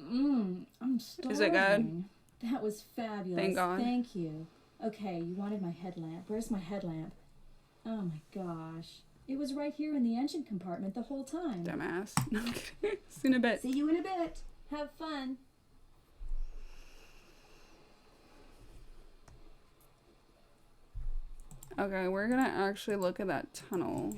I'm starving. Is it good? That was fabulous. Thank God. Thank you. Okay, you wanted my headlamp. Where's my headlamp? Oh my gosh. It was right here in the engine compartment the whole time. Dumbass. No, I'm kidding. See you in a bit. See you in a bit. Have fun. Okay, we're gonna actually look at that tunnel.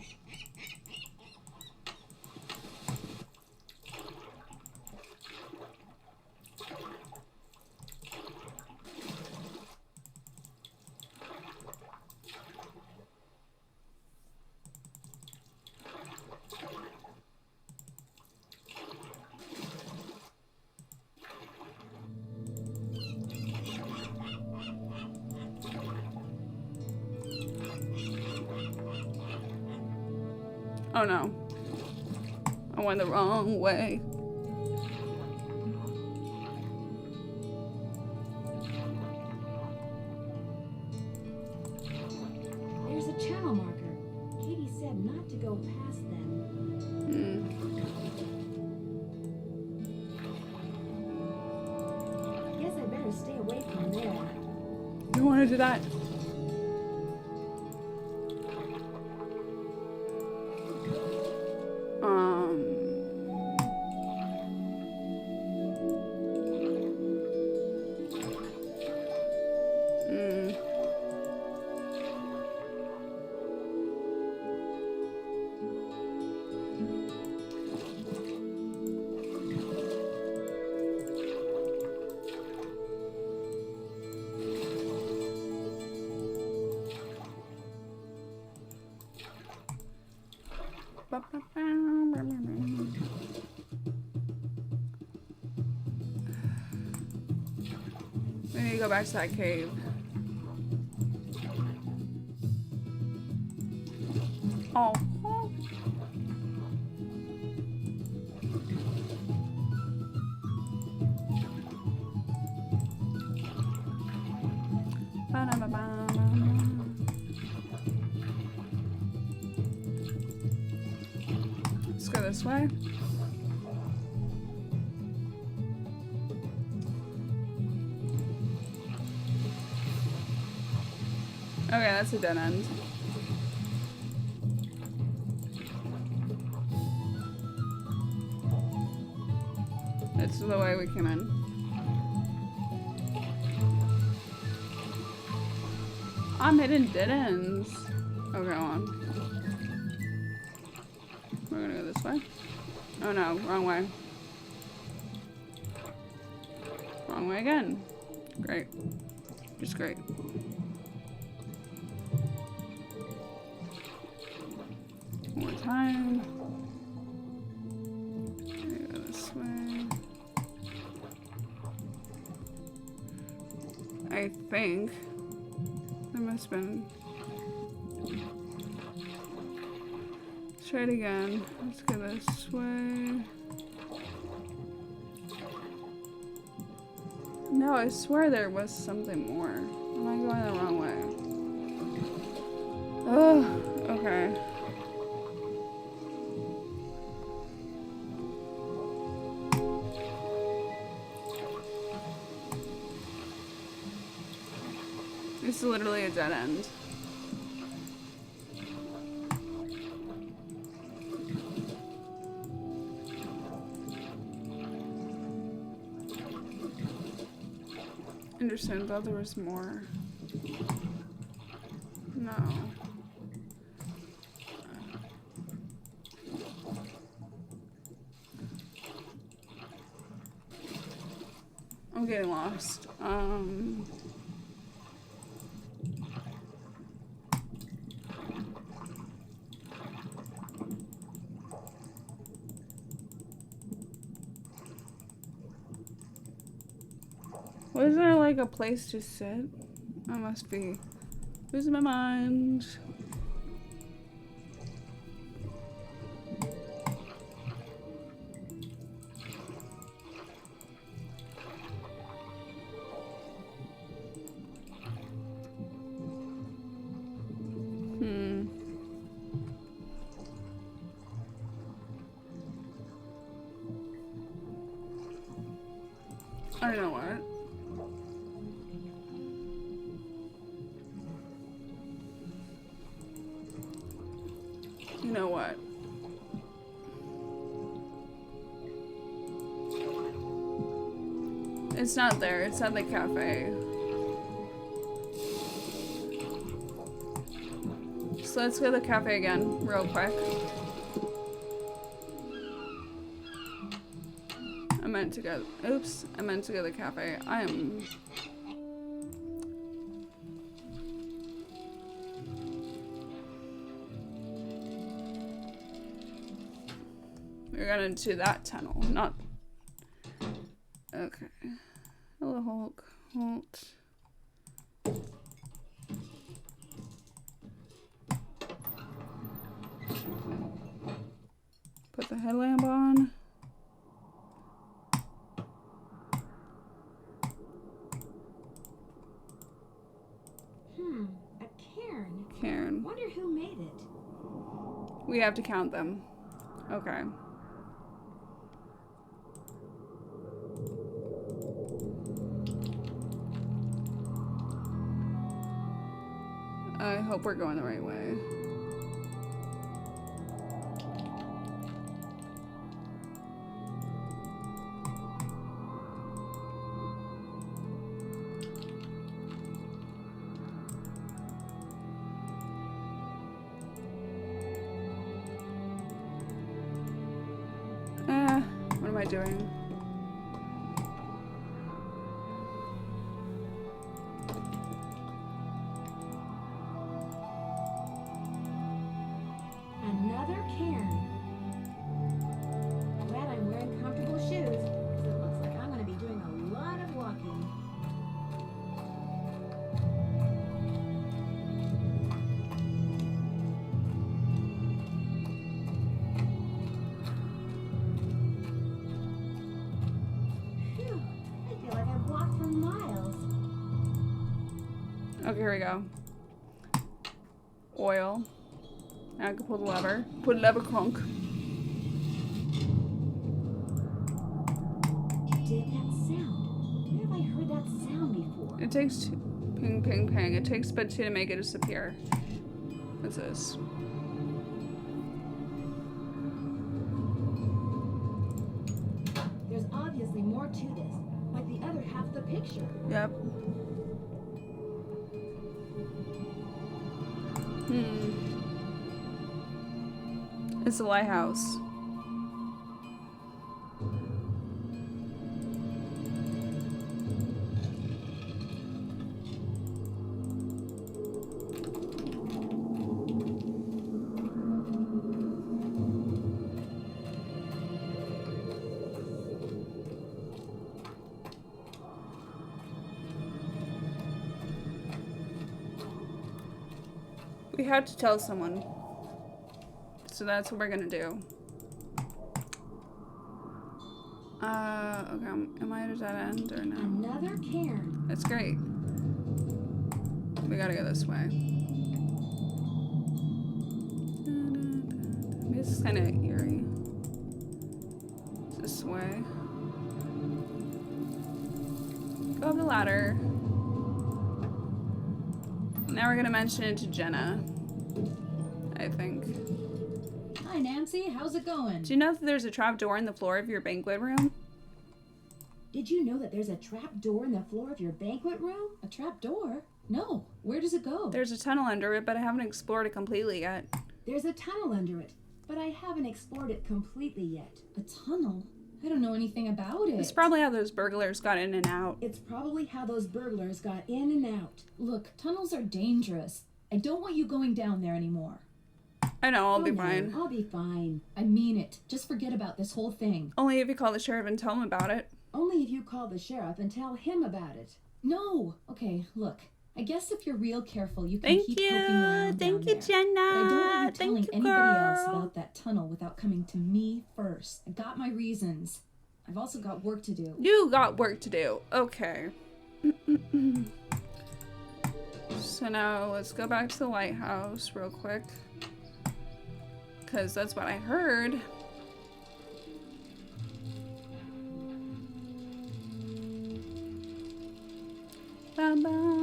Oh no. I went the wrong way. There's a channel marker. Katie said not to go past them. Guess I better stay away from there. You want to do that? We need to go back to that cave. Oh. Let's go this way. Okay, that's a dead end. It's the way we came in. I'm hitting dead ends. Okay, on. We're gonna go this way. Oh no, wrong way. Wrong way again. Great. Just great. One more time. Go this way. I think there must have been. Let's try it again. Let's go this way. No, I swear there was something more. Am I going the wrong way? Oh, okay. This is literally a dead end. Interesting, thought there was more. No. I'm getting lost. Wasn't there like a place to sit? I must be losing my mind. I don't know what. You know what? It's not there. It's at the cafe. So let's go to the cafe again, real quick. I meant to go. Oops. I meant to go to the cafe. I am. We got into that tunnel, not. Okay. Hello, Holt. the headlamp on. A cairn. Cairn. Wonder who made it. We have to count them. Okay. I hope we're going the right way. What am I doing? Another cairn. Glad I'm wearing comfortable shoes, because it looks like I'm going to be doing a lot of walking. Phew, I feel like I've walked for miles. Okay, here we go. Oil. Now I can pull the lever. Put the lever crunk. Did that sound? Where have I heard that sound before? It takes two. Ping, ping, ping. It takes but two to make it disappear. What's this? There's obviously more to this, like the other half of the picture. Yep. It's the lighthouse. We have to tell someone. So that's what we're gonna do. Okay, am I at a dead end or no? Another cairn. That's great. We gotta go this way. This is kinda eerie. This way. Go up the ladder. Now we're gonna mention it to Jenna. I think. Hi, Nancy. How's it going? Do you know that there's a trap door in the floor of your banquet room? Did you know that there's a trap door in the floor of your banquet room? A trap door? No. Where does it go? There's a tunnel under it, but I haven't explored it completely yet. There's a tunnel under it, but I haven't explored it completely yet. A tunnel? I don't know anything about it. It's probably how those burglars got in and out. It's probably how those burglars got in and out. Look, tunnels are dangerous. I don't want you going down there anymore. I know, I'll be Oh, no, fine. I'll be fine. I mean it. Just forget about this whole thing. Only if you call the sheriff and tell him about it. Only if you call the sheriff and tell him about it. No. Okay, look. I guess if you're real careful, you can Thank keep you. poking around Thank down you, there. Jenna. But I don't want you telling Thank you, anybody else girl. about that tunnel without coming to me first. I got my reasons. I've also got work to do. You got work to do. Okay. So now let's go back to the lighthouse real quick. Because that's what I heard. Bum, bum.